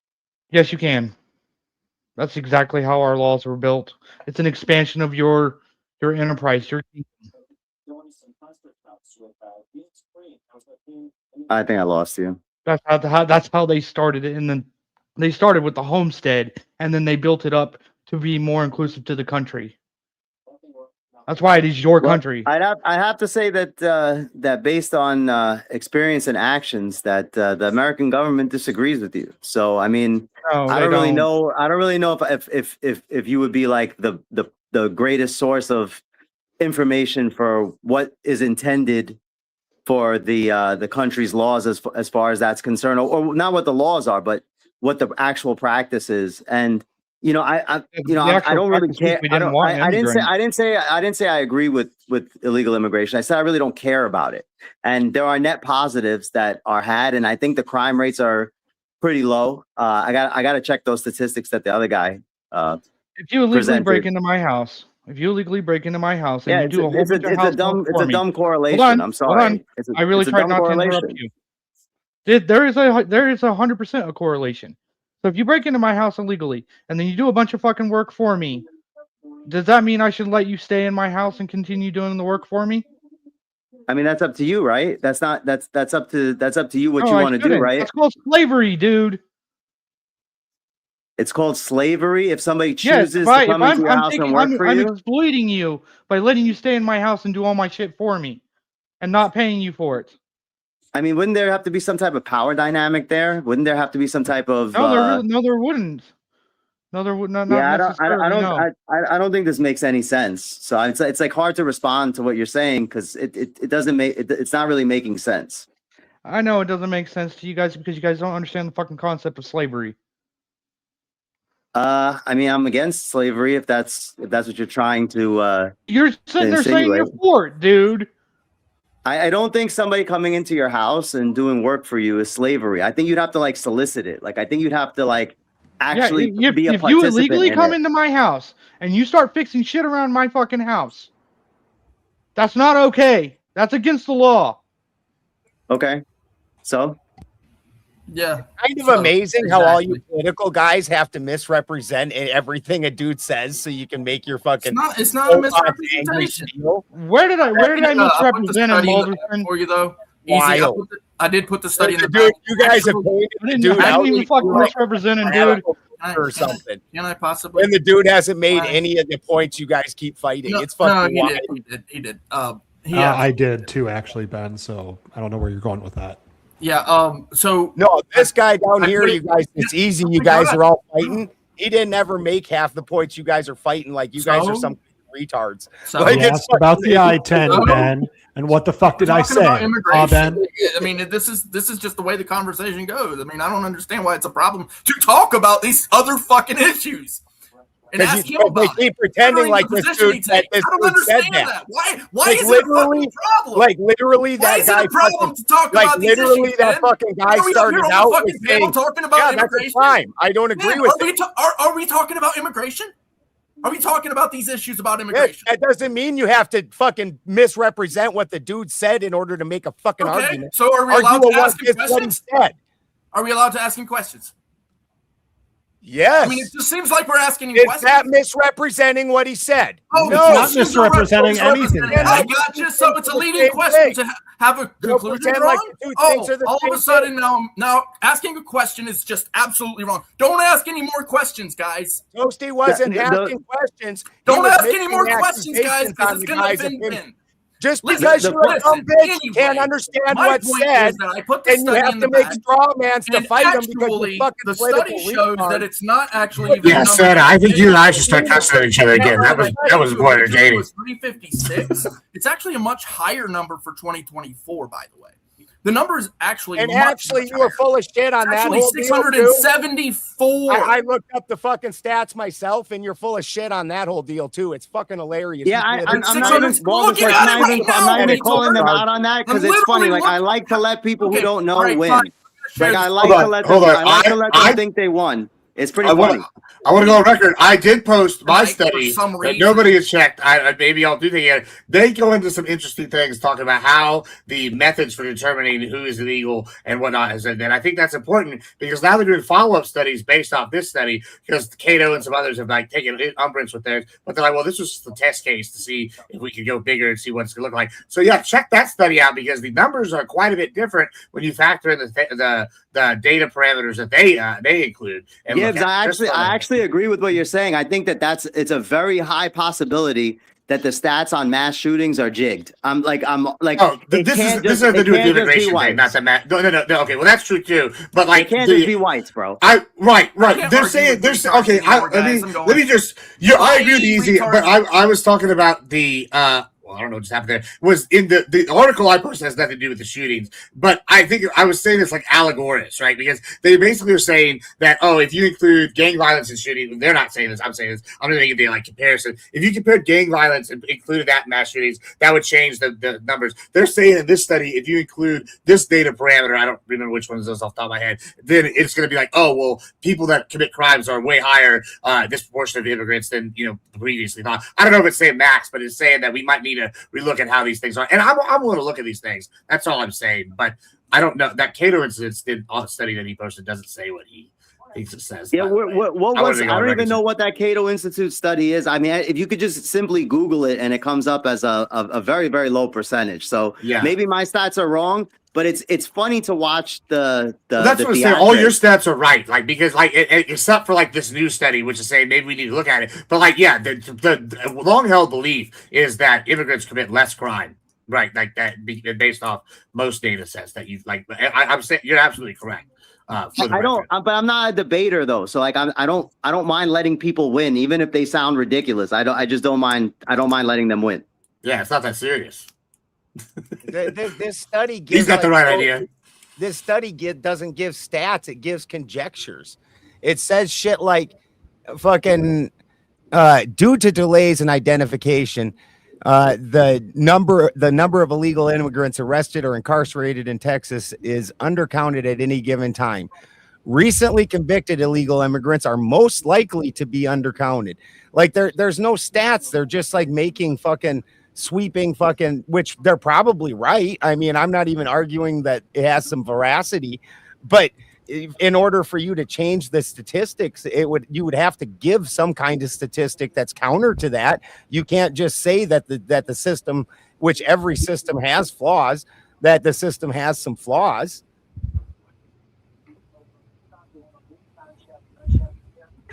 Yes, you can. That's exactly how our laws were built. It's an expansion of your enterprise. I think I lost you. That's how they started it, and then they started with the homestead, and then they built it up to be more inclusive to the country. That's why it is your country. I have to say that that based on experience and actions, that the American government disagrees with you. So I mean, I don't really know. I don't really know if you would be like the greatest source of information for what is intended for the country's laws as far as that's concerned, or not what the laws are, but what the actual practice is. And I don't really care. I didn't say I agree with illegal immigration. I said I really don't care about it. And there are net positives that are had, and I think the crime rates are pretty low. I got to check those statistics that the other guy. If you illegally break into my house, and you do a whole bunch of house work for me, it's a dumb correlation. Hold on, I'm sorry. I really tried not to interrupt you. There is 100% a correlation. So if you break into my house illegally and then you do a bunch of fucking work for me, does that mean I should let you stay in my house and continue doing the work for me? I mean, that's up to you, right? That's up to you what you want to do, right? That's called slavery, dude. It's called slavery if somebody chooses to come into your house and work for you. I'm exploiting you by letting you stay in my house and do all my shit for me and not paying you for it. I mean, wouldn't there have to be some type of power dynamic there? Wouldn't there have to be some type of? No, there wouldn't. No, there would not. Yeah, I don't think this makes any sense. So it's like hard to respond to what you're saying because it doesn't make it's not really making sense. I know it doesn't make sense to you guys because you guys don't understand the fucking concept of slavery. I mean, I'm against slavery if that's what you're trying to. You're sitting there saying you're for it, dude. I don't think somebody coming into your house and doing work for you is slavery. I think you'd have to solicit it. I think you'd have to actually be a participant. If you illegally come into my house and you start fixing shit around my fucking house, that's not okay. That's against the law. Okay. So? Yeah. Kind of amazing how all you political guys have to misrepresent everything a dude says so you can make your fucking. It's not a misrepresentation. Where did I misrepresent in Boulderton? For you though, I did put the study in the dude. You guys have pointed the dude I out. didn't even fucking misrepresent him, dude. Or something. Can I possibly? And the dude hasn't made any of the points you guys keep fighting. It's fucking wild. He did. I did too, actually, Ben. So I don't know where you're going with that. Yeah. So no, this guy down here, you guys, it's easy. You guys are all fighting. He didn't ever make half the points you guys are fighting. Like you guys are some retards. So you asked about the I-10, Ben, and what the fuck did I say? Ben? I mean, this is just the way the conversation goes. I mean, I don't understand why it's a problem to talk about these other fucking issues. And ask him about they keep pretending like this dude said that. I don't understand that. Why is it a fucking problem? Like literally that guy. Problem to talk about these literally issues, that fucking guy started out with saying, talking about that's a crime. I don't agree with it. Are we talking about immigration? Are we talking about these issues about immigration? That doesn't mean you have to fucking misrepresent what the dude said in order to make a fucking argument. So are we allowed to ask him questions? Are we allowed to ask him questions? Yes. I mean, it just seems like we're asking him questions. Is that misrepresenting what he said? Oh, no, it's not misrepresenting anything. I got you. So it's a leading question to have a conclusion wrong? All of a sudden now asking a question is just absolutely wrong. Don't ask any more questions, guys. Toasty wasn't asking questions. Don't ask any more questions, guys, because it's going to offend Ben. Just Listen, because the- you're a dumb bitch, you anyway, can't understand my what's point said, is that I put the and you study have in to the make back, straw mans to and fight them because actually, you're fucking the political study shows retard. that it's not actually even. Yeah, the Sarah, number. I think you and I should start cussing at each other again. That was more It entertaining. was 356. It's actually a much higher number for 2024, by the way. The number is actually And much, actually, much you were higher. full of shit on It's that actually whole deal, too. 674. I looked up the fucking stats myself, and you're full of shit on that whole deal too. It's fucking hilarious. Yeah, You I'm did- not even. Look at it right now. I'm not even It's calling them retarded. out on that because I'm it's funny. literally Like I looking- like to let people who Okay, don't know all right, win. fine. Like I like Hold to on, let hold them. on. I like to let them I- think they won. It's pretty I funny. want to go on record. I did post my Right, study for some that reason. nobody has checked. Maybe I'll do that again. They go into some interesting things talking about how the methods for determining who is illegal and whatnot is. And I think that's important because now they're doing follow-up studies based off this study because Cato and some others have like taken umbrance with theirs. But they're like, well, this was just the test case to see if we could go bigger and see what it's going to look like. So yeah, check that study out because the numbers are quite a bit different when you factor in the data parameters that they include. And Gibbs, I actually agree with what you're saying. I think it's a very high possibility that the stats on mass shootings are jigged. I'm like, oh, this has to do with the immigration thing, not the mass. No. Okay, well that's true too. But like, it can't just be whites, bro. Right. They're saying okay. Let me just. Yeah, I agree with the easy, but I was talking about the. Well, I don't know what just happened there. Was in the article I posted has nothing to do with the shootings, but I think I was saying it's like allegorious, right? Because they basically are saying that if you include gang violence and shooting, they're not saying this. I'm saying this. I'm going to make a like comparison. If you compared gang violence and included that in mass shootings, that would change the numbers. They're saying in this study, if you include this data parameter, I don't remember which one is those off the top of my head, then it's going to be like, oh well, people that commit crimes are way higher disproportionate of immigrants than previously thought. I don't know if it's saying max, but it's saying that we might need to relook at how these things are. And I'm willing to look at these things. That's all I'm saying. But I don't know. That Cato incident did a study that he posted doesn't say what he thinks it says. Yeah, I don't even know what that Cato Institute study is. I mean, if you could just simply Google it and it comes up as a very, very low percentage. So yeah, maybe my stats are wrong, but it's funny to watch the that's what I'm saying. All your stats are right, like because like except for like this new study, which is saying maybe we need to look at it. But like yeah, the long held belief is that immigrants commit less crime, right? Like that based off most data sets that you've like. I'm saying you're absolutely correct. But I'm not a debater though. So like I don't mind letting people win, even if they sound ridiculous. I just don't mind. I don't mind letting them win. Yeah, it's not that serious. This study gives, he's got the right idea. This study doesn't give stats; it gives conjectures. It says shit like, "Fucking due to delays in identification, the number of illegal immigrants arrested or incarcerated in Texas is undercounted at any given time. Recently convicted illegal immigrants are most likely to be undercounted." Like there's no stats; they're just like making fucking sweeping fucking, which they're probably right. I mean, I'm not even arguing that it has some veracity, but in order for you to change the statistics, you would have to give some kind of statistic that's counter to that. You can't just say that the system, which every system has flaws, that the system has some flaws.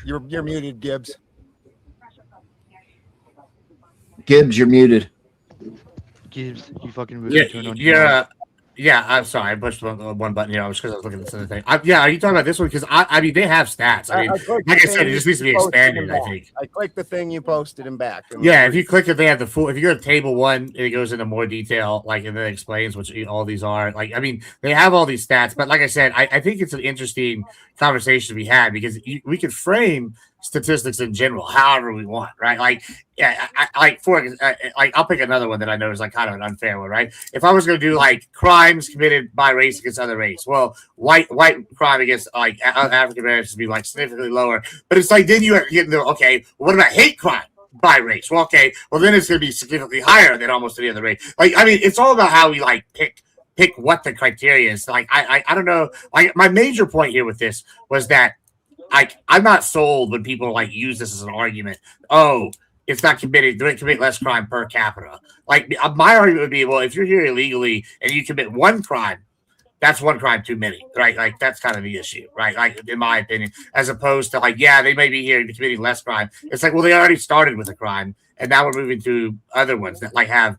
You're muted, Gibbs. Gibbs, you're muted. Gibbs, you fucking really turn on. Yeah, I'm sorry. I pushed one button here. I was looking at this other thing. Yeah, are you talking about this one? Because I mean, they have stats. I mean, like I said, it just needs to be expanded. I think. I clicked the thing you posted and back. Yeah, if you click it, they have the full. If you go to table 1, it goes into more detail, like and then explains what all these are. Like, I mean, they have all these stats, but like I said, I think it's an interesting conversation to be had because we could frame statistics in general however we want, right? Like, yeah, I'll pick another one that I know is like kind of an unfair one, right? If I was going to do like crimes committed by race against other race, well, white crime against like African Americans would be like significantly lower, but it's like then you get into okay, what about hate crime by race? Well, okay, well then it's going to be significantly higher than almost any other race. Like, I mean, it's all about how we like pick what the criteria is. Like, I don't know. Like, my major point here with this was that I'm not sold when people like use this as an argument. Oh, it's not committed. They commit less crime per capita. Like my argument would be, well, if you're here illegally and you commit one crime, that's one crime too many, right? Like that's kind of the issue, right? Like in my opinion, as opposed to like, yeah, they may be here committing less crime. It's like, well, they already started with a crime, and now we're moving to other ones that like have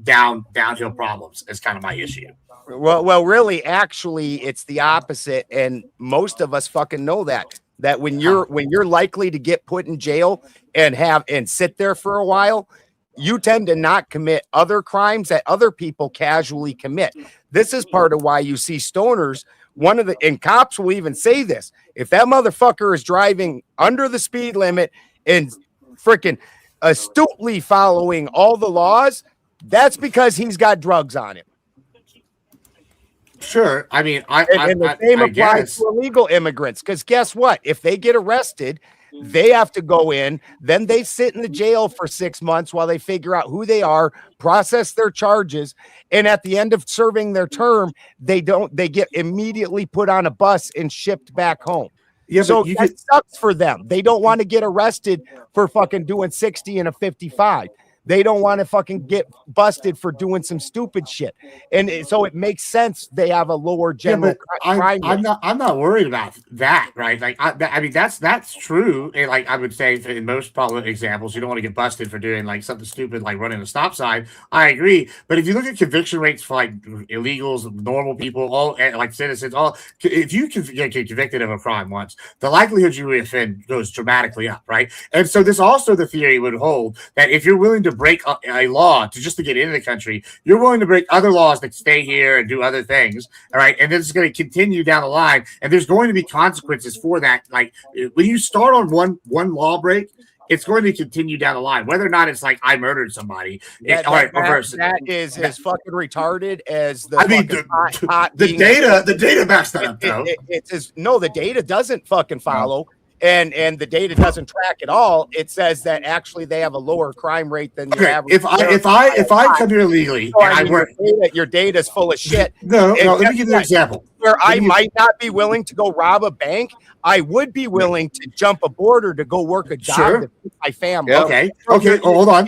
downhill problems. Is kind of my issue. Well, really, actually, it's the opposite, and most of us fucking know that when you're likely to get put in jail and sit there for a while, you tend to not commit other crimes that other people casually commit. This is part of why you see stoners. And cops will even say this: if that motherfucker is driving under the speed limit and freaking astutely following all the laws, that's because he's got drugs on him. Sure. I mean, and the same applies to illegal immigrants, because guess what? If they get arrested, they have to go in, then they sit in the jail for 6 months while they figure out who they are, process their charges, and at the end of serving their term, they get immediately put on a bus and shipped back home. Yeah, so that sucks for them. They don't want to get arrested for fucking doing 60 and a 55. They don't want to fucking get busted for doing some stupid shit. And so it makes sense they have a lower general crime rate. I'm not worried about that, right? Like, I mean, that's true. And like I would say in most public examples, you don't want to get busted for doing like something stupid like running a stop sign. I agree. But if you look at conviction rates for like illegals, normal people, all like citizens, if you get convicted of a crime once, the likelihood you reoffend goes dramatically up, right? And so this also the theory would hold that if you're willing to break a law to get into the country, you're willing to break other laws to stay here and do other things, all right? And this is going to continue down the line, and there's going to be consequences for that. Like when you start on one law break, it's going to continue down the line, whether or not it's like I murdered somebody. That is as fucking retarded as the. I mean, the data backs that up, though. The data doesn't fucking follow. And the data doesn't track at all. It says that actually they have a lower crime rate than the average. If I come here illegally, so, I mean, your data is full of shit. No, let me give you an example. Where I might not be willing to go rob a bank, I would be willing to jump a border to go work a job to feed my family. Okay. Hold on,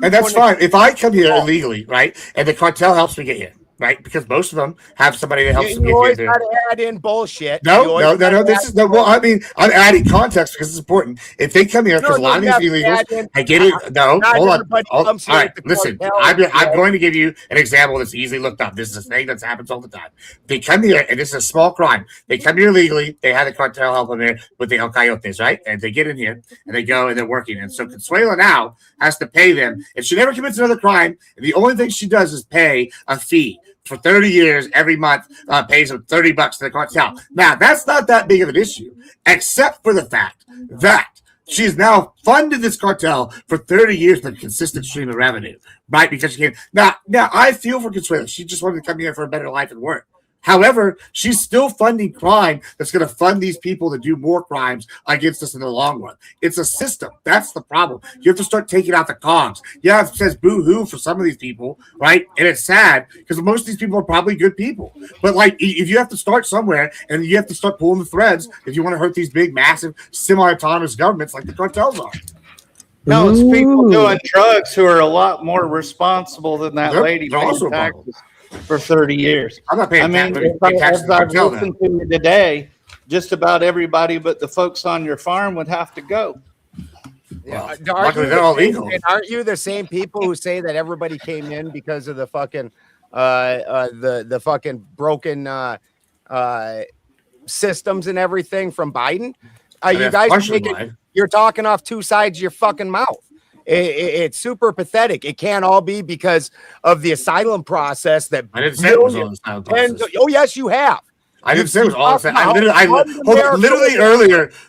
and that's fine. If I come here illegally, right, and the cartel helps me get here. Right, because most of them have somebody that helps them get you always got to add in bullshit. No. This is well. I mean, I'm adding context because it's important. If they come here, because a lot of these illegals, I get it. No, hold on. All right, listen. I'm going to give you an example that's easily looked up. This is a thing that happens all the time. They come here, and this is a small crime. They come here legally. They have the cartel help them here with the El Coyotes, right? And they get in here, and they go, and they're working. And so Consuela now has to pay them, and she never commits another crime. And the only thing she does is pay a fee. For 30 years, every month, pays them $30 to the cartel. Now, that's not that big of an issue, except for the fact that she's now funded this cartel for 30 years with a consistent stream of revenue, right? Because she came. Now, I feel for Consuela. She just wanted to come here for a better life and work. However, she's still funding crime that's going to fund these people to do more crimes against us in the long run. It's a system. That's the problem. You have to start taking out the cogs. Yeah, it says boo-hoo for some of these people, right? And it's sad because most of these people are probably good people. But like, if you have to start somewhere and you have to start pulling the threads if you want to hurt these big, massive, semi-autonomous governments like the cartels are. No, it's people doing drugs who are a lot more responsible than that lady paying taxes for 30 years. I'm not paying taxes. As I've listened to you today, just about everybody but the folks on your farm would have to go. Yeah, aren't you the same people who say that everybody came in because of the fucking the fucking broken systems and everything from Biden? You guys you're talking off two sides of your fucking mouth. It's super pathetic. It can't all be because of the asylum process that I didn't say it was all the asylum process. Oh, yes, you have. I didn't say it was all the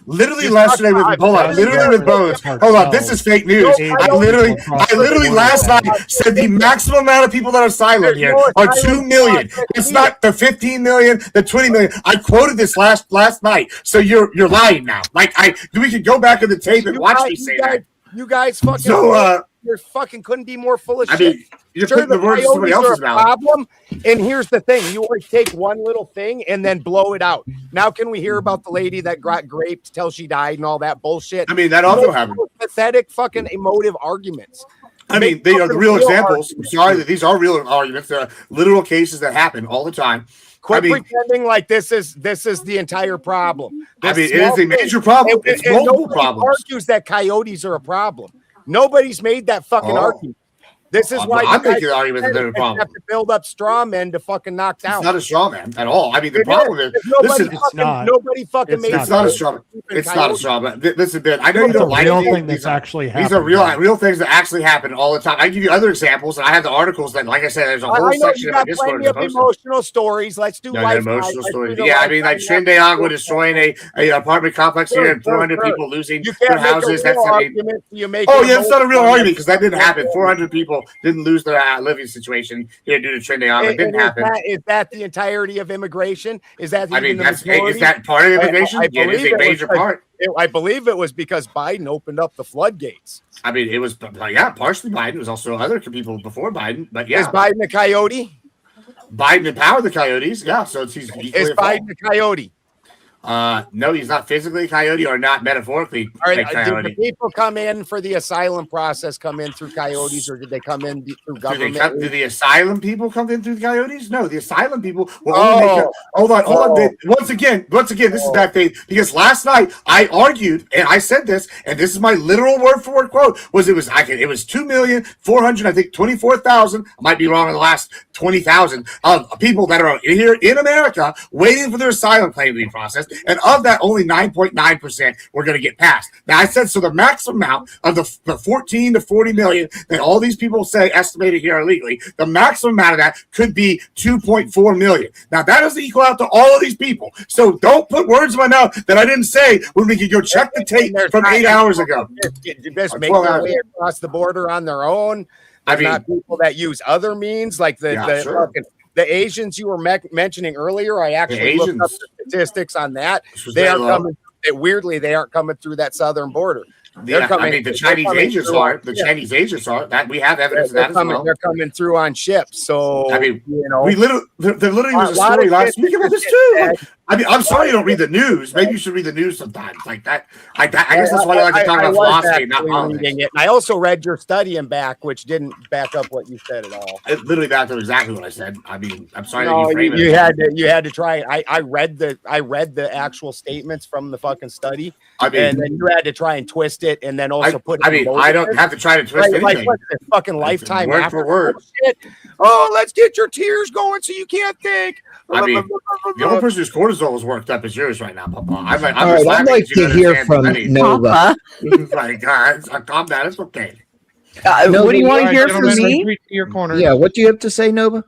literally yesterday with Bose. Hold on, this is fake news. I literally last night said the maximum amount of people that are silent here are 2 million. It's not the 15 million, the 20 million. I quoted this last night, so you're lying now. Like we could go back in the tape and watch me say that. You guys fucking you're fucking couldn't be more full of shit. Mean, you're putting the words in somebody else's mouth. Problem. And here's the thing: you always take one little thing and then blow it out. Now, can we hear about the lady that got raped till she died and all that bullshit? I mean, that also happened. Pathetic, fucking emotive arguments. I mean, they are the real examples. I'm sorry that these are real arguments. They're literal cases that happen all the time. Quit pretending like this is the entire problem. It is a major problem. It's multiple problems. Argues that coyotes are a problem. Nobody's made that fucking argument. This is why I'm making the argument that they're a problem. have to build up straw men to fucking knock down. It's not a straw man at all. I mean, the problem is nobody fucking made it's not a straw man. It's not a straw man. Listen, Ben, I know you don't like real these. thing that's actually happened. These are real things that actually happen all the time. I give you other examples, and I have the articles that, like I said, there's a whole section of my Discord. Emotional stories. Let's do emotional stories. Yeah, I mean, like Trin de Agua destroying a apartment complex here and 400 people losing their houses. That's it's not a real argument because that didn't happen. 400 people didn't lose their living situation here due to Trin de Agua. It didn't happen. Is that the entirety of immigration? Is that is that part of immigration? Yeah, it is a major part. I believe it was because Biden opened up the floodgates. I mean, it was partially Biden. It was also other people before Biden, but yeah. Is Biden a coyote? Biden empowered the coyotes. Yeah, so he's is Biden a coyote? No, he's not physically a coyote or not metaphorically a coyote. Did the people come in for the asylum process come in through coyotes, or did they come in through government? Do the asylum people come in through the coyotes? No, the asylum people will only hold on. Once again, this is that thing, because last night I argued and I said this, and this is my literal word for word quote, it was 2,424,000. I might be wrong in the last 20,000 of people that are here in America waiting for their asylum claim to be processed. And of that, only 9.9% were going to get passed. Now, I said, so the maximum amount of the 14 to 40 million that all these people say estimated here illegally, the maximum amount of that could be 2.4 million. Now, that doesn't equal out to all of these people. So don't put words in my mouth that I didn't say when we could go check the tape from 8 hours ago. Just make their way across the border on their own. Not people that use other means like the Asians you were mentioning earlier. I actually looked up the statistics on that. They are coming. Weirdly, they aren't coming through that southern border. The Chinese agents are. The Chinese agents are. That we have evidence of that as well. They're coming through on ships. So there literally was a story last week about this too. I mean, I'm sorry you don't read the news. Maybe you should read the news sometimes. Like that. I guess that's why I like to talk about philosophy, not politics. I also read your study and back, which didn't back up what you said at all. It literally backed up exactly what I said. I mean, I'm sorry that you framed it. You had to try. I read the actual statements from the fucking study, and then you had to try and twist it, and then also put. I don't have to try to twist anything. Like fucking lifetime word for word. Oh, let's get your tears going so you can't think. I mean, the only person whose cortisol is worked up is yours right now, Papa. I'd like to hear from Nova. My God, calm down. It's okay. What do you want to hear from me? Your corner. Yeah, what do you have to say, Nova?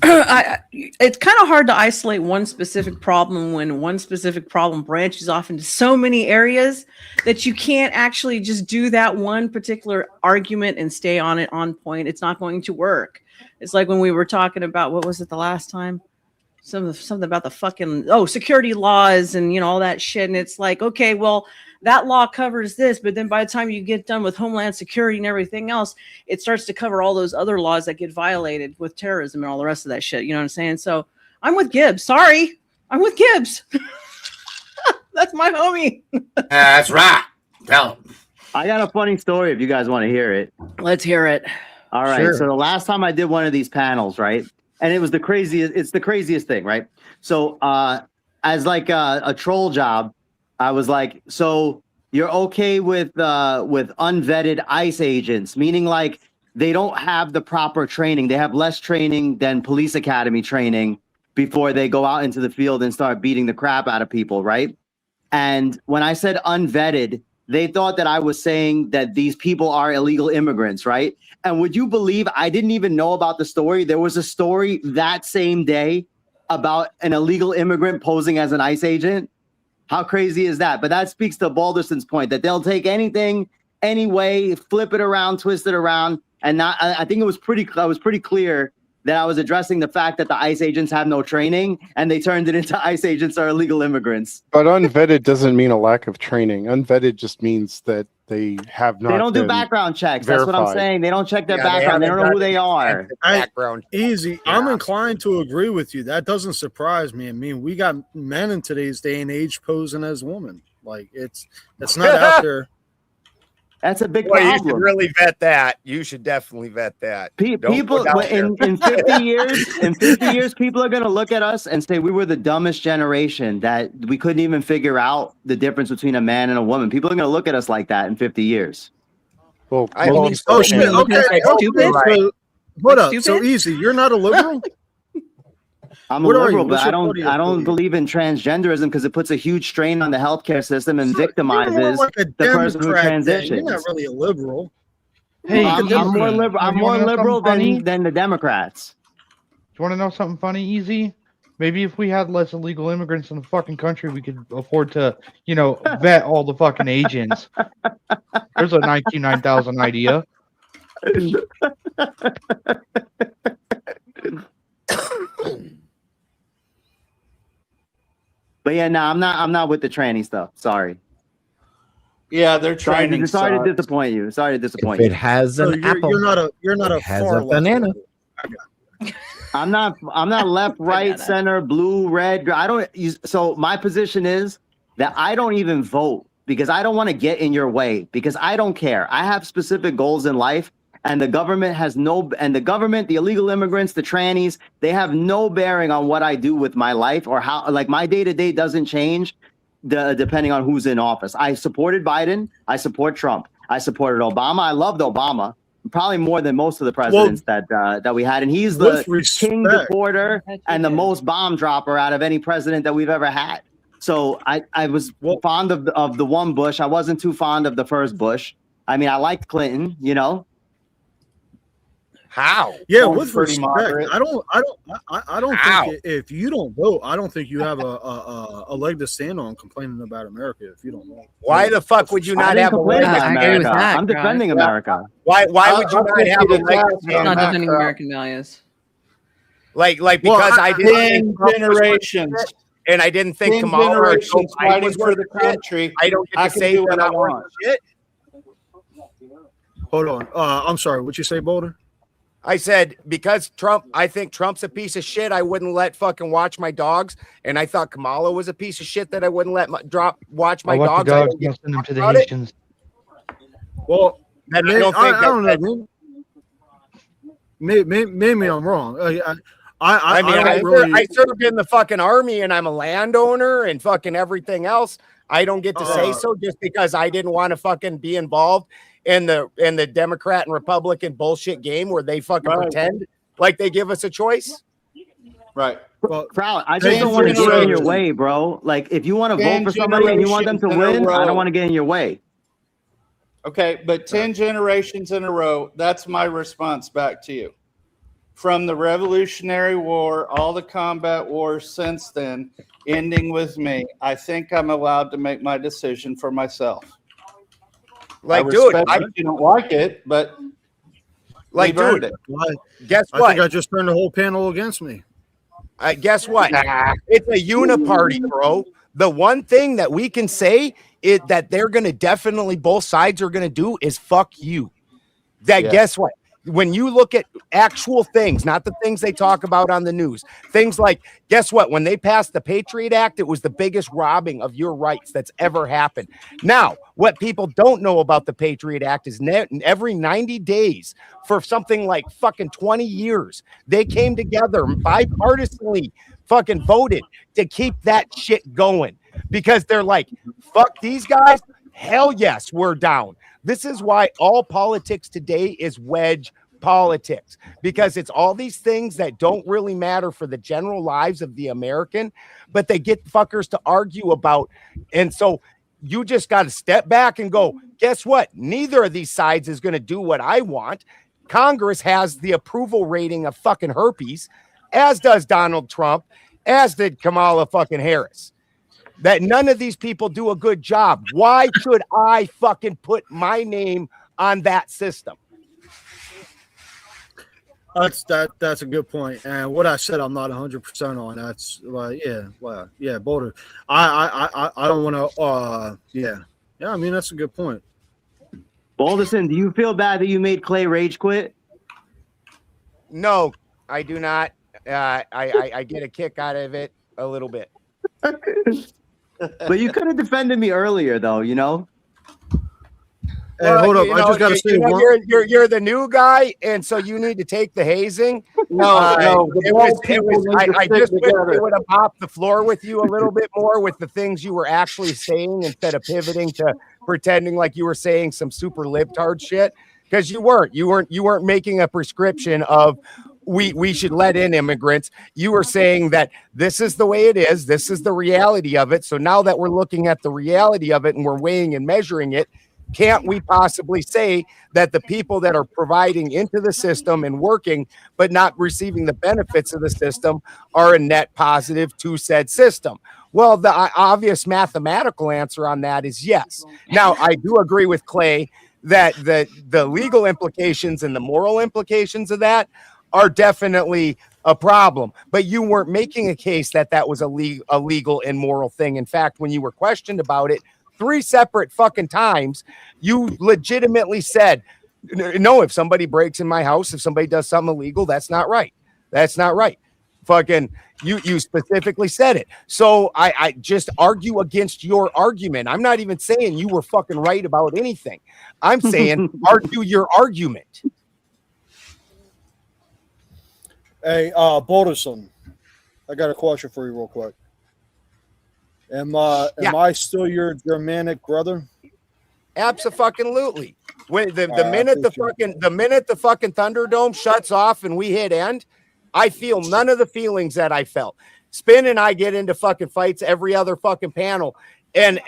It's kind of hard to isolate one specific problem when one specific problem branches off into so many areas that you can't actually just do that one particular argument and stay on it on point. It's not going to work. It's like when we were talking about, what was it the last time? Something about the fucking security laws and all that shit. And it's like, okay, well, that law covers this, but then by the time you get done with Homeland Security and everything else, it starts to cover all those other laws that get violated with terrorism and all the rest of that shit. You know what I'm saying? So I'm with Gibbs. Sorry, I'm with Gibbs. That's my homie. That's right. Tell him. I got a funny story if you guys want to hear it. Let's hear it. All right. Sure. So the last time I did one of these panels, right? And it was the craziest. It's the craziest thing, right? So as like a troll job, I was like, so you're okay with unvetted ICE agents, meaning like they don't have the proper training. They have less training than police academy training before they go out into the field and start beating the crap out of people, right? And when I said unvetted, they thought that I was saying that these people are illegal immigrants, right? And would you believe I didn't even know about the story? There was a story that same day about an illegal immigrant posing as an ICE agent. How crazy is that? But that speaks to Balderson's point that they'll take anything, any way, flip it around, twist it around. And not, I think I was pretty clear that I was addressing the fact that the ICE agents have no training and they turned it into ICE agents are illegal immigrants. But unvetted doesn't mean a lack of training. Unvetted just means that they have not. They don't do background checks. Verified. That's what I'm saying. They don't check their background. They don't know who they are. Easy. Yeah. I'm inclined to agree with you. That doesn't surprise me. I mean, we got men in today's day and age posing as women. Like it's not out there. That's a big problem. You should really vet that. You should definitely vet that. People in 50 years, people are going to look at us and say we were the dumbest generation, that we couldn't even figure out the difference between a man and a woman. People are going to look at us like that in 50 years. Well, I well, hope so. Oh shit! Looking Okay, at that stupid? So, hold up. So Stupid? easy. You're not a liberal. I'm a What are liberal, you? but What's I your don't party I don't affiliation? believe in transgenderism because it puts a huge strain on the healthcare system and So you're more victimizes like a the person who Democrat. Then. transitions. You're not really a liberal. Hey, You're like a I'm Democrat. more liberal. I'm you wanna more know something liberal funny? than the Democrats. Do you want to know something funny, Easy? Maybe if we had less illegal immigrants in the fucking country, we could afford to, vet all the fucking agents. There's a 99,000 idea. But yeah, no, I'm not with the tranny stuff. Sorry. Yeah, they're Sorry training. to disappoint you. Sorry to disappoint If it you. has So an apple, you're not a it has far a left banana. liberal. I'm not left, right, Banana. center, blue, red. I don't. So my position is that I don't even vote because I don't want to get in your way because I don't care. I have specific goals in life, and the government has no. And the government, the illegal immigrants, the trannies, they have no bearing on what I do with my life or how. Like my day to day doesn't change, depending on who's in office. I supported Biden. I support Trump. I supported Obama. I loved Obama. Probably more than most of the presidents that we had, and he's the king deporter and the most bomb dropper out of any president that we've ever had. So I was fond of the one Bush. I wasn't too fond of the first Bush. I mean, I liked Clinton, How? Yeah, Sounds with pretty respect, moderate. I don't How? think if you don't vote, I don't think you have a leg to stand on complaining about America if you don't vote. Why the fuck would you I not didn't have a complain leg? about I agree with America. that, I'm Josh. defending America. Why would you not have a leg? It's not defending American values. Like Well, because I didn't 10 think Trump was generations. shit, and I didn't think 10 Kamala or Joe generations Biden fighting was for worth the shit. country. I don't get I to can say do they're what I not worth want. shit. Hold on. I'm sorry. What you say, Boulder? I said because I think Trump's a piece of shit. I wouldn't let fucking watch my dogs, and I thought Kamala was a piece of shit that I wouldn't let watch my I'll watch dogs. the I dogs don't and get I'll send them to the about it. Haitians. Well, Then I may- don't think I don't that- know. Maybe I'm wrong. I mean, don't I really. served in the fucking army, and I'm a landowner and fucking everything else. I don't get to say so just because I didn't want to fucking be involved in the Democrat and Republican bullshit game where they fucking pretend like they give us a choice. Right. Well, Proud. I just don't want to get in your way, bro. Like if you want to vote for somebody and you want them to win, I don't want to get in your way. Okay, but 10 generations in a row, that's my response back to you. From the Revolutionary War, all the combat wars since then, ending with me, I think I'm allowed to make my decision for myself. Like, I dude, respect if you don't like it, but like, we've earned dude, it. guess I what? think I just turned the whole panel against me. Guess what? It's a uniparty, bro. The one thing that we can say is that they're going to definitely, both sides are going to do is fuck you. Guess what? When you look at actual things, not the things they talk about on the news, things like, guess what? When they passed the Patriot Act, it was the biggest robbing of your rights that's ever happened. Now, what people don't know about the Patriot Act is every 90 days for something like fucking 20 years, they came together bipartisanly fucking voted to keep that shit going because they're like, fuck these guys. Hell yes, we're down. This is why all politics today is wedge politics, because it's all these things that don't really matter for the general lives of the American, but they get fuckers to argue about. And so you just got to step back and go, guess what? Neither of these sides is going to do what I want. Congress has the approval rating of fucking herpes, as does Donald Trump, as did Kamala fucking Harris. That none of these people do a good job. Why should I fucking put my name on that system? That's a good point. And what I said, I'm not 100% on. That's like, yeah, Boulder. I don't want to. Yeah. I mean, that's a good point. Balderson, do you feel bad that you made Clay rage quit? No, I do not. I get a kick out of it a little bit. But you could have defended me earlier, though. hold up. I just got to say one. You're the new guy, and so you need to take the hazing. No, It was. I just wish we would have mopped the floor with you a little bit more with the things you were actually saying instead of pivoting to pretending like you were saying some super libtard shit, because you weren't making a prescription of we should let in immigrants. You were saying that this is the way it is. This is the reality of it. So now that we're looking at the reality of it and we're weighing and measuring it, can't we possibly say that the people that are providing into the system and working but not receiving the benefits of the system are a net positive to said system? Well, the obvious mathematical answer on that is yes. Now, I do agree with Clay that the legal implications and the moral implications of that are definitely a problem, but you weren't making a case that that was a legal and moral thing. In fact, when you were questioned about it 3 separate fucking times, you legitimately said, no, if somebody breaks in my house, if somebody does something illegal, that's not right. That's not right. Fucking, you specifically said it. So I just argue against your argument. I'm not even saying you were fucking right about anything. I'm saying argue your argument. Hey, Balderson, I got a question for you real quick. Am I still your Germanic brother? Absolutely. When the minute the fucking Thunderdome shuts off and we hit end, I feel none of the feelings that I felt. Spin and I get into fucking fights every other fucking panel, and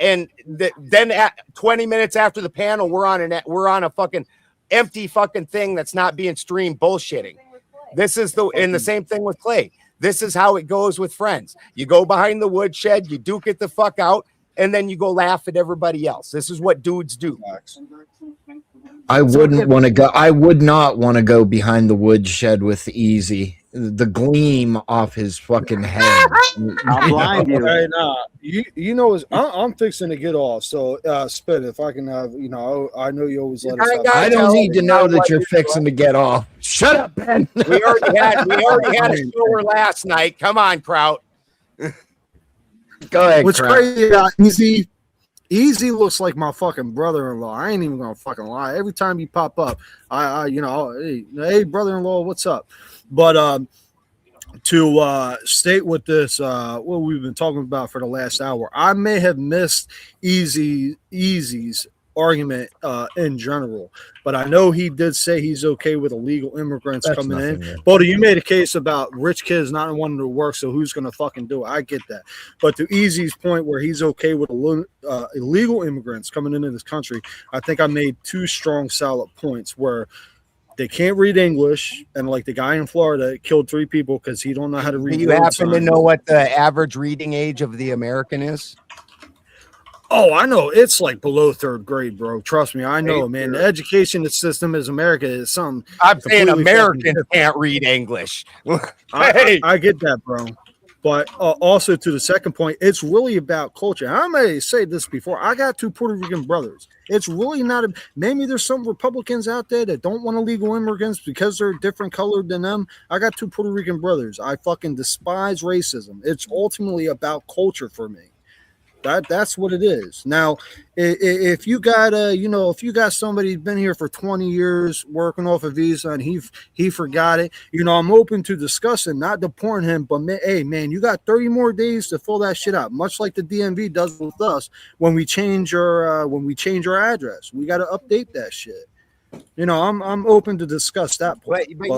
then at 20 minutes after the panel, we're on a fucking empty fucking thing that's not being streamed, bullshitting. This is the same thing with Clay. This is how it goes with friends. You go behind the woodshed, you duke it the fuck out, and then you go laugh at everybody else. This is what dudes do. I wouldn't want to go. I would not want to go behind the woodshed with Easy. The gleam off his fucking head. I'll blind you. Hey, nah, you know, I'm fixing to get off. So, Spit, if I can have, I know you always let us have. I don't need to know that you're fixing to get off. Shut up, Ben. We already had a shower last night. Come on, Kraut. Go ahead. What's Kraut. crazy? Easy looks like my fucking brother-in-law. I ain't even gonna fucking lie. Every time you pop up, hey, brother-in-law, what's up? But to state with this, what we've been talking about for the last hour, I may have missed Easy's argument in general, but I know he did say he's okay with illegal immigrants coming in. Bodie, you made a case about rich kids not wanting to work, so who's going to fucking do it? I get that. But to Easy's point where he's okay with illegal immigrants coming into this country, I think I made 2 strong, solid points where they can't read English, and like the guy in Florida killed 3 people because he don't know how to read. Do you happen to know what the average reading age of the American is? Oh, I know. It's like below 3rd grade, bro. Trust me. I know, man. The education system in America is something. I'm saying Americans can't read English. I get that, bro. But also to the second point, it's really about culture. I may say this before. I got 2 Puerto Rican brothers. It's really not maybe there's some Republicans out there that don't want illegal immigrants because they're different colored than them. I got 2 Puerto Rican brothers. I fucking despise racism. It's ultimately about culture for me. That's what it is. Now, if you got if you got somebody who's been here for 20 years working off a visa and he forgot it, I'm open to discussing, not deporting him, but hey man, you got 30 more days to fill that shit out, much like the DMV does with us when we change our address. We got to update that shit. I'm open to discuss that point. But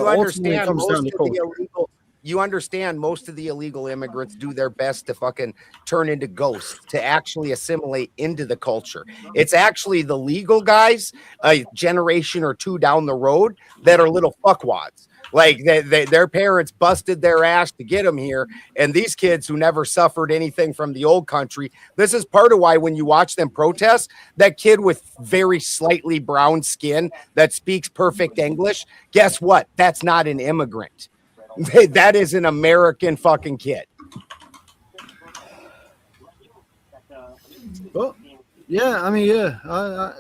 you understand most of the illegal immigrants do their best to fucking turn into ghosts, to actually assimilate into the culture. It's actually the legal guys, a generation or 2 down the road, that are little fuckwads. Like their parents busted their ass to get them here. And these kids who never suffered anything from the old country, this is part of why when you watch them protest, that kid with very slightly brown skin that speaks perfect English, guess what? That's not an immigrant. That is an American fucking kid. Well, yeah, I mean, yeah, I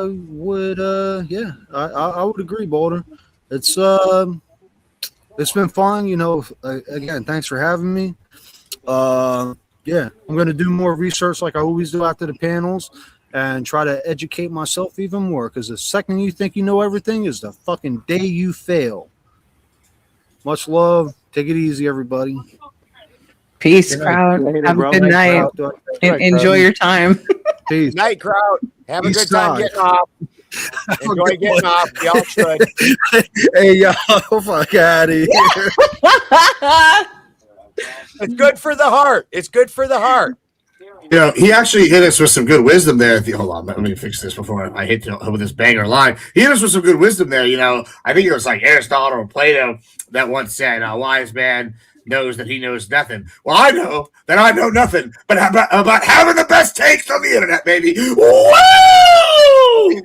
would, I would agree, Boulder. It's been fun, again, thanks for having me. Yeah, I'm going to do more research like I always do after the panels. and try to educate myself even more. Because the second you think you know everything is the fucking day you fail. Much love. Take it easy, everybody. Peace, crowd. Later, Have bro. a good night. Night, Enjoy crowd. your time. Peace. Night, crowd. Have a East good time side. getting off. Enjoy getting off. Y'all should. Hey, y'all, fuck out of here. It's good for the heart. It's good for the heart. You know, he actually hit us with some good wisdom there. Hold on, let me fix this before I hit with this banger line. He hit us with some good wisdom there. You know, I think it was like Aristotle or Plato that once said, "A wise man knows that he knows nothing." Well, I know that I know nothing, but about having the best takes on the internet, baby. Woo!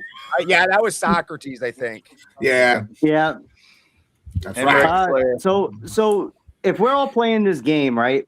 Yeah, that was Socrates, I think. Yeah, Yeah. that's right. So if we're all playing this game, right,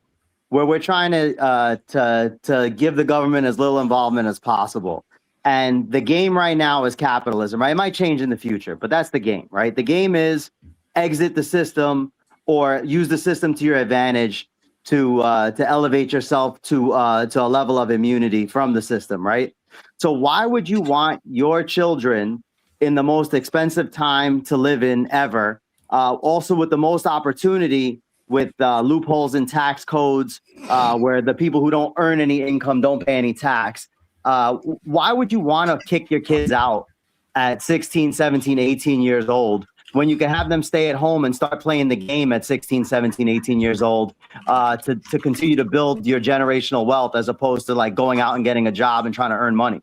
where we're trying to give the government as little involvement as possible, and the game right now is capitalism, right? It might change in the future, but that's the game, right? The game is exit the system or use the system to your advantage to elevate yourself to a level of immunity from the system, right? So why would you want your children in the most expensive time to live in ever, also with the most opportunity, with loopholes in tax codes, where the people who don't earn any income don't pay any tax? Why would you want to kick your kids out at 16, 17, 18 years old when you can have them stay at home and start playing the game at 16, 17, 18 years old to continue to build your generational wealth, as opposed to like going out and getting a job and trying to earn money?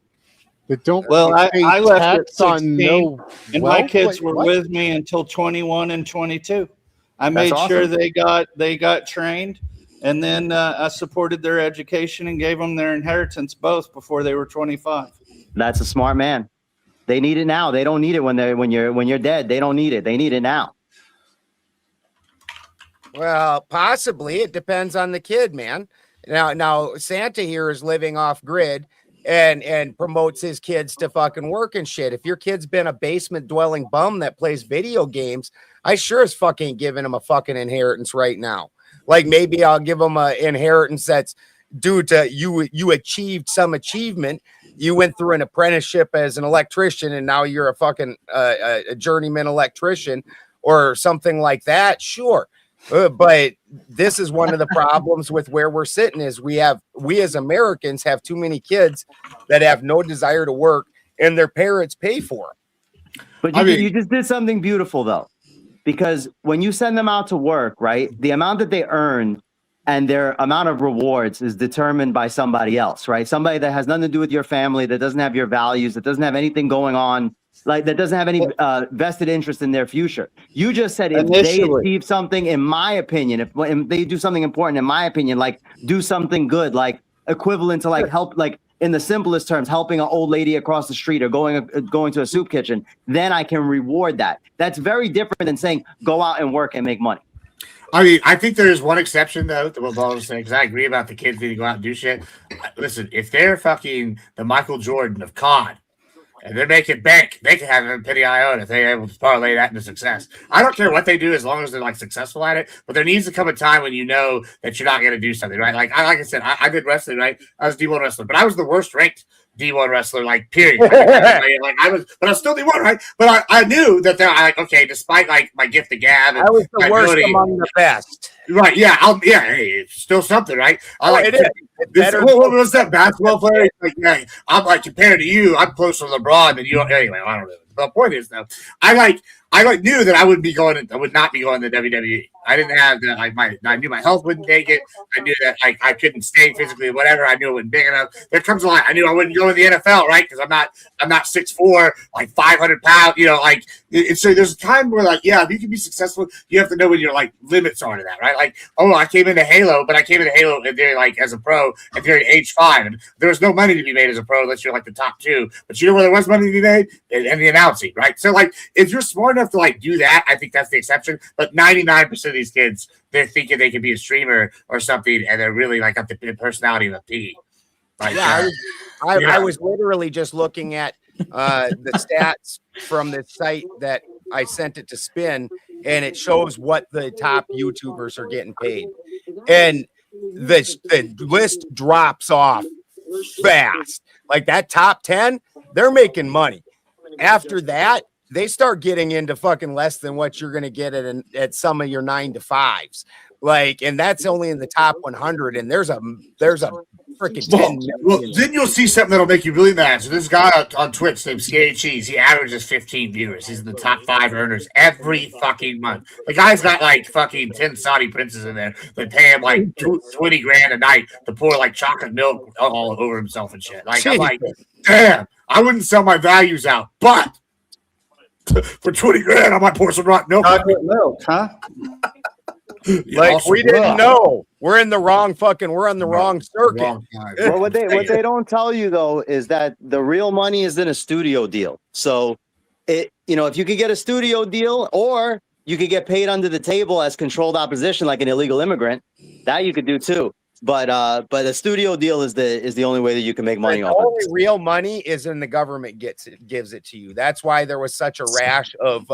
But don't Well, pay I left at tax on 16, no and my wealth? kids Wait, were what? with me until 21 and 22. I That's made sure awesome. they got trained, and then I supported their education and gave them their inheritance both before they were 25. That's a smart man. They need it now. They don't need it when you're dead. They don't need it. They need it now. Well, possibly. It depends on the kid, man. Now Santa here is living off grid and promotes his kids to fucking work and shit. If your kid's been a basement dwelling bum that plays video games, I sure as fucking giving him a fucking inheritance right now. Like maybe I'll give him an inheritance that's due to you achieved some achievement. You went through an apprenticeship as an electrician and now you're a fucking a journeyman electrician or something like that. Sure. But this is one of the problems with where we're sitting is we as Americans have too many kids that have no desire to work and their parents pay for it. But you just did something beautiful though, because when you send them out to work, right, the amount that they earn and their amount of rewards is determined by somebody else, right? Somebody that has nothing to do with your family, that doesn't have your values, that doesn't have anything going on, like that doesn't have any vested interest in their future. You just said if they achieve something, in my opinion, if they do something important, in my opinion, like do something good, like equivalent to like help, like in the simplest terms, helping an old lady across the street or going to a soup kitchen, then I can reward that. That's very different than saying go out and work and make money. I mean, I think there is one exception though to what Paul was saying, because I agree about the kids need to go out and do shit. Listen, if they're fucking the Michael Jordan of COD and they're making bank, they can have a penny iota if they're able to parlay that into success. I don't care what they do as long as they're like successful at it, but there needs to come a time when you know that you're not going to do something, right? Like I said, I did wrestling, right? I was D1 wrestler, but I was the worst ranked D1 wrestler, like period. Like I was, but I was still D1, right? But I knew that they're like, okay, despite like my gift of gab, and I was the worst ability, among the best. right? Yeah, hey, it's still something, right? I like it is. what was that basketball player? Like, yeah, I'm like compared to you, I'm closer to LeBron than you. Anyway, I don't know. The point is though, I knew that I would not be going to WWE. I didn't have the I knew my health wouldn't take it. I knew that I couldn't stay physically, whatever. I knew it wasn't big enough. There comes a line. I knew I wouldn't go in the NFL, right? Because I'm not 6'4", like 500 pounds. You know, like so. There's a time where like, yeah, if you can be successful, you have to know when your like limits are to that, right? Like, oh, I came into Halo, but I came into Halo and they're like as a pro at age 5, and there was no money to be made as a pro unless you're like the top 2. But you know where there was money to be made? And the announcing, right? So like, if you're smart enough to like do that, I think that's the exception. But 99% of these kids, they're thinking they could be a streamer or something, and they're really like got the personality of a pea. Like, I was literally just looking at the stats from the site that I sent it to Spin, and it shows what the top YouTubers are getting paid, and the list drops off fast. Like that top 10, they're making money. After that, they start getting into fucking less than what you're going to get at some of your 9 to 5s. Like, and that's only in the top 100. And there's a freaking 10 million. Well, then you'll see something that'll make you really mad. So this guy on Twitch named Scary Cheese, he averages 15 viewers. He's in the top 5 earners every fucking month. The guy's got like fucking 10 Saudi princes in there that pay him like 20 grand a night to pour like chocolate milk all over himself and shit. Like, I'm like, damn, I wouldn't sell my values out, but for 20 grand, I might pour some rotten milk. Chocolate milk, huh? Like, we didn't know. We're in the wrong fucking. We're on the wrong circuit. Well, what they don't tell you though is that the real money is in a studio deal. So, if you could get a studio deal, or you could get paid under the table as controlled opposition, like an illegal immigrant, that you could do too. But a studio deal is the only way that you can make money off. The only real money is in the government gives it to you. That's why there was such a rash of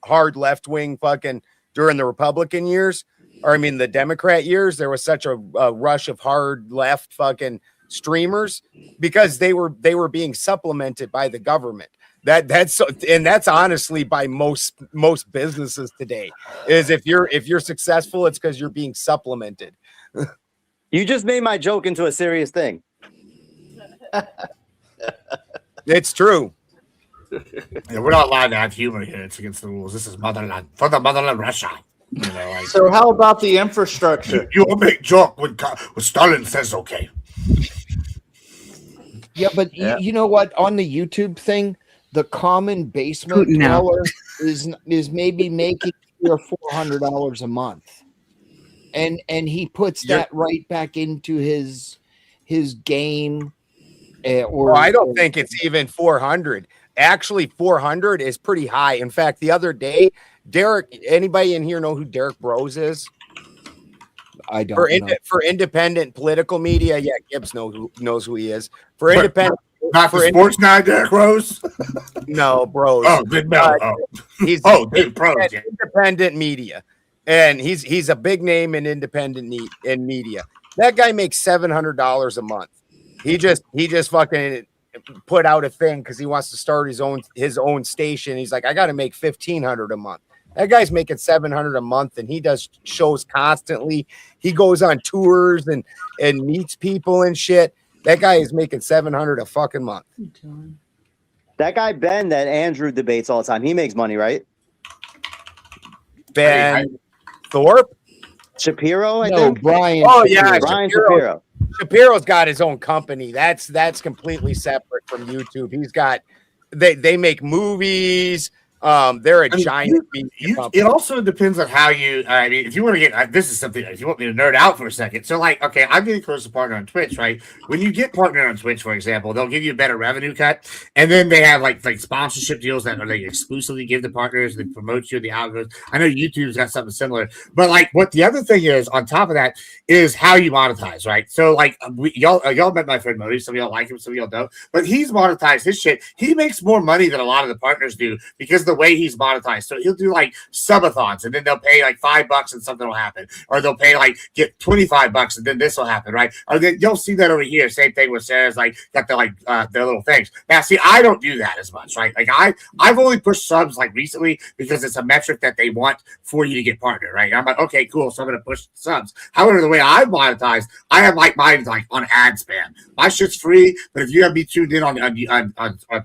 hard left wing fucking during the Republican years, or I mean the Democrat years. There was such a rush of hard left fucking streamers because they were being supplemented by the government. That's honestly by most businesses today. Is if you're successful, it's because you're being supplemented. You just made my joke into a serious thing. It's true. Yeah, we're not allowed to have humor here. It's against the rules. This is motherland for the motherland, Russia. So how about the infrastructure? You will make joke when Stalin says okay. Yeah, but you know what? On the YouTube thing, the common basement dweller is maybe making $300 or $400 a month, and he puts that right back into his game. I don't think it's even 400. Actually, 400 is pretty high. In fact, the other day, Derek, anybody in here know who Derek Bros is? I don't know. For independent political media, yeah, Gibbs knows who he is. For independent, not for sports guy, Derek Bros. No, Bros. Oh, good no. He's Bros. Independent media, and he's a big name in independent media. That guy makes $700 a month. He just fucking put out a thing because he wants to start his own station. He's like, I got to make $1,500 a month. That guy's making $700 a month, and he does shows constantly. He goes on tours and meets people and shit. That guy is making $700 a fucking month. That guy Ben that Andrew debates all the time, he makes money, right? Ben Thorpe, Shapiro, I think. Brian. Oh yeah, Brian Shapiro. Shapiro's got his own company. That's completely separate from YouTube. He's got they make movies. They're a giant media company. It also depends on how you. I mean, if you want to get this is something. If you want me to nerd out for a second, so like, okay, I'm getting close to partner on Twitch, right? When you get partner on Twitch, for example, they'll give you a better revenue cut, and then they have like sponsorship deals that they exclusively give to partners. They promote you in the algorithms. I know YouTube's got something similar, but like, what the other thing is on top of that is how you monetize, right? So like, y'all met my friend Modi. Some of y'all like him, some of y'all don't, but he's monetized his shit. He makes more money than a lot of the partners do because the way he's monetized. So he'll do like subathons, and then they'll pay like $5 and something will happen, or they'll pay like get $25 and then this will happen, right? Or then you'll see that over here. Same thing with Sarah's got their little things. Now, see, I don't do that as much, right? Like I've only pushed subs like recently because it's a metric that they want for you to get partner, right? I'm like, okay, cool. So I'm gonna push subs. However, the way I monetize, I have like mine like on ad spam. My shit's free, but if you have me tuned in on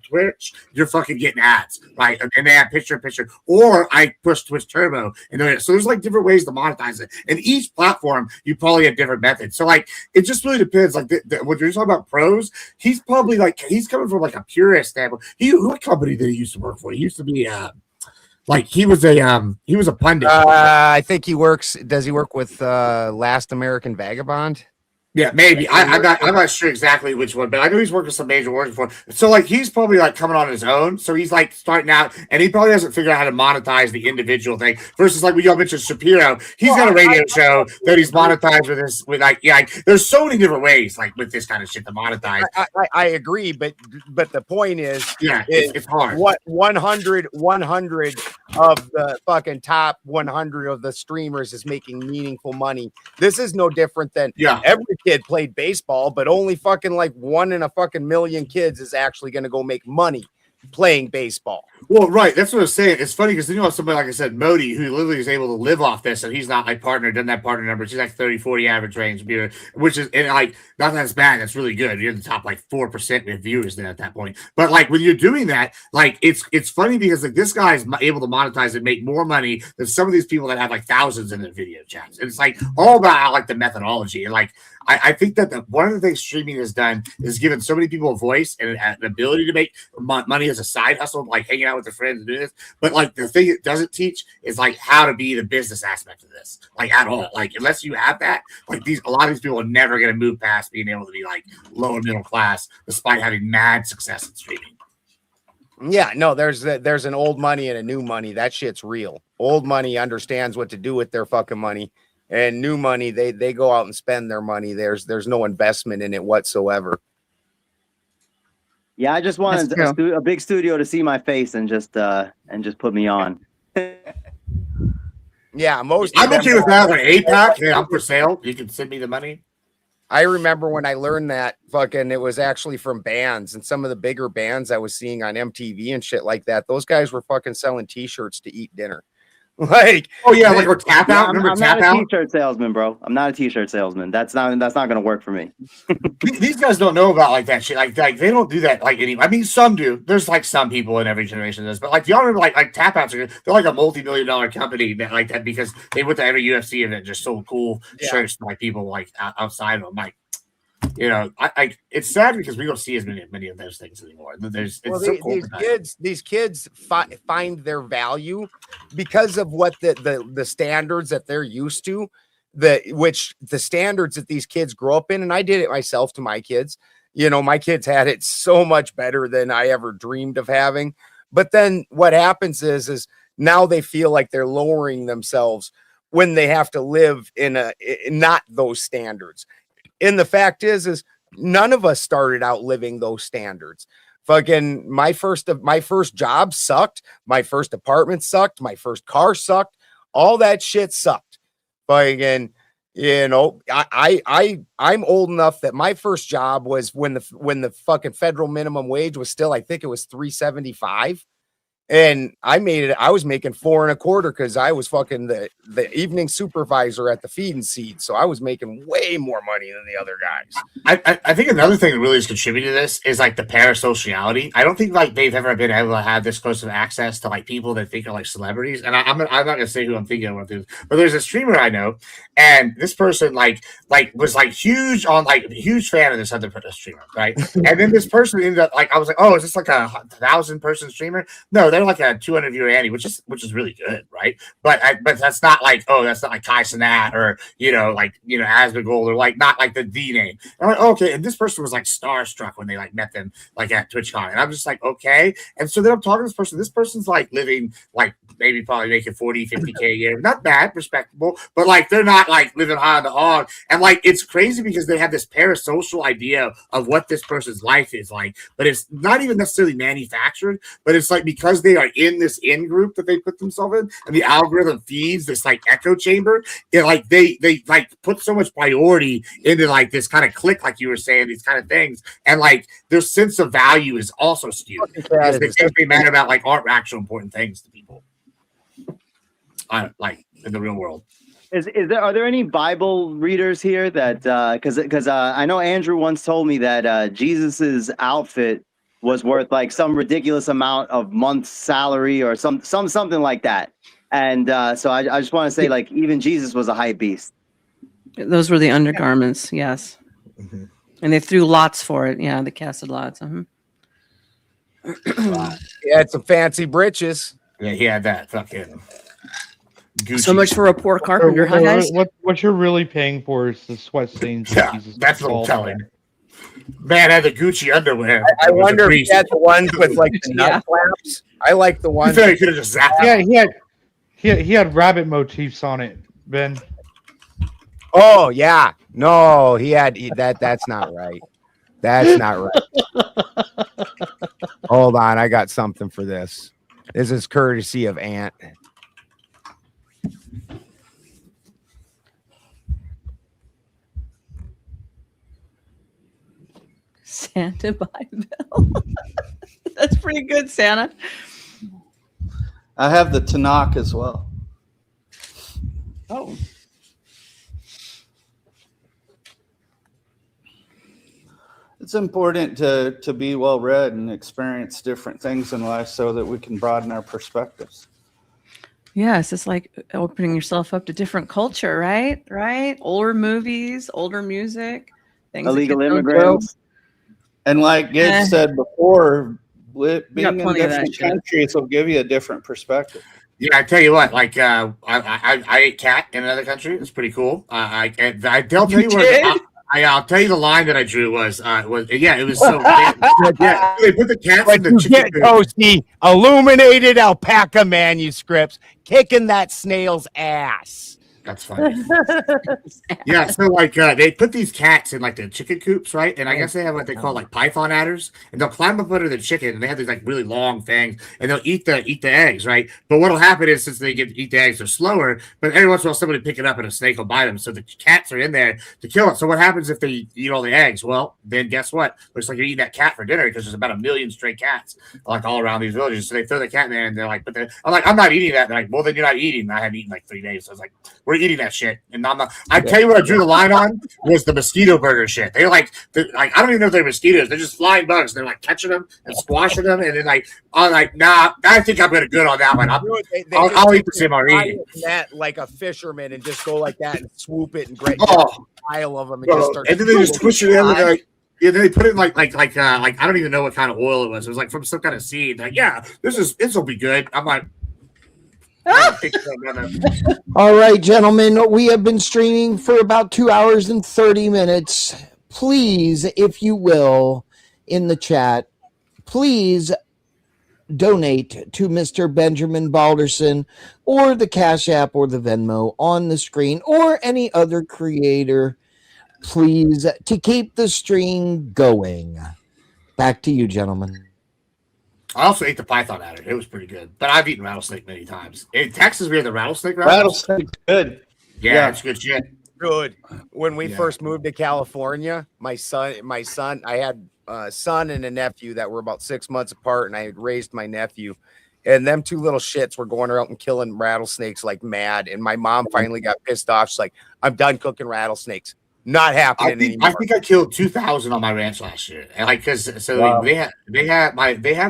Twitch, you're fucking getting ads, right? And they have picture, or I push Twitch Turbo, and so there's like different ways to monetize it. And each platform, you probably have different methods. So like, it just really depends. Like when you're talking about pros, he's probably like he's coming from like a purist standpoint. What company did he used to work for? He used to be like he was a pundit. I think he works. Does he work with Last American Vagabond? Yeah, maybe. I'm not sure exactly which one, but I know he's working some major work for. So like he's probably like coming on his own. So he's like starting out, and he probably hasn't figured out how to monetize the individual thing. Versus like we all mentioned Shapiro, he's got a radio show that he's monetized there's so many different ways like with this kind of shit to monetize. I agree, but the point is, it's hard. What 100 of the fucking top 100 of the streamers is making meaningful money. This is no different than every kid played baseball, but only fucking like 1 in a fucking million kids is actually going to go make money playing baseball. Well, right. That's what I was saying. It's funny because you know somebody like I said, Modi, who literally is able to live off this, and he's not like partner, doesn't have partner numbers. He's like 30, 40 average range, which is and like not that's bad. That's really good. You're in the top like 4% of viewers then at that point. But like when you're doing that, like it's funny because like this guy is able to monetize and make more money than some of these people that have like thousands in their video chats. And it's like all about like the methodology and like. I think that one of the things streaming has done is given so many people a voice and an ability to make money as a side hustle, like hanging out with their friends and doing this. But like the thing it doesn't teach is like how to be the business aspect of this, like at all. Like unless you have that, like a lot of these people are never going to move past being able to be like lower middle class, despite having mad success in streaming. Yeah, no, there's an old money and a new money. That shit's real. Old money understands what to do with their fucking money. And new money, they go out and spend their money. There's no investment in it whatsoever. Yeah, I just wanted a big studio to see my face and just put me on. Yeah, I'm okay with that. With APAC, hey, I'm for sale. You can send me the money. I remember when I learned that fucking it was actually from bands, and some of the bigger bands I was seeing on MTV and shit like that. Those guys were fucking selling T-shirts to eat dinner. Like, oh yeah, like or tap out. I'm not a T-shirt salesman, bro. I'm not a T-shirt salesman. That's not gonna work for me. These guys don't know about like that shit. Like they don't do that. Like any. I mean, some do. There's like some people in every generation does, but like y'all remember like tap outs are they're like a multi-million-dollar company that like that because they went to every UFC event just sold cool shirts to like people like outside of them. Like, you know, I it's sad because we don't see as many of those things anymore. It's so cool. These kids find their value because of what the standards that they're used to, which the standards that these kids grow up in. And I did it myself to my kids. You know, my kids had it so much better than I ever dreamed of having. But then what happens is now they feel like they're lowering themselves when they have to live in not those standards. And the fact is none of us started out living those standards. Fucking my first job sucked. My first apartment sucked. My first car sucked. All that shit sucked. But again, you know, I'm old enough that my first job was when the fucking federal minimum wage was still, I think it was $3.75. And I was making $4 1/4 because I was fucking the evening supervisor at the feeding seed. So I was making way more money than the other guys. I think another thing that really has contributed to this is like the parasociality. I don't think like they've ever been able to have this close of access to like people that think are like celebrities. And I'm not gonna say who I'm thinking of, but there's a streamer I know, and this person like was like huge fan of this other streamer, right? And then this person ended up like I was like, oh, is this like a 1,000-person streamer? No, they're like a 200 viewer Annie, which is really good, right? But that's not like Kai Cenat or Asmongold or like not like the name. I'm like, okay, and this person was like starstruck when they like met them like at TwitchCon, and I'm just like, okay. And so then I'm talking to this person. This person's like living like maybe probably making 40, 50K a year, not bad, respectable, but like they're not like living high on the hog. And like it's crazy because they have this parasocial idea of what this person's life is like, but it's not even necessarily manufactured, but it's like because they are in this in group that they put themselves in, and the algorithm feeds this like echo chamber. It like they like put so much priority into like this kind of click, like you were saying, these kind of things, and like their sense of value is also skewed because they think they matter about like aren't actual important things to people. Like in the real world. Are there any Bible readers here that because I know Andrew once told me that Jesus's outfit was worth like some ridiculous amount of month's salary or something like that, and so I just want to say like even Jesus was a hype beast. Those were the undergarments, yes, and they threw lots for it. Yeah, they casted lots. He had some fancy britches. Yeah, he had that fucking. Gucci. So much for a poor carpenter, huh, guys? What you're really paying for is the sweat stains. Yeah, that's what I'm telling you. Man had the Gucci underwear. I wonder if he had the ones with like the nut flaps. I like the ones. He could have just zapped. Yeah, he had rabbit motifs on it, Ben. Oh yeah, no, he had that. That's not right. That's not right. Hold on, I got something for this. This is courtesy of Ant. Santa by Bill. That's pretty good, Santa. I have the Tanakh as well. Oh. It's important to be well read and experience different things in life so that we can broaden our perspectives. Yes, it's like opening yourself up to different culture, right? Right? Older movies, older music, things Illegal that kids don't do. immigrants. And like Gibbs said before, being in plenty of that different shit. countries will give you a different perspective. Yeah, I tell you what, like I ate cat in another country. It's pretty cool. I'll tell you what. I'll tell you the line that I drew was it was so yeah. They put the cats in the chicken coop. Toasty illuminated alpaca manuscripts kicking that snail's ass. That's funny. Yeah, so like they put these cats in like the chicken coops, right? And I guess they have what they call like python adders, and they'll climb up under the chicken, and they have these like really long fangs, and they'll eat the eggs, right? But what'll happen is since they eat the eggs, they're slower. But every once in a while, somebody pick it up, and a snake will bite them. So the cats are in there to kill it. So what happens if they eat all the eggs? Well, then guess what? Looks like you're eating that cat for dinner because there's about 1 million stray cats like all around these villages. So they throw the cat in there, and they're like, I'm like, I'm not eating that. They're like, well, then you're not eating. I haven't eaten like 3 days. So I was like, we're eating that shit, and I'm not. I tell you what, I drew the line on was the mosquito burger shit. They're like I don't even know if they're mosquitoes. They're just flying bugs. They're like catching them and squashing them, and then I'm like, nah, I think I'm gonna good on that one. I'll eat the same already. That like a fisherman and just go like that and swoop it and grab a pile of them and just start. And then they just push it in like. Yeah, then they put it in like I don't even know what kind of oil it was. It was like from some kind of seed. Like, yeah, this will be good. I'm like. All right, gentlemen, we have been streaming for about 2 hours and 30 minutes. Please, if you will, in the chat, please donate to Mr. Benjamin Balderson or the Cash App or the Venmo on the screen or any other creator, please, to keep the stream going. Back to you, gentlemen. I also ate the python adder. It was pretty good. But I've eaten rattlesnake many times. In Texas, we had the rattlesnake. Rattlesnake's good. Yeah, it's good shit. Good. When we first moved to California, my son, I had a son and a nephew that were about 6 months apart, and I had raised my nephew. And them two little shits were going out and killing rattlesnakes like mad. And my mom finally got pissed off. She's like, I'm done cooking rattlesnakes. Not happening anymore. I think I killed 2,000 on my ranch last year, and like because they have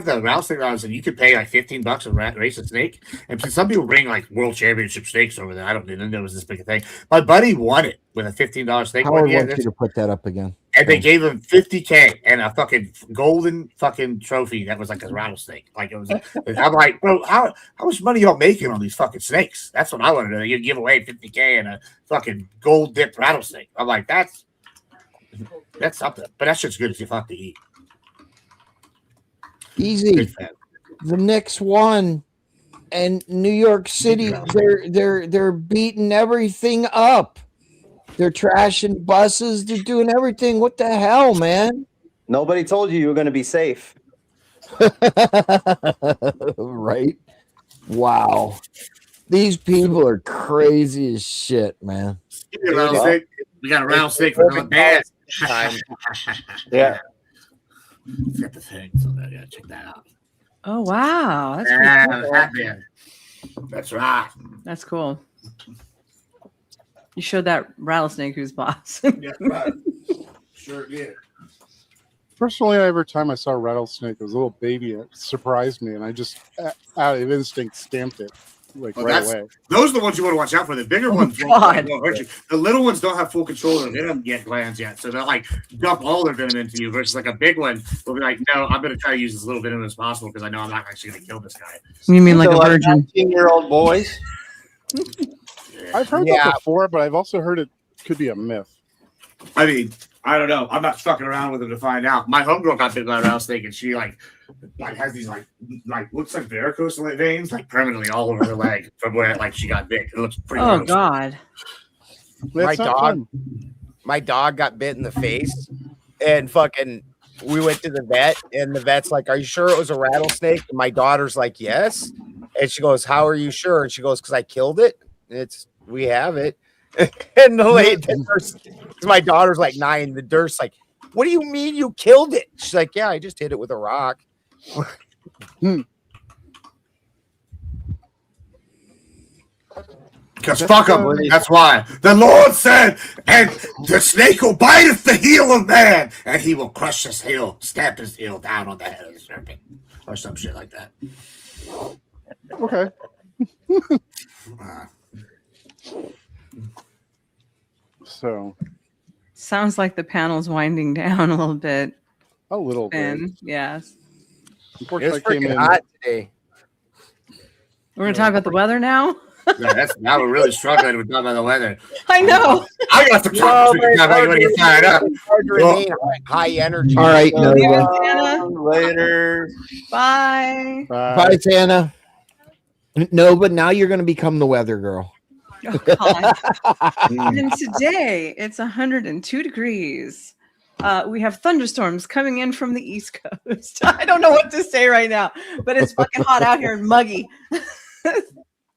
the rattlesnake rounds, and you could pay like $15 to race a snake. And some people bring like world championship snakes over there. I didn't know it was this big a thing. My buddy won it with a $15 snake. Howard wants you to put that up again. And they gave him $50K and a fucking golden fucking trophy that was like a rattlesnake. Like it was. I'm like, bro, how much money y'all making on these fucking snakes? That's what I want to know. You give away $50K and a fucking gold dipped rattlesnake. I'm like, that's something. But that shit's good if you fuck to eat. Easy. The next one, and New York City, they're beating everything up. They're trashing buses. They're doing everything. What the hell, man? Nobody told you were going to be safe. Right? Wow. These people are crazy as shit, man. We got a rattlesnake for the bad. Yeah. Got the thing, so I gotta check that out. Oh wow, that's cool. That's right. That's cool. You showed that rattlesnake who's boss. Yeah, right. Sure did. Personally, every time I saw a rattlesnake, it was a little baby. It surprised me, and I just, out of instinct, stamped it right away. Those are the ones you want to watch out for. The bigger ones won't hurt you. The little ones don't have full control of their venom glands yet, so they'll like dump all their venom into you. Versus like a big one will be like, no, I'm going to try to use as little venom as possible because I know I'm not actually going to kill this guy. You mean like a virgin? 19-year-old boys. I've heard that before, but I've also heard it could be a myth. I mean, I don't know. I'm not fucking around with them to find out. My homegirl got bit by a rattlesnake, and she like has these like looks like varicose veins like permanently all over her leg from where like she got bit. It looks pretty. Oh gross. God! My dog got bit in the face, and fucking we went to the vet, and the vet's like, "Are you sure it was a rattlesnake?" And my daughter's like, "Yes," and she goes, "How are you sure?" And she goes, "Because I killed it. We have it." And the nurse, my daughter's like 9. The nurse like, what do you mean you killed it? She's like, yeah, I just hit it with a rock. Because fuck them. That's why. The Lord said, and the snake will biteth the heel of man, and he will crush his heel, stamp his heel down on the head of the serpent. Or some shit like that. Okay. So. Sounds like the panel's winding down a little bit. A little bit. Yes. It's freaking hot today. We're going to talk about the weather now? Yeah, now we're really struggling with talking about the weather. I know. I got some topics we can talk about when you fired up. High energy. All right, later. Bye. Bye, Tana. No, but now you're going to become the weather girl. Oh, God. And today it's 102 degrees. We have thunderstorms coming in from the East Coast. I don't know what to say right now, but it's fucking hot out here and muggy.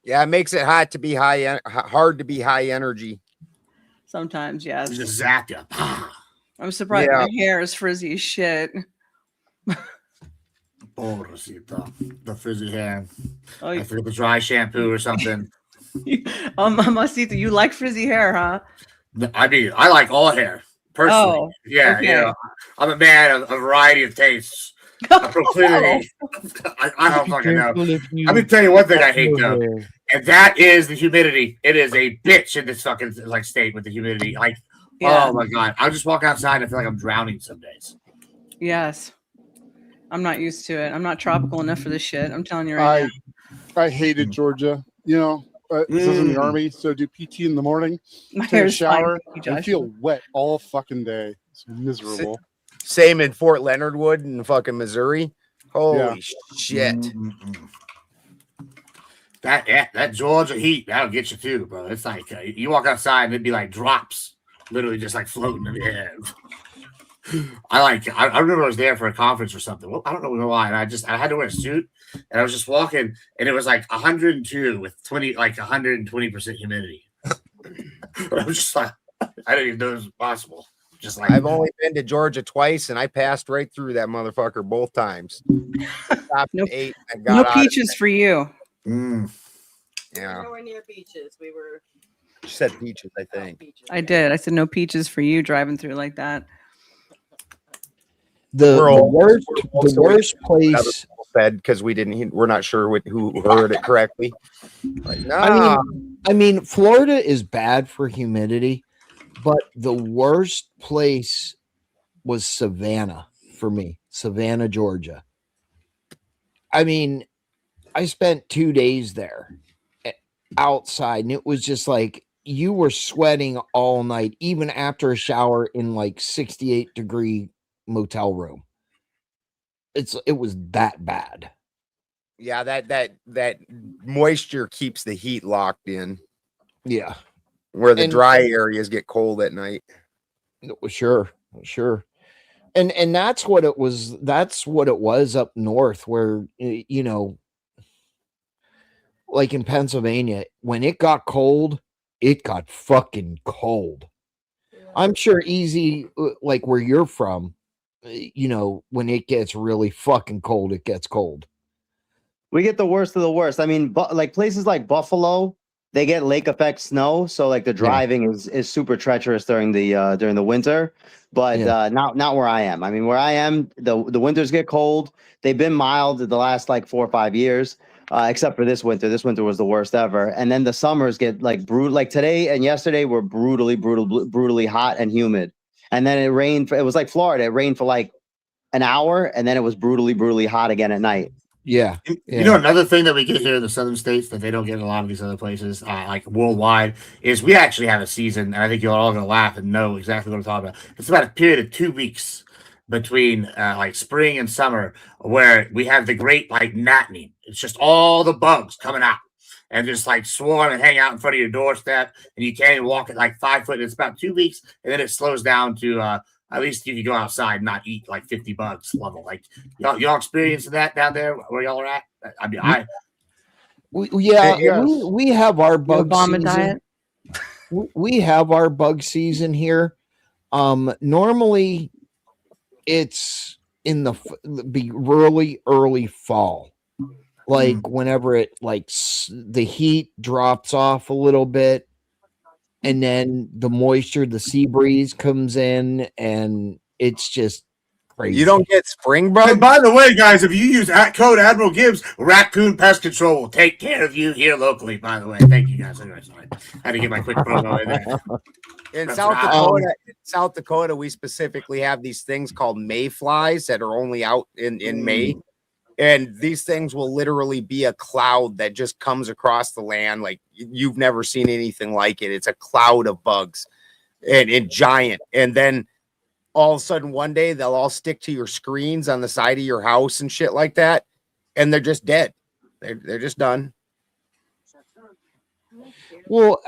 Yeah, it makes it hard to be high energy. Sometimes, yes. Just zap you. I'm surprised my hair is frizzy as shit. Oh, Rosita, the frizzy hair. Oh, I forget the dry shampoo or something. Mamacita, you like frizzy hair, huh? I mean, I like all hair personally. Oh, yeah, okay. you know, I'm a man of a variety of tastes. Proclivity. I don't fucking know. Let me tell you one thing I hate though, and that is the humidity. It is a bitch in this fucking like state with the humidity. Like, oh my god, I'll just walk outside and I feel like I'm drowning some days. Yes. I'm not used to it. I'm not tropical enough for this shit. I'm telling you right now. I hated Georgia. You know, I was in the army, so do PT in the morning, My take a hair's shower, fine. Thank you, and Josh. feel wet all fucking day. It's miserable. Same in Fort Leonard Wood in fucking Missouri. Holy shit. That Georgia heat, that'll get you too, bro. It's like you walk outside and it'd be like drops, literally just like floating in the air. I remember I was there for a conference or something. Well, I don't know why. And I had to wear a suit and I was just walking and it was like 102 with 120% humidity. I was just like, I didn't even know it was possible. Just like I've only been to Georgia twice and I passed right through that motherfucker both times. No No peaches for you. Yeah. Nowhere near beaches. We were. She said peaches, I think. I did. I said no peaches for you driving through like that. The worst place said because we're not sure who heard it correctly. Like, I mean, Florida is bad for humidity, but the worst place was Savannah for me. Savannah, Georgia. I mean, I spent 2 days there outside, and it was just like you were sweating all night, even after a shower in like 68-degree motel room. It was that bad. Yeah, that moisture keeps the heat locked in. Yeah. Where the dry areas get cold at night. Sure. And that's what it was. That's what it was up north where, you know, like in Pennsylvania, when it got cold, it got fucking cold. I'm sure easy, like where you're from, you know, when it gets really fucking cold, it gets cold. We get the worst of the worst. I mean, like places like Buffalo, they get lake effect snow, so like the driving is super treacherous during the winter. But not where I am. I mean, where I am, the winters get cold. They've been mild the last like 4 or 5 years, except for this winter. This winter was the worst ever. And then the summers get like brutal. Like today and yesterday were brutally hot and humid. And then it rained. It was like Florida. It rained for like an hour, and then it was brutally hot again at night. Yeah. You know, another thing that we get here in the southern states that they don't get in a lot of these other places, like worldwide, is we actually have a season, and I think you're all going to laugh and know exactly what I'm talking about. It's about a period of 2 weeks between like spring and summer where we have the great like gnatting. It's just all the bugs coming out and just like swarm and hang out in front of your doorstep, and you can't even walk at like 5 foot. It's about 2 weeks, and then it slows down to at least you can go outside and not eat like 50 bugs level. Like y'all experiencing that down there where y'all are at? I mean, we have our bug Obama season. diet. We have our bug season here. Normally it's in the early fall, like whenever it the heat drops off a little bit, and then the moisture, the sea breeze comes in, and it's just crazy. You don't get spring bugs. And by the way, guys, if you use code Admiral Gibbs, Raccoon Pest Control will take care of you here locally. By the way, thank you guys. I had to get my quick promo in there. In South Dakota, we specifically have these things called mayflies that are only out in May. And these things will literally be a cloud that just comes across the land. Like you've never seen anything like it. It's a cloud of bugs and giant. And then all of a sudden one day they'll all stick to your screens on the side of your house and shit like that. And they're just dead. They're just done. Well,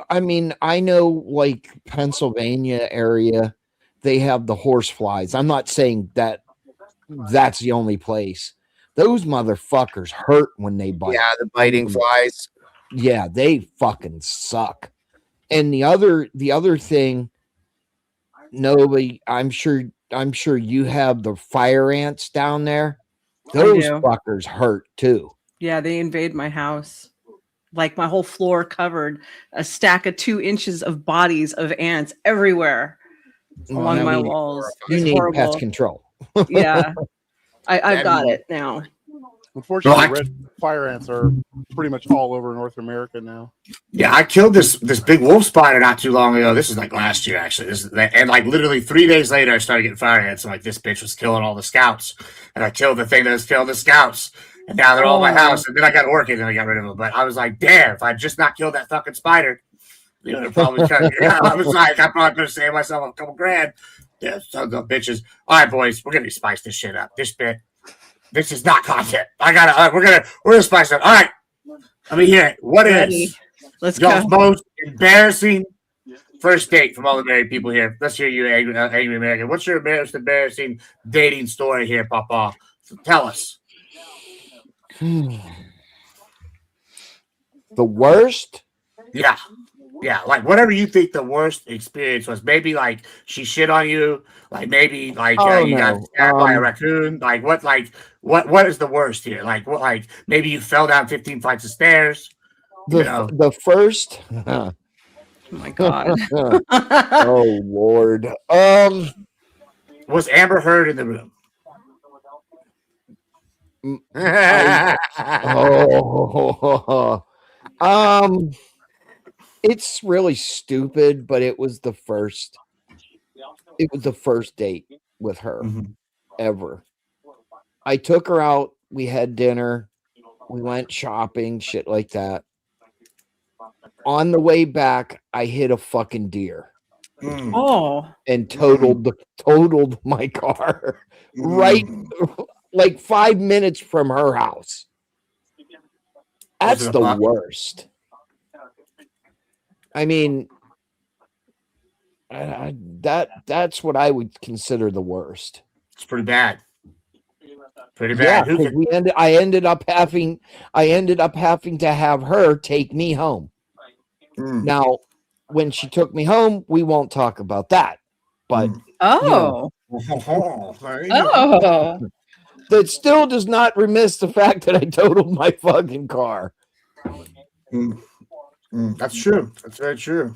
I mean, I know like Pennsylvania area, they have the horse flies. I'm not saying that that's the only place. Those motherfuckers hurt when they bite. Yeah, the biting flies. Yeah, they fucking suck. And the other thing, nobody, I'm sure you have the fire ants down there. Those fuckers hurt too. Yeah, they invade my house. Like my whole floor covered a stack of 2 inches of bodies of ants everywhere along my walls. You need pest control. Yeah. I've got it now. Unfortunately, red fire ants are pretty much all over North America now. Yeah, I killed this big wolf spider not too long ago. This is like last year, actually. And like literally 3 days later, I started getting fire ants. I'm like, this bitch was killing all the scouts, and I killed the thing that was killing the scouts. And now they're all in my house. And then I got working, and I got rid of them. But I was like, damn, if I just not killed that fucking spider, you know, they're probably trying to. Yeah, I was like, I'm probably going to save myself a couple grand. Yeah, sons of bitches. All right, boys, we're going to spice this shit up. This is not content. We're gonna spice it up. All right, let me hear it. What is y'all's most embarrassing first date from all the married people here? Let's hear you, angry American. What's your most embarrassing dating story here, Papa? So tell us. The worst? Yeah. Yeah, like whatever you think the worst experience was. Maybe like she shit on you. Like maybe like you got stabbed by a raccoon. Like what is the worst here? Like what? Like maybe you fell down 15 flights of stairs. The first. Oh my god. Oh Lord. Was Amber Heard in the room? It's really stupid, but it was the first date with her ever. I took her out, we had dinner, we went shopping, shit like that. On the way back, I hit a fucking deer. And totaled my car right like 5 minutes from her house. That's the worst. I mean, that's what I would consider the worst. It's pretty bad. Pretty bad. Yeah, I ended up having to have her take me home. Now, when she took me home, we won't talk about that. But that still does not remiss the fact that I totaled my fucking car. That's true. That's very true.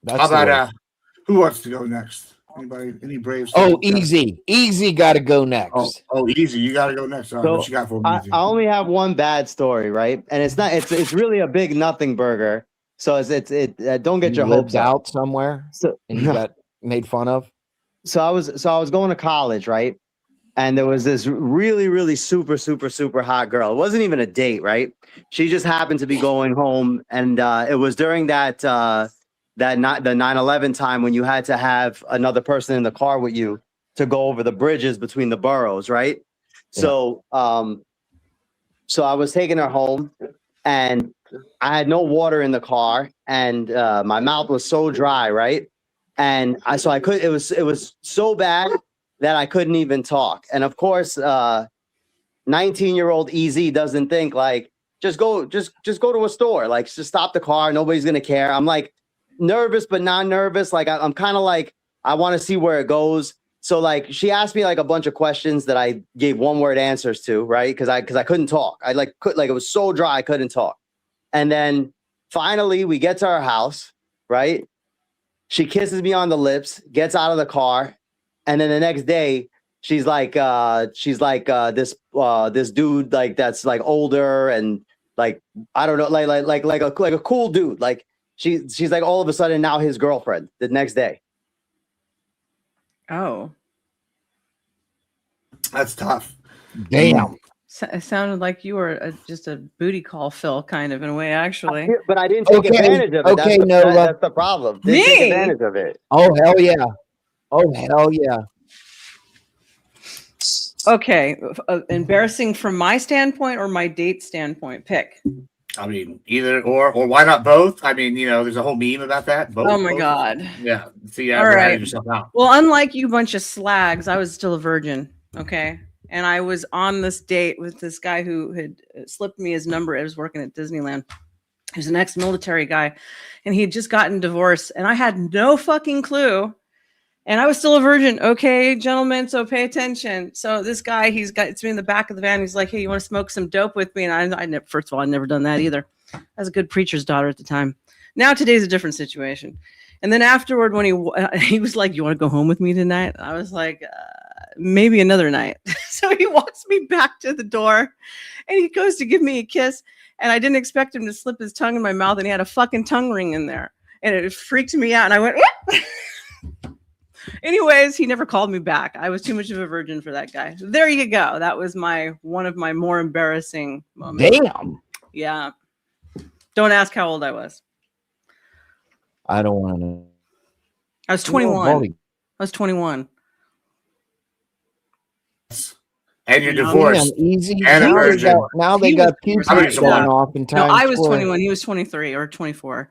How about who wants to go next? Anybody? Any Braves? Easy got to go next. Oh, Easy, you got to go next. All right, what you got for me? I only have one bad story, right? And it's really a big nothing burger. So it's don't get your hopes out somewhere. And you got made fun of. So I was going to college, right? And there was this really, really super, super, super hot girl. It wasn't even a date, right? She just happened to be going home, and it was during the 9/11 time when you had to have another person in the car with you to go over the bridges between the boroughs, right? Yeah. So I was taking her home, and I had no water in the car, and my mouth was so dry, right? And I could. It was so bad that I couldn't even talk. And of course, 19-year-old EZ doesn't think like, just go to a store. Like, just stop the car. Nobody's going to care. I'm like nervous, but not nervous. Like, I'm kind of like, I want to see where it goes. So like she asked me like a bunch of questions that I gave one word answers to, right? Because I couldn't talk. I like it was so dry I couldn't talk. And then finally we get to our house, right? She kisses me on the lips, gets out of the car, and then the next day she's like this dude like that's like older and like I don't know like a cool dude. Like she's like all of a sudden now his girlfriend the next day. Oh, that's tough. Damn. It sounded like you were just a booty call, Phil, kind of in a way, actually. But I didn't take advantage of it. Okay, That's the problem. Didn't take Me? advantage of it. Oh hell yeah! Oh hell yeah! Okay, embarrassing from my standpoint or my date standpoint? Pick. I mean, either or why not both? I mean, there's a whole meme about that. Both, Oh my both. God. Yeah. See, All you're right. hiding yourself out. Well, unlike you bunch of slags, I was still a virgin. Okay. And I was on this date with this guy who had slipped me his number. I was working at Disneyland. He was an ex-military guy and he had just gotten divorced and I had no fucking clue. And I was still a virgin. Okay, gentlemen, so pay attention. So this guy, it's me in the back of the van. He's like, hey, you want to smoke some dope with me? And I never, first of all, I'd never done that either. I was a good preacher's daughter at the time. Now today's a different situation. And then afterward, when he was like, you want to go home with me tonight? I was like, maybe another night. So he walks me back to the door and he goes to give me a kiss. And I didn't expect him to slip his tongue in my mouth. And he had a fucking tongue ring in there. And it freaked me out. And I went, whoop! Anyways, he never called me back. I was too much of a virgin for that guy. There you go. That was one of my more embarrassing moments. Damn. Yeah. Don't ask how old I was. I don't want to know. I was 21. I was 21. And you're divorced. Damn, easy. And a virgin. Now they got pubes going off in time. No, I was 21. He was 23 or 24.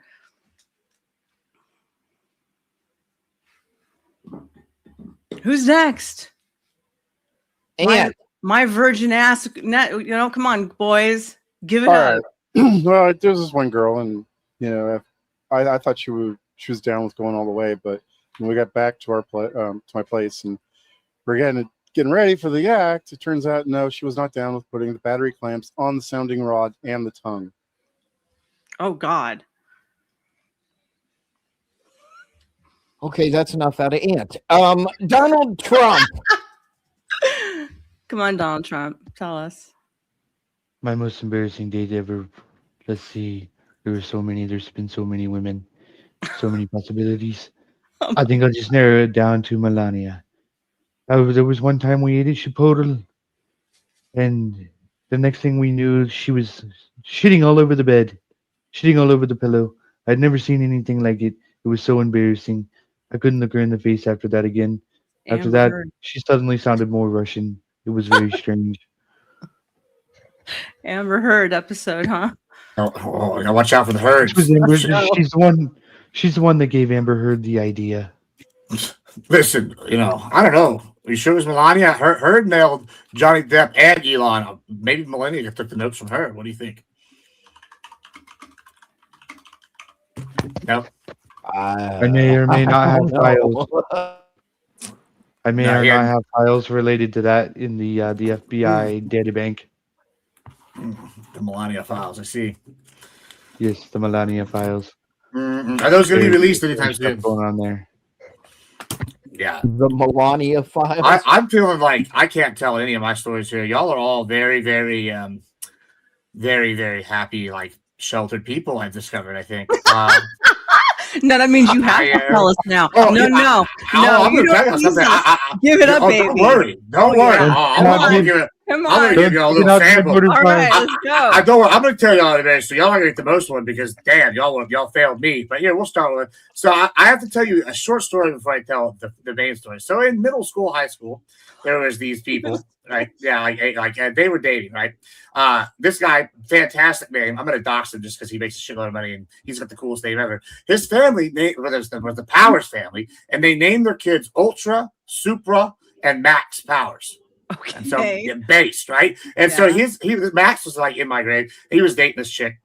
Who's next? My virgin ass. Come on, boys, give it up. Right. Well, there's this one girl, and I thought she was down with going all the way, but when we got back to to my place, and we're getting ready for the act, it turns out no, she was not down with putting the battery clamps on the sounding rod and the tongue. Oh God. Okay, that's enough out of Ant. Donald Trump. Come on, Donald Trump. Tell us. My most embarrassing date ever. Let's see. There's been so many women, so many possibilities. I think I'll just narrow it down to Melania. There was one time we ate a chipotle, and the next thing we knew, she was shitting all over the bed, shitting all over the pillow. I'd never seen anything like it. It was so embarrassing. I couldn't look her in the face after that again. After that, she suddenly sounded more Russian. It was very strange. Amber Heard episode, huh? Oh, now watch out for the Heard. She's the one that gave Amber Heard the idea. Listen, I don't know. Are you sure it was Melania? Heard nailed Johnny Depp and Elon. Maybe Melania took the notes from her. What do you think? No. I may or may not have files. I may or not have files related to that in the FBI databank. The Melania files, I see. Yes, the Melania files. Are those going to be released anytime soon? Going on there. Yeah. The Melania files. I'm feeling like I can't tell any of my stories here. Y'all are all very, very, very, very happy, like sheltered people. I've discovered. I think. No, that means you have to tell us now. Oh, no, I'm going to tell you something. Give it up, baby. Don't worry. Don't worry. I'm going to give you a little sample. All right, let's go. I'm going to tell y'all eventually. Y'all are going to get the most one because, damn, y'all failed me. But yeah, we'll start with it. So I have to tell you a short story before I tell the main story. So in middle school, high school, there was these people, right? Yeah, like they were dating, right? This guy, fantastic name. I'm going to dox him just because he makes a shitload of money and he's got the coolest name ever. His family was the Powers family, and they named their kids Ultra, Supra, and Max Powers. Okay. And so based, right? And so Max was like in my grade. He was dating this chick.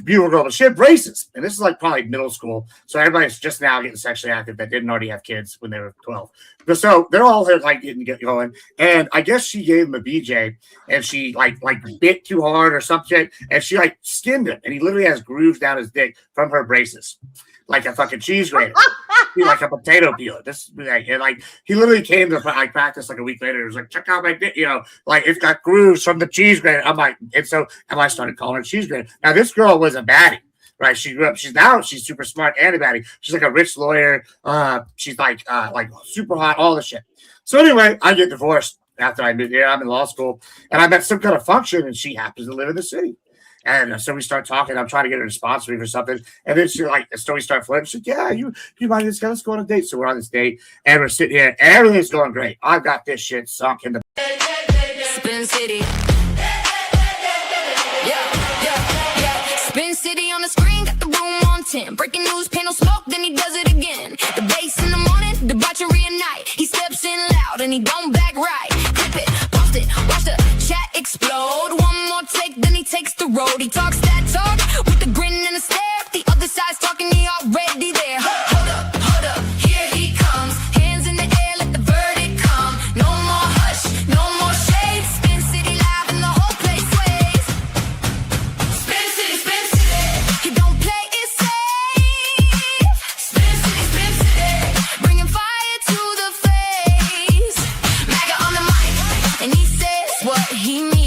beautiful girl, but she had braces. And this is like probably middle school. So everybody's just now getting sexually active that didn't already have kids when they were 12. But so they're all like getting going. And I guess she gave him a BJ and she like bit too hard or something. And she like skinned him. And he literally has grooves down his dick from her braces. Like a fucking cheese grater, like a potato peeler. This like he literally came to like practice like a week later. He was like, check out my dick, like it's got grooves from the cheese grater. I'm like, and I started calling her cheese grater. Now this girl was a baddie, right? She grew up. She's super smart and a baddie. She's like a rich lawyer. She's like super hot, all the shit. So anyway, I get divorced after I moved here. I'm in law school, and I'm at some kind of function, and she happens to live in the city. And so we start talking. I'm trying to get her to sponsor me for something. And then she so we start flirting. She's like, yeah, you mind this guy? Let's go on a date. So we're on this date and we're sitting here and everything's going great. I've got this shit sunk in the Spin City. Yeah. Spin City on the screen, got the room on 10. Breaking news, panel smoke, then he does it again. The bass in the morning, debauchery at night. He steps in loud and he don't back right. Clip it, post it, watch the chat explode. One more take, then he takes the road. He talks that talk with a grin and a stare. If the other side's talking, he already there. Hold up, here he comes. Hands in the air, let the verdict come. No more hush, no more shade. Spin City live and the whole place sways. Spin City, he don't play it safe. Spin City, bringing fire to the face. MAGA on the mic, and he says what he means.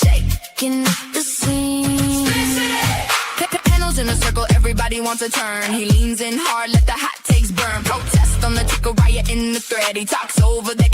Shaking up the scene. Panels in a circle, everybody wants a turn. He leans in hard, let the hot takes burn. Protest on the ticker, riot in the thread. He talks over the